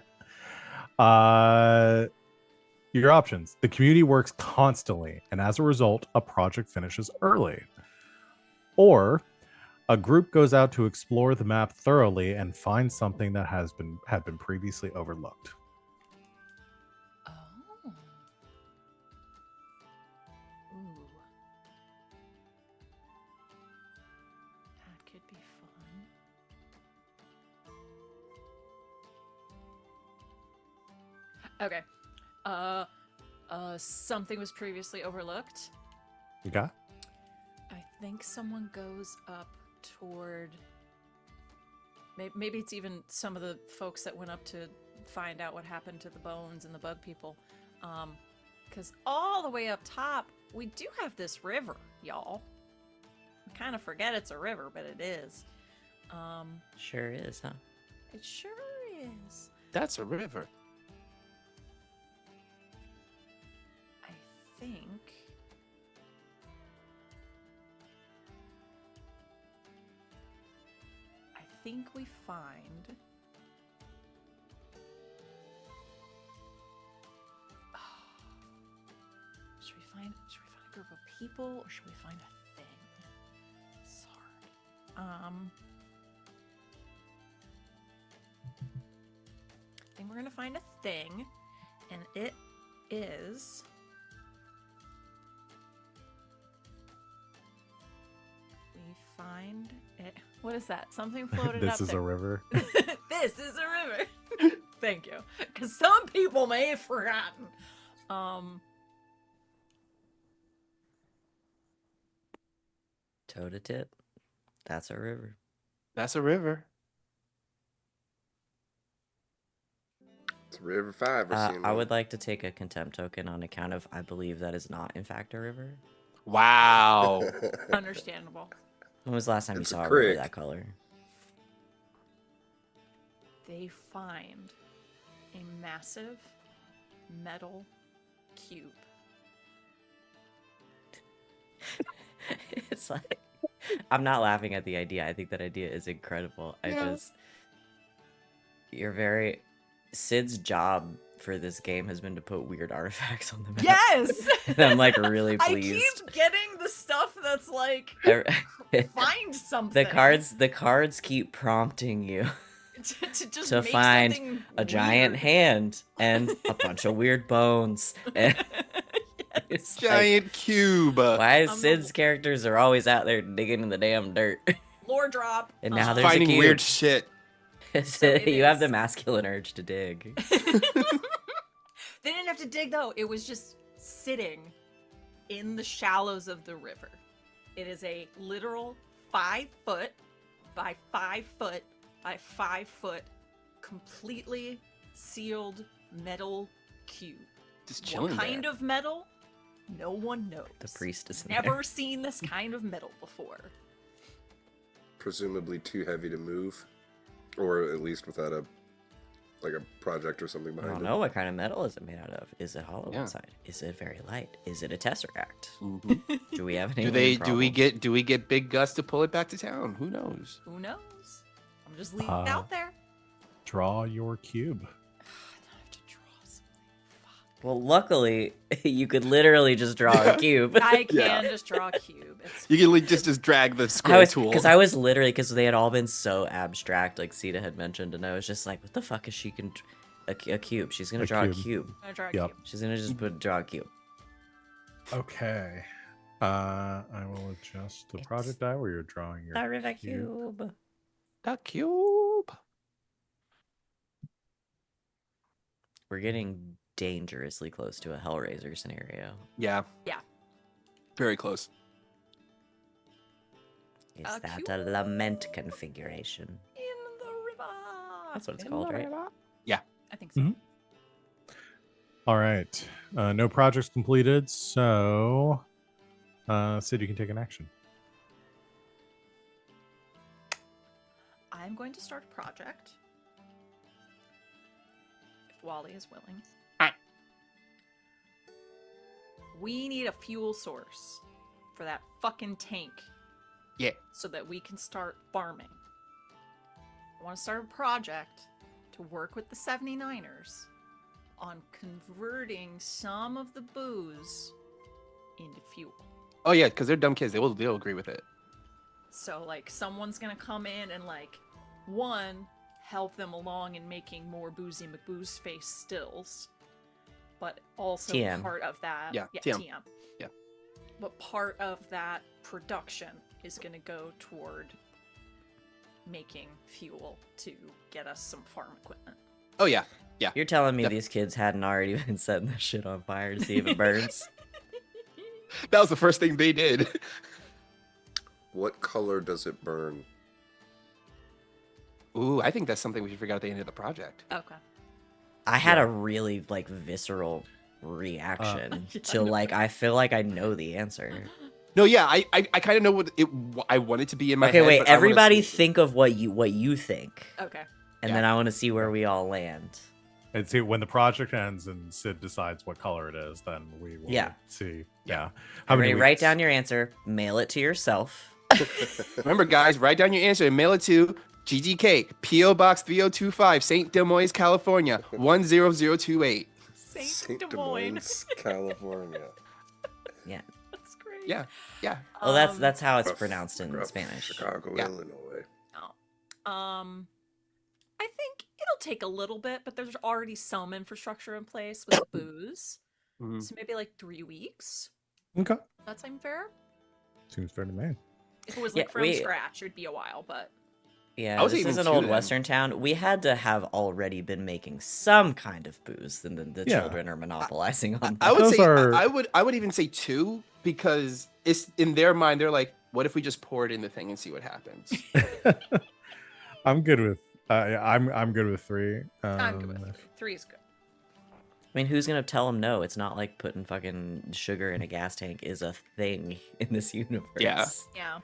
Your options. The community works constantly, and as a result, a project finishes early. Or a group goes out to explore the map thoroughly and find something that had been previously overlooked. Oh. Ooh. That could be fun. Okay. Something was previously overlooked. Okay. I think someone goes up toward. Maybe it's even some of the folks that went up to find out what happened to the bones and the bug people. Because all the way up top, we do have this river, y'all. We kind of forget it's a river, but it is. Sure is, huh? It sure is. That's a river. I think. I think we find. Should we find a group of people or should we find a thing? It's hard. I think we're gonna find a thing, and it is. We find it. What is that? Something floated up This is there. a river. This is a river. Thank you. Because some people may have forgotten. Toe to tip. That's a river. That's a river. It's River 5. We're seeing I one. would like to take a contempt token on account of I believe that is not in fact a river. Wow. Understandable. When was the last time you It's a saw a river creek. that color? They find a massive metal cube. It's like, I'm not laughing at the idea. I think that idea is incredible. Sid's job for this game has been to put weird artifacts on the map. Yes! And I'm like really I pleased. keep getting the stuff that's like, find something. The cards keep prompting you to just to make find something a giant weird. hand and a bunch of weird bones. And Yes. It's like, Giant cube. why I'm Sid's characters are always out there digging in the damn dirt? Lore drop. And now there's a Finding cube. weird shit. So it You have the is. masculine urge to dig. They didn't have to dig though. It was just sitting in the shallows of the river. It is a literal 5 foot by 5 foot by 5 foot completely sealed metal cube. Just chilling What kind there. of metal? No one knows. The priest is in Never there. seen this kind of metal before. Presumably too heavy to move, or at least without a project or something I behind don't it. know what kind of metal is it made out of. Is it hollow Yeah. inside? Is it very light? Is it a tesseract? Mhm. Do we have any? Do they? Do we get Big Gus to pull it back to town? Who knows? Who knows? I'm just leaving it out there. Draw your cube. I don't have to draw something. Fuck. Well, luckily, you could literally just draw a cube. I can Yeah. just draw a cube. It's You can just drag the square tool. Because they had all been so abstract, like Sita had mentioned, and I was just like, what the fuck is she can? A cube. She's gonna A draw a cube. cube. I'm gonna draw a Yep. cube. She's gonna just draw a cube. Okay. I will adjust the It's project die where you're drawing your The river cube. cube. The cube. We're getting dangerously close to a Hellraiser scenario. Yeah. Yeah. Very close. Is A that cube. a lament configuration? In the river. That's what it's called, right? I think so. Mhm. All right. No projects completed, so Sid, you can take an action. I'm going to start a project. If Wally is willing. Aye. We need a fuel source for that fucking tank. Yeah. So that we can start farming. I want to start a project to work with the 79ers on converting some of the booze into fuel. Oh yeah, because they're dumb kids. They'll agree with it. So like someone's gonna come in and like one help them along in making more Boozy McBooze face stills, but also TM. part of that Yeah, TM. TM. Yeah. But part of that production is gonna go toward making fuel to get us some farm equipment. Oh yeah. Yeah. You're telling me Yep. these kids hadn't already been setting this shit on fire to see if it burns? That was the first thing they did. What color does it burn? Ooh, I think that's something we should figure out at the end of the project. Okay. I had a really like visceral reaction to like I feel like I know the answer. No, yeah, I kind of know what I want it to be in my Okay, head. wait. but I wanna Everybody see- think of what you think, Okay. and Yeah. then I want to see where we all land. And see when the project ends and Sid decides what color it is, then we will Yeah. see. Yeah. How many Everybody write weeks? down your answer, mail it to yourself. Remember, guys, write down your answer and mail it to GGK, PO Box 3025, St. Des Moines, California, 10028. Saint Des Moines. California. Yeah. That's great. Yeah, yeah. Well, that's how it's Gruff- pronounced in gruff Spanish. Chicago, Yeah. Illinois. I think it'll take a little bit, but there's already some infrastructure in place with booze. Mhm. So maybe like 3 weeks. Okay. That seem fair? Seems fair to me. If it was Yeah, like from we- scratch, it'd be a while, but Yeah, I would say this is even an 2 old then. western town. We had to have already been making some kind of booze, and then the Yeah. children are monopolizing on. I would Those say are- I would even say 2 because it's in their mind. They're like, what if we just pour it in the thing and see what happens? I'm good with. I'm good with 3. I'm good with 3. 3 is good. I mean, who's gonna tell them no? It's not like putting fucking sugar in a gas tank is a thing in this universe. Yeah. Yeah.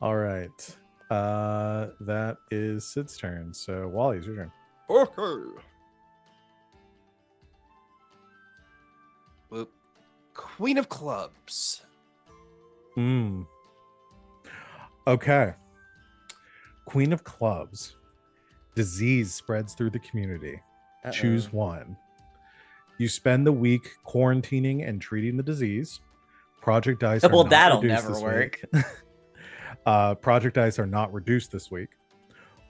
All right. That is Sid's turn. So Wally, it's your turn. Okay. Well, Queen of Clubs. Okay. Queen of Clubs. Disease spreads through the community. Choose one. You spend the week quarantining and treating the disease. Project dice are Well, not that'll reduced never this work. week. Project dice are not reduced this week.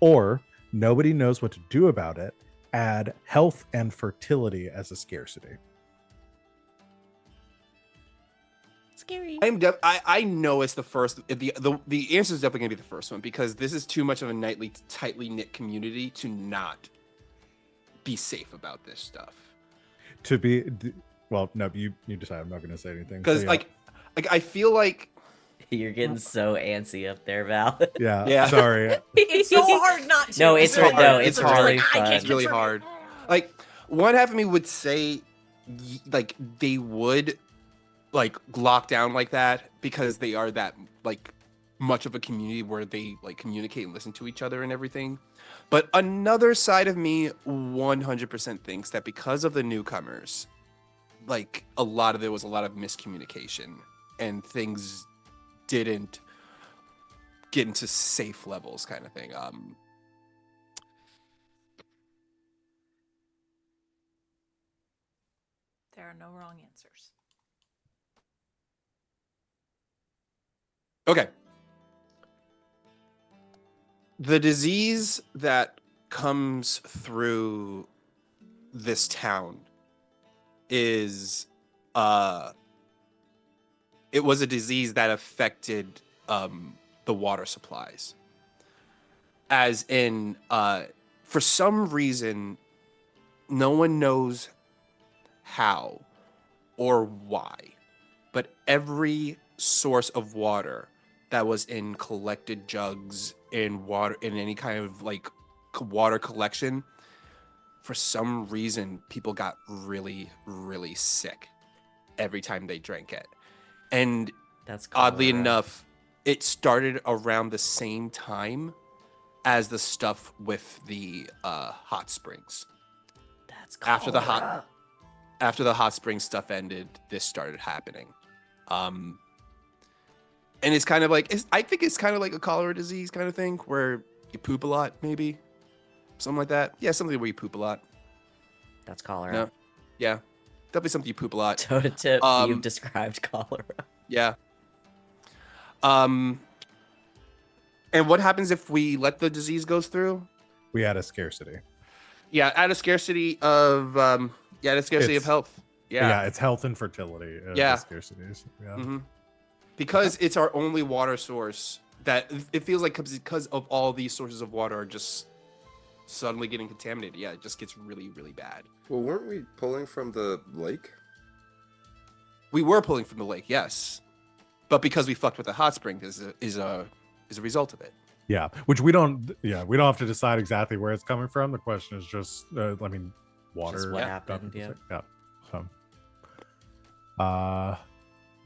Or nobody knows what to do about it. Add health and fertility as a scarcity. scary. I know it's the first. The answer is definitely gonna be the first one because this is too much of a tightly knit community to not be safe about this stuff. Well, no, you decide. I'm not going to say anything. Because So, like I feel like You're getting so antsy up there, Val. yeah. Sorry. It's so hard not to. No, it's hard. no, It's it's hard. really I fun. can't it's really contribute. hard. Like one half of me would say, like they would like lock down like that because they are that like much of a community where they like communicate and listen to each other and everything. But another side of me 100% thinks that because of the newcomers, like there was a lot of miscommunication and things didn't get into safe levels kind of thing. There are no wrong answers. Okay. The disease that comes through this town is it was a disease that affected the water supplies. As in for some reason no one knows how or why, but every source of water that was in collected jugs in water in any kind of like water collection, for some reason people got really sick every time they drank it. And That's oddly cholera. enough, it started around the same time as the stuff with the hot springs. That's After the cholera. hot spring stuff ended, this started happening. And it's kind of like I think it's kind of like a cholera disease kind of thing where you poop a lot, maybe something like that. Yeah, something where you poop a lot. That's cholera. No, yeah, definitely something you poop a lot. Toe to tip, you've described cholera. Yeah. And what happens if we let the disease goes through? We had a scarcity. Yeah, out of scarcity of of It's- health. Yeah. It's health and fertility. Yeah. The scarcities. Yeah. Mm-hmm. Because it's our only water source that it feels like because of all these sources of water are just suddenly getting contaminated. Yeah, it just gets really bad. Well, weren't we pulling from the lake? We were pulling from the lake, yes, but because we fucked with the hot spring is a result of it. Yeah, which we don't have to decide exactly where it's coming from. The question is just, water. Just what happened, yeah. Yeah. So,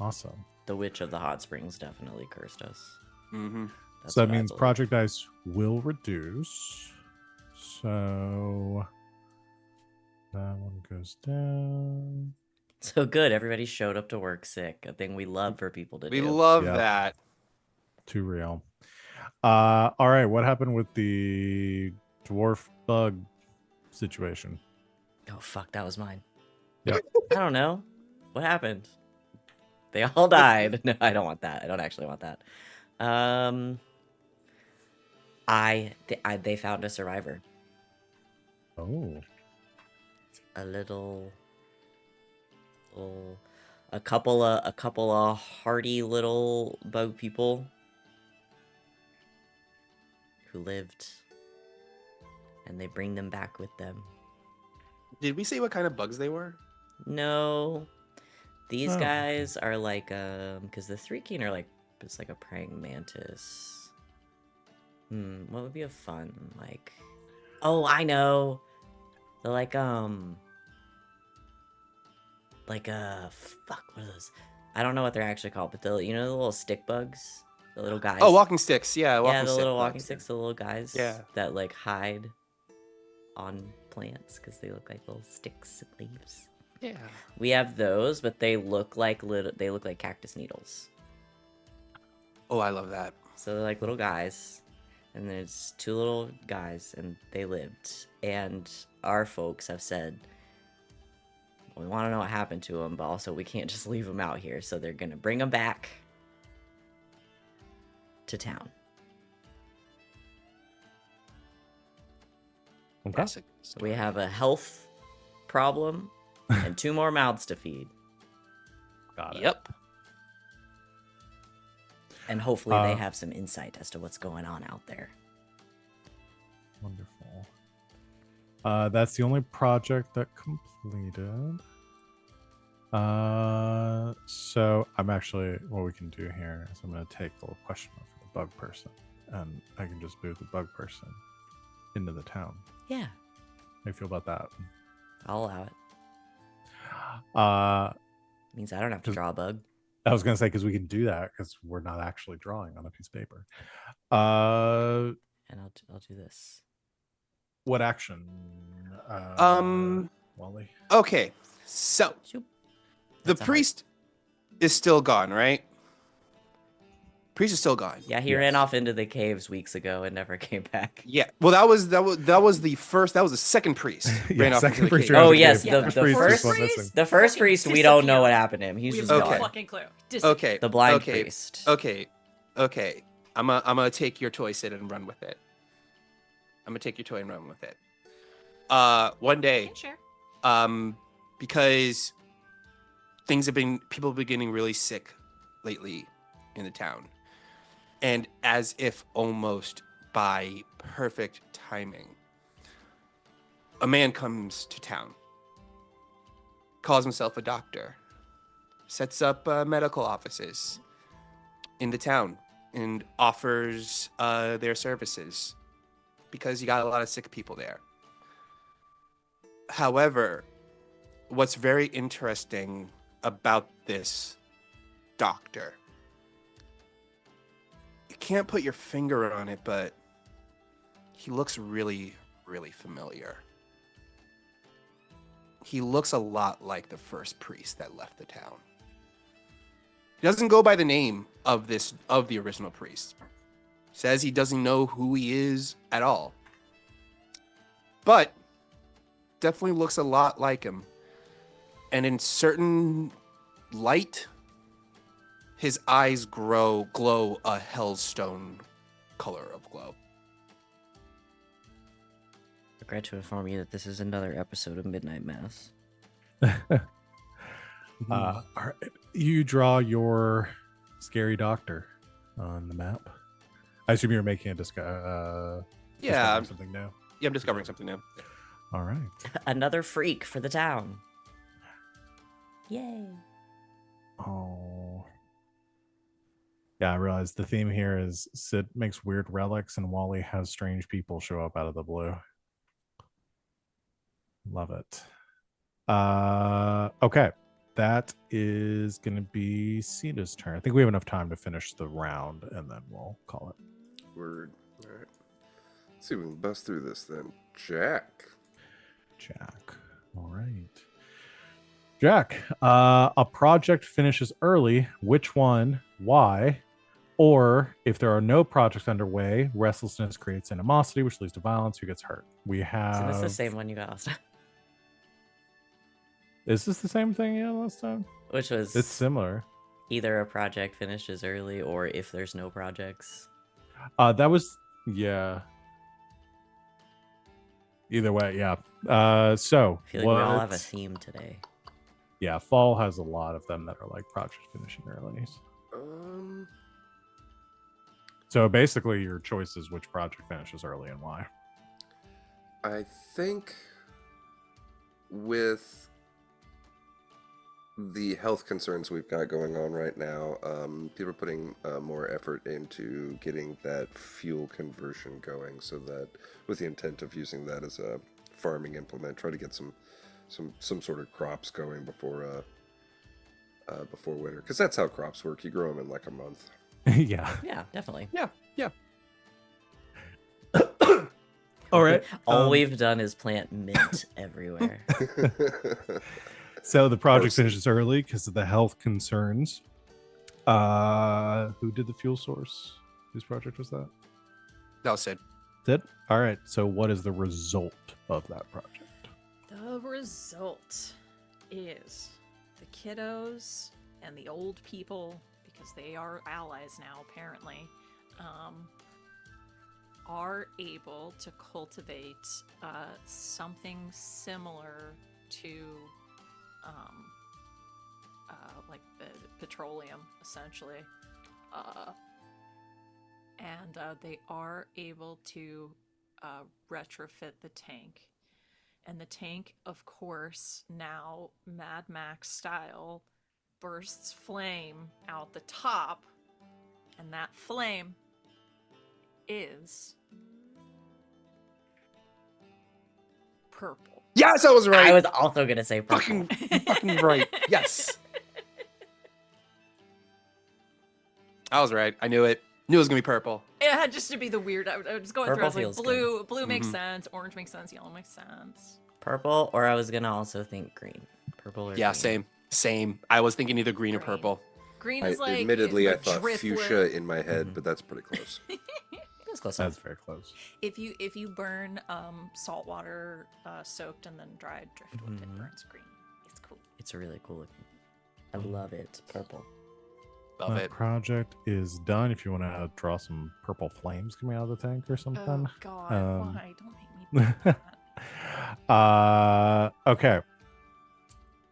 awesome. The witch of the hot springs definitely cursed us. Mm-hmm. That's So that what I means believe. project dice will reduce. So that one goes down. So good, everybody showed up to work sick. A thing we love for people to We do. love Yeah. that. Too real. All right, what happened with the dwarf bug situation? Oh fuck, that was mine. Yeah. I don't know. What happened? They all died. No, I don't want that. I don't actually want that. They found a survivor. Oh. A couple of hardy little bug people who lived, and they bring them back with them. Did we say what kind of bugs they were? No, these Oh. guys are like because the three king are like it's like a praying mantis. What would be a fun like? Oh, I know. They're like fuck, what are those? I don't know what they're actually called, but the little stick bugs, the little guys. Oh, walking sticks. Yeah, yeah, the stick little bugs, walking yeah. sticks, the little guys. Yeah. That like hide on plants because they look like little sticks and leaves. Yeah. We have those, but they look like cactus needles. Oh, I love that. So they're like little guys, and there's two little guys, and they lived. And our folks have said, we want to know what happened to them, but also we can't just leave them out here, so they're gonna bring them back to town. Okay. That's a good So we story. have a health problem and two more mouths to feed. Got it. Yep. And hopefully they Uh, have some insight as to what's going on out there. Wonderful. That's the only project that completed. So I'm actually, what we can do here is I'm going to take the little question mark for the bug person, and I can just move the bug person into the town. Yeah, How do you feel about that? I'll allow it. Means I don't have to 'Cause- draw a bug. I was going to say, because we can do that because we're not actually drawing on a piece of paper. Uh, And I'll do this. what action? Wally. Okay, so Shoop. the That's a heart. priest is still gone, right? Priest is still gone. Yeah, he ran off into the caves weeks ago and never came back. Yeah. Well, that was the second priest. Yeah, ran off second into the priest cave. ran Oh into the yes, cave. the Yeah, the priest is first one missing. the first Fucking priest we don't know disappeared. what happened to him. He's We just have Okay. no gone. fucking clue. Okay. The blind okay. priest. Okay. Okay. I'm gonna take your toy, Sid, and run with it. I'm gonna take your toy and run with it. One day, Can share. because people have been getting really sick lately in the town, and as if almost by perfect timing, a man comes to town, calls himself a doctor, sets up medical offices in the town, and offers their services because you got a lot of sick people there. However, what's very interesting about this doctor, you can't put your finger on it, but he looks really, really familiar. He looks a lot like the first priest that left the town. He doesn't go by the name of the original priest. Says he doesn't know who he is at all. But definitely looks a lot like him. And in certain light, his eyes glow a hellstone color of glow. I regret to inform you that this is another episode of Midnight Mass. All right. You draw your scary doctor on the map. I assume you're making a discover something new. Yeah, I'm discovering something new. All right. Another freak for the town. Yay. Oh. Yeah, I realize the theme here is Sid makes weird relics and Wally has strange people show up out of the blue. Love it. Okay. That is going to be Sita's turn. I think we have enough time to finish the round and then we'll call it. Word. All right. Let's see if we can bust through this then. Jack. All right. Jack, a project finishes early. Which one? Why? Or if there are no projects underway, restlessness creates animosity, which leads to violence. Who gets hurt? We have. Isn't this the same one you got last time? Is this the same thing yeah last time? Which was It's similar. either a project finishes early or if there's no projects. That was yeah. Either way, yeah. So I feel like we all have a what- theme today. Yeah, fall has a lot of them that are like project finishing early. So basically, your choice is which project finishes early and why. I think with the health concerns we've got going on right now, people are putting more effort into getting that fuel conversion going, so that with the intent of using that as a farming implement, try to get some sort of crops going before winter, because that's how crops work. You grow them in like a month. Yeah. Yeah, definitely. Yeah. All right. All we've done is plant mint everywhere. So the project Person. finishes early because of the health concerns. Who did the fuel source? Whose project was that? That was Sid. Sid? All right. So what is the result of that project? The result is the kiddos and the old people, because they are allies now apparently, are able to cultivate something similar to like the petroleum, essentially, and they are able to retrofit the tank. And the tank, of course, now Mad Max style, bursts flame out the top, and that flame is purple. Yes, I was right. I was also gonna say purple. Fucking right. Yes. I was right. I knew it. Knew it was gonna be purple. It had just to be the weird. I was going Purple through. I was feels like, blue makes Mhm. sense. Orange makes sense. Yellow makes sense. Purple, or I was gonna also think green. Purple or Yeah, green. same. I was thinking either green or Green. purple. Green I, is like admittedly, I like thought driftwood. fuchsia in my head, Mhm. but that's pretty close. That's close That's enough. very close. If you burn salt water soaked and then dried driftwood, it Mhm. burns green. It's cool. It's really cool looking. I love it. Purple. Love That it. project is done. If you want to draw some purple flames coming out of the tank or something. Oh God, Um, why? Don't make me do that. Okay.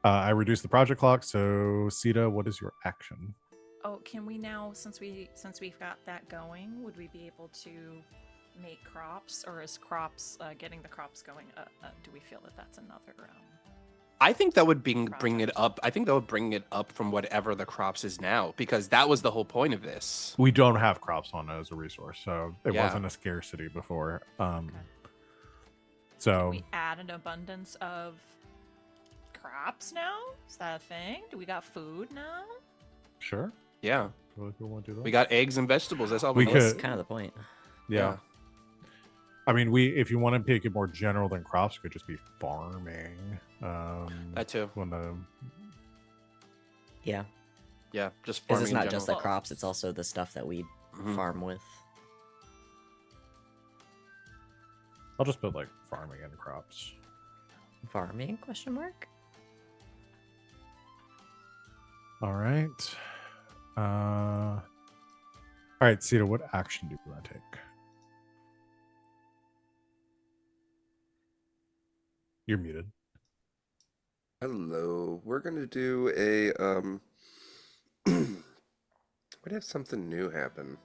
I reduced the project clock. So, Sita, what is your action? Oh, can we now, since we've got that going, would we be able to make crops, or is crops getting the crops going? Do we feel that that's another I think that would bring it Project. up. I think that would bring it up from whatever the crops is now, because that was the whole point of this. We don't have crops on as a resource, so it Yeah. wasn't a scarcity before. Okay. So we add an abundance of crops now? Is that a thing? Do we got food now? sure. Yeah, Feel like we want to do that. we got eggs and vegetables. That's all We we That's could- kind of the point. Yeah. I mean, if you want to make it more general than crops, it could just be farming. That too. When the Yeah, Yeah, just because farming it's in not general. just the crops; it's also the stuff that we Mhm. farm with. I'll just put like farming and crops. Farming? Question mark. All right. All right, Sita, what action do you want to take? You're muted. Hello. We're gonna do a We'd have something new happen.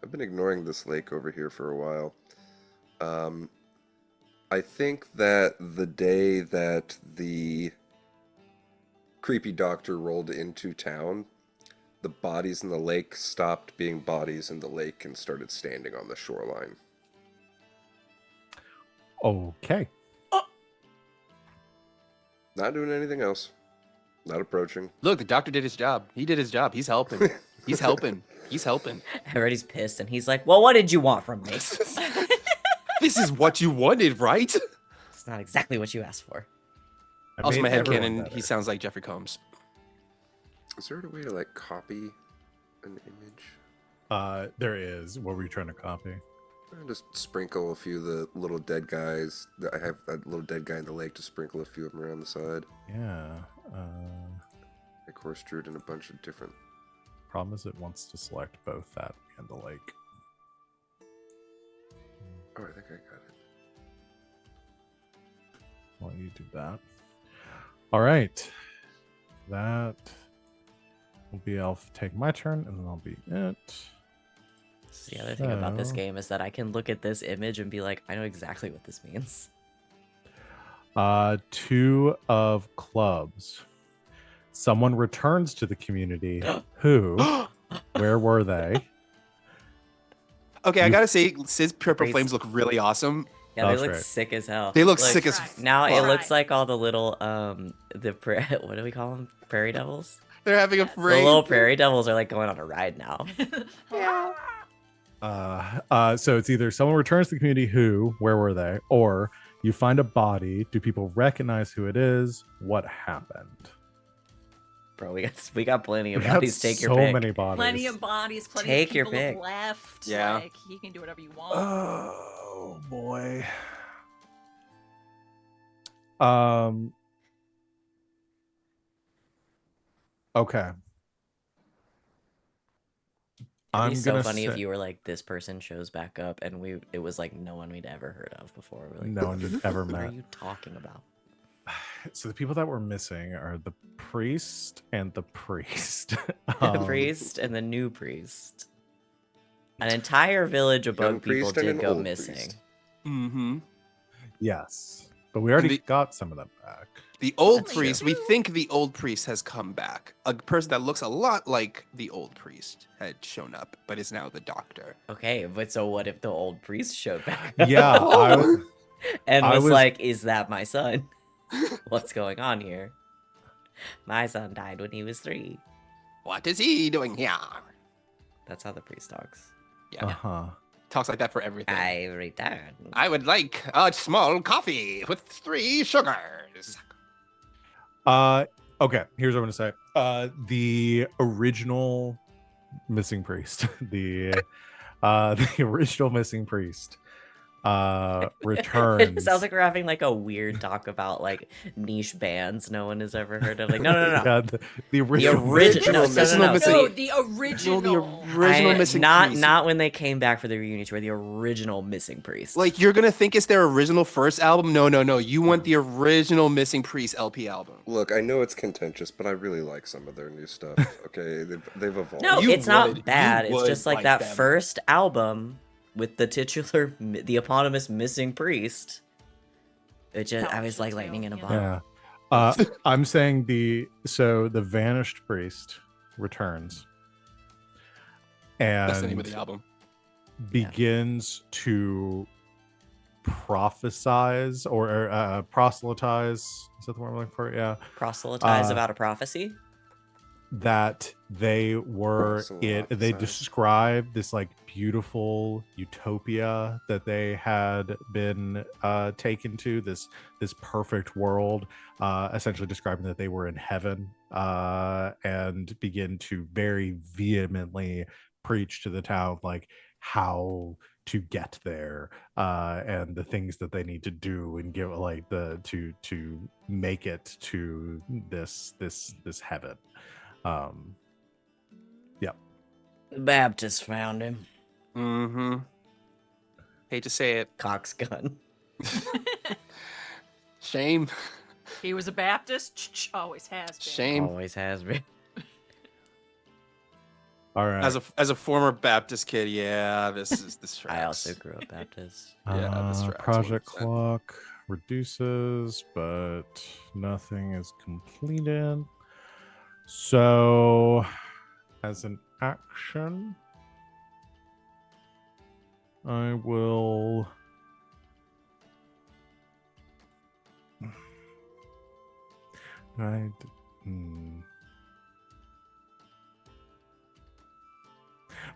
I've been ignoring this lake over here for a while. I think that the day that the creepy doctor rolled into town, the bodies in the lake stopped being bodies in the lake and started standing on the shoreline. Okay. Not doing anything else. Not approaching. Look, the doctor did his job. He did his job. He's helping. He's helping. He's helping. Everybody's pissed, and he's like, "Well, what did you want from me? This is what you wanted, right? It's not exactly what you asked for." I Also, made my everyone headcanon, better. he sounds like Jeffrey Combs. Is there a way to like copy an image? There is. What were you trying to copy? I'll just sprinkle a few of the little dead guys. I have a little dead guy in the lake. Just sprinkle a few of them around the side. Yeah. Of course, drew it in a bunch of different. Problem is, it wants to select both that and the lake. Oh, I think I got it. Why don't you do that? All right. That will be. I'll take my turn, and then I'll be it. The other thing about this So- game is that I can look at this image and be like, I know exactly what this means. Two of clubs. Someone returns to the community. Who? Where were they? Okay, I You- gotta say, Sid's purple Crazy. flames look really awesome. Yeah, they That's look right. sick as hell. They look Like, sick as Right. Now it fuck. looks like all the little what do we call them? Prairie devils. They're having a Yes. The parade. little prairie devils are like going on a ride now. So it's either someone returns to the community. Who? Where were they? Or you find a body. Do people recognize who it is? What happened? Bro, we got plenty of We got bodies. Take your so pick. many bodies. Plenty of bodies, plenty Take of your people pick. left. Yeah. Like, you can do whatever you want. Oh boy. Um. Okay. It'd be so gonna funny if say- you were like, this person shows back up, and it was like no one we'd ever heard of before. We're like, no one you've ever what are met. you talking about? So the people that were missing are the priest and the priest. The priest and the new priest. An entire village of Young bug people priest and did an go old missing. priest. Mm-hmm. Yes, but we already the- got some of them back. The old Only priest, we two? think the old priest has come back. A person that looks a lot like the old priest had shown up, but is now the doctor. Okay, but so what if the old priest showed back? Yeah, and I was was- like, "Is that my son? What's going on here? My son died when he was 3." What is he doing here? That's how the priest talks. Yeah, uh-huh. talks like that for everything. I returned. I would like a small coffee with 3 sugars. Okay, here's what I'm gonna say. The original missing priest, the original missing priest, returns. It sounds like we're having like a weird talk about like niche bands no one has ever heard of. Like, no. Yeah, the The original. original, Original missing- No, the original. The original missing not priest. not when they came back for the reunion tour. The original missing priest. Like, you're gonna think it's their original first album? No. You want the original Missing Priest LP album. Look, I know it's contentious, but I really like some of their new stuff. Okay, they've evolved. no, You it's would- not bad. you It's just would like like that them. first album with the titular, the eponymous missing priest. It just, I was like lightning in a bottle. Yeah. I'm saying the vanished priest returns That's the name of and the album. begins to prophesize or proselytize. Is that the word I'm looking for? Yeah. Proselytize about a prophecy. That they were it. They Proselytize. described this like beautiful utopia that they had been taken to, this perfect world, essentially describing that they were in heaven, and begin to very vehemently preach to the town like how to get there, and the things that they need to do and give like to make it to this heaven. Yeah. The Baptist found him. Mm-hmm. Hate to say it. Cock's gun. Shame. He was a Baptist. Always has been. Shame. Always has been. All right. As a former Baptist kid, yeah, this tracks. I also grew up Baptist. Yeah, this tracks Project 100%. clock reduces, but nothing is completed. So, as an action, I will.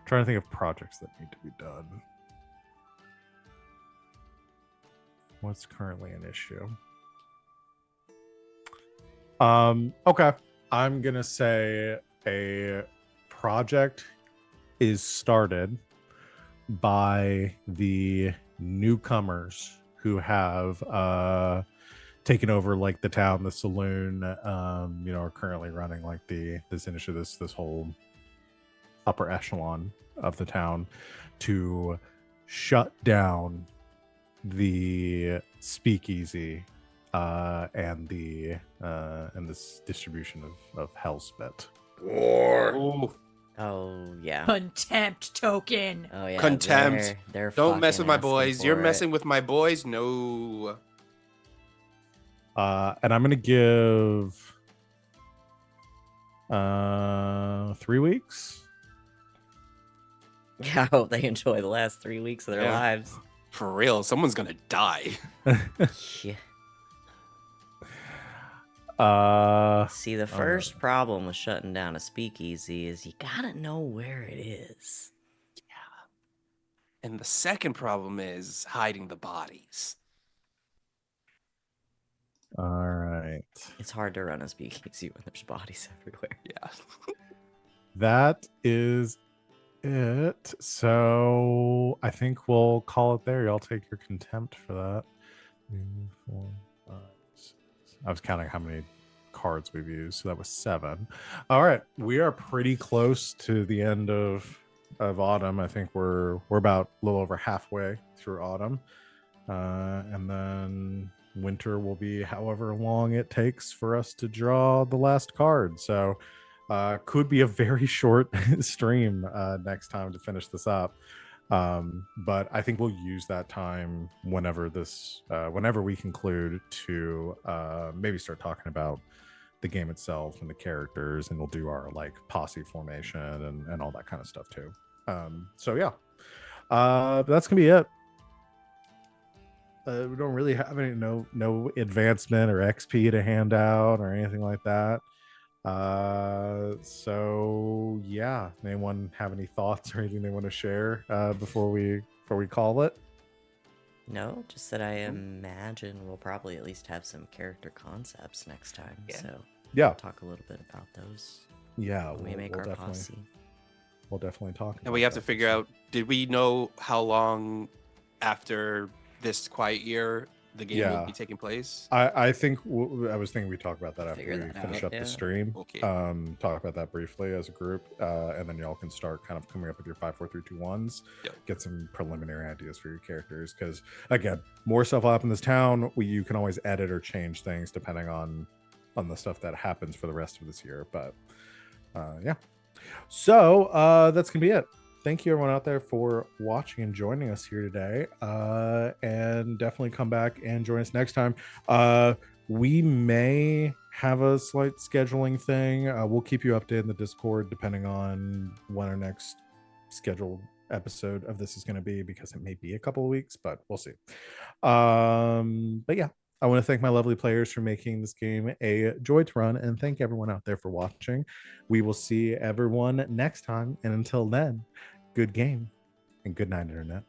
Trying to think of projects that need to be done. What's currently an issue? Okay. I'm gonna say a project is started by the newcomers who have taken over like the town, the saloon, are currently running like this initiative, this whole upper echelon of the town to shut down the speakeasy and this distribution of hellspit. War. Ooh, Oh yeah. Contempt token. Oh yeah. Contempt. They're don't mess with fucking my asking boys. You're for it. messing with my boys. No. And I'm gonna give 3 weeks. Yeah, I hope they enjoy the last 3 weeks of their Yeah. lives. For real, someone's gonna die. Yeah. Uh, See, the first problem with shutting down a speakeasy is you gotta know where it is. And the second problem is hiding the bodies. all right. It's hard to run a speakeasy when there's bodies everywhere. Yeah. That is it. So I think we'll call it there. Y'all take your contempt for that. 3, 4, 5, 6. I was counting how many cards we've used, so that was 7. All right, we are pretty close to the end of autumn. I think we're about a little over halfway through autumn, and then winter will be however long it takes for us to draw the last card. So Could be a very short stream next time to finish this up. But I think we'll use that time whenever whenever we conclude to maybe start talking about the game itself and the characters, and we'll do our like posse formation and all that kind of stuff too. So yeah, but that's gonna be it. We don't really have any no advancement or XP to hand out or anything like that. So yeah, anyone have any thoughts or anything they want to share before we call it? No, just that I imagine we'll probably at least have some character concepts next time. Yeah. So Yeah, we'll talk a little bit about those yeah, when we make our posse. We'll definitely talk. And we have to figure out, did we know how long after this quiet year the game will be taking place? I think I was thinking we talk about that after Figure we that finish out, up yeah. the stream. Okay. Talk about that briefly as a group, and then y'all can start kind of coming up with your 5, 4, 3, 2, 1s. Yep. Get some preliminary ideas for your characters, because again, more stuff will happen in this town. You can always edit or change things depending on the stuff that happens for the rest of this year. But yeah, so that's gonna be it. Thank you everyone out there for watching and joining us here today, and definitely come back and join us next time. We may have a slight scheduling thing. We'll keep you updated in the Discord depending on when our next scheduled episode of this is going to be, because it may be a couple of weeks, but we'll see. But yeah, I want to thank my lovely players for making this game a joy to run, and thank everyone out there for watching. We will see everyone next time, and until then, good game and good night, Internet.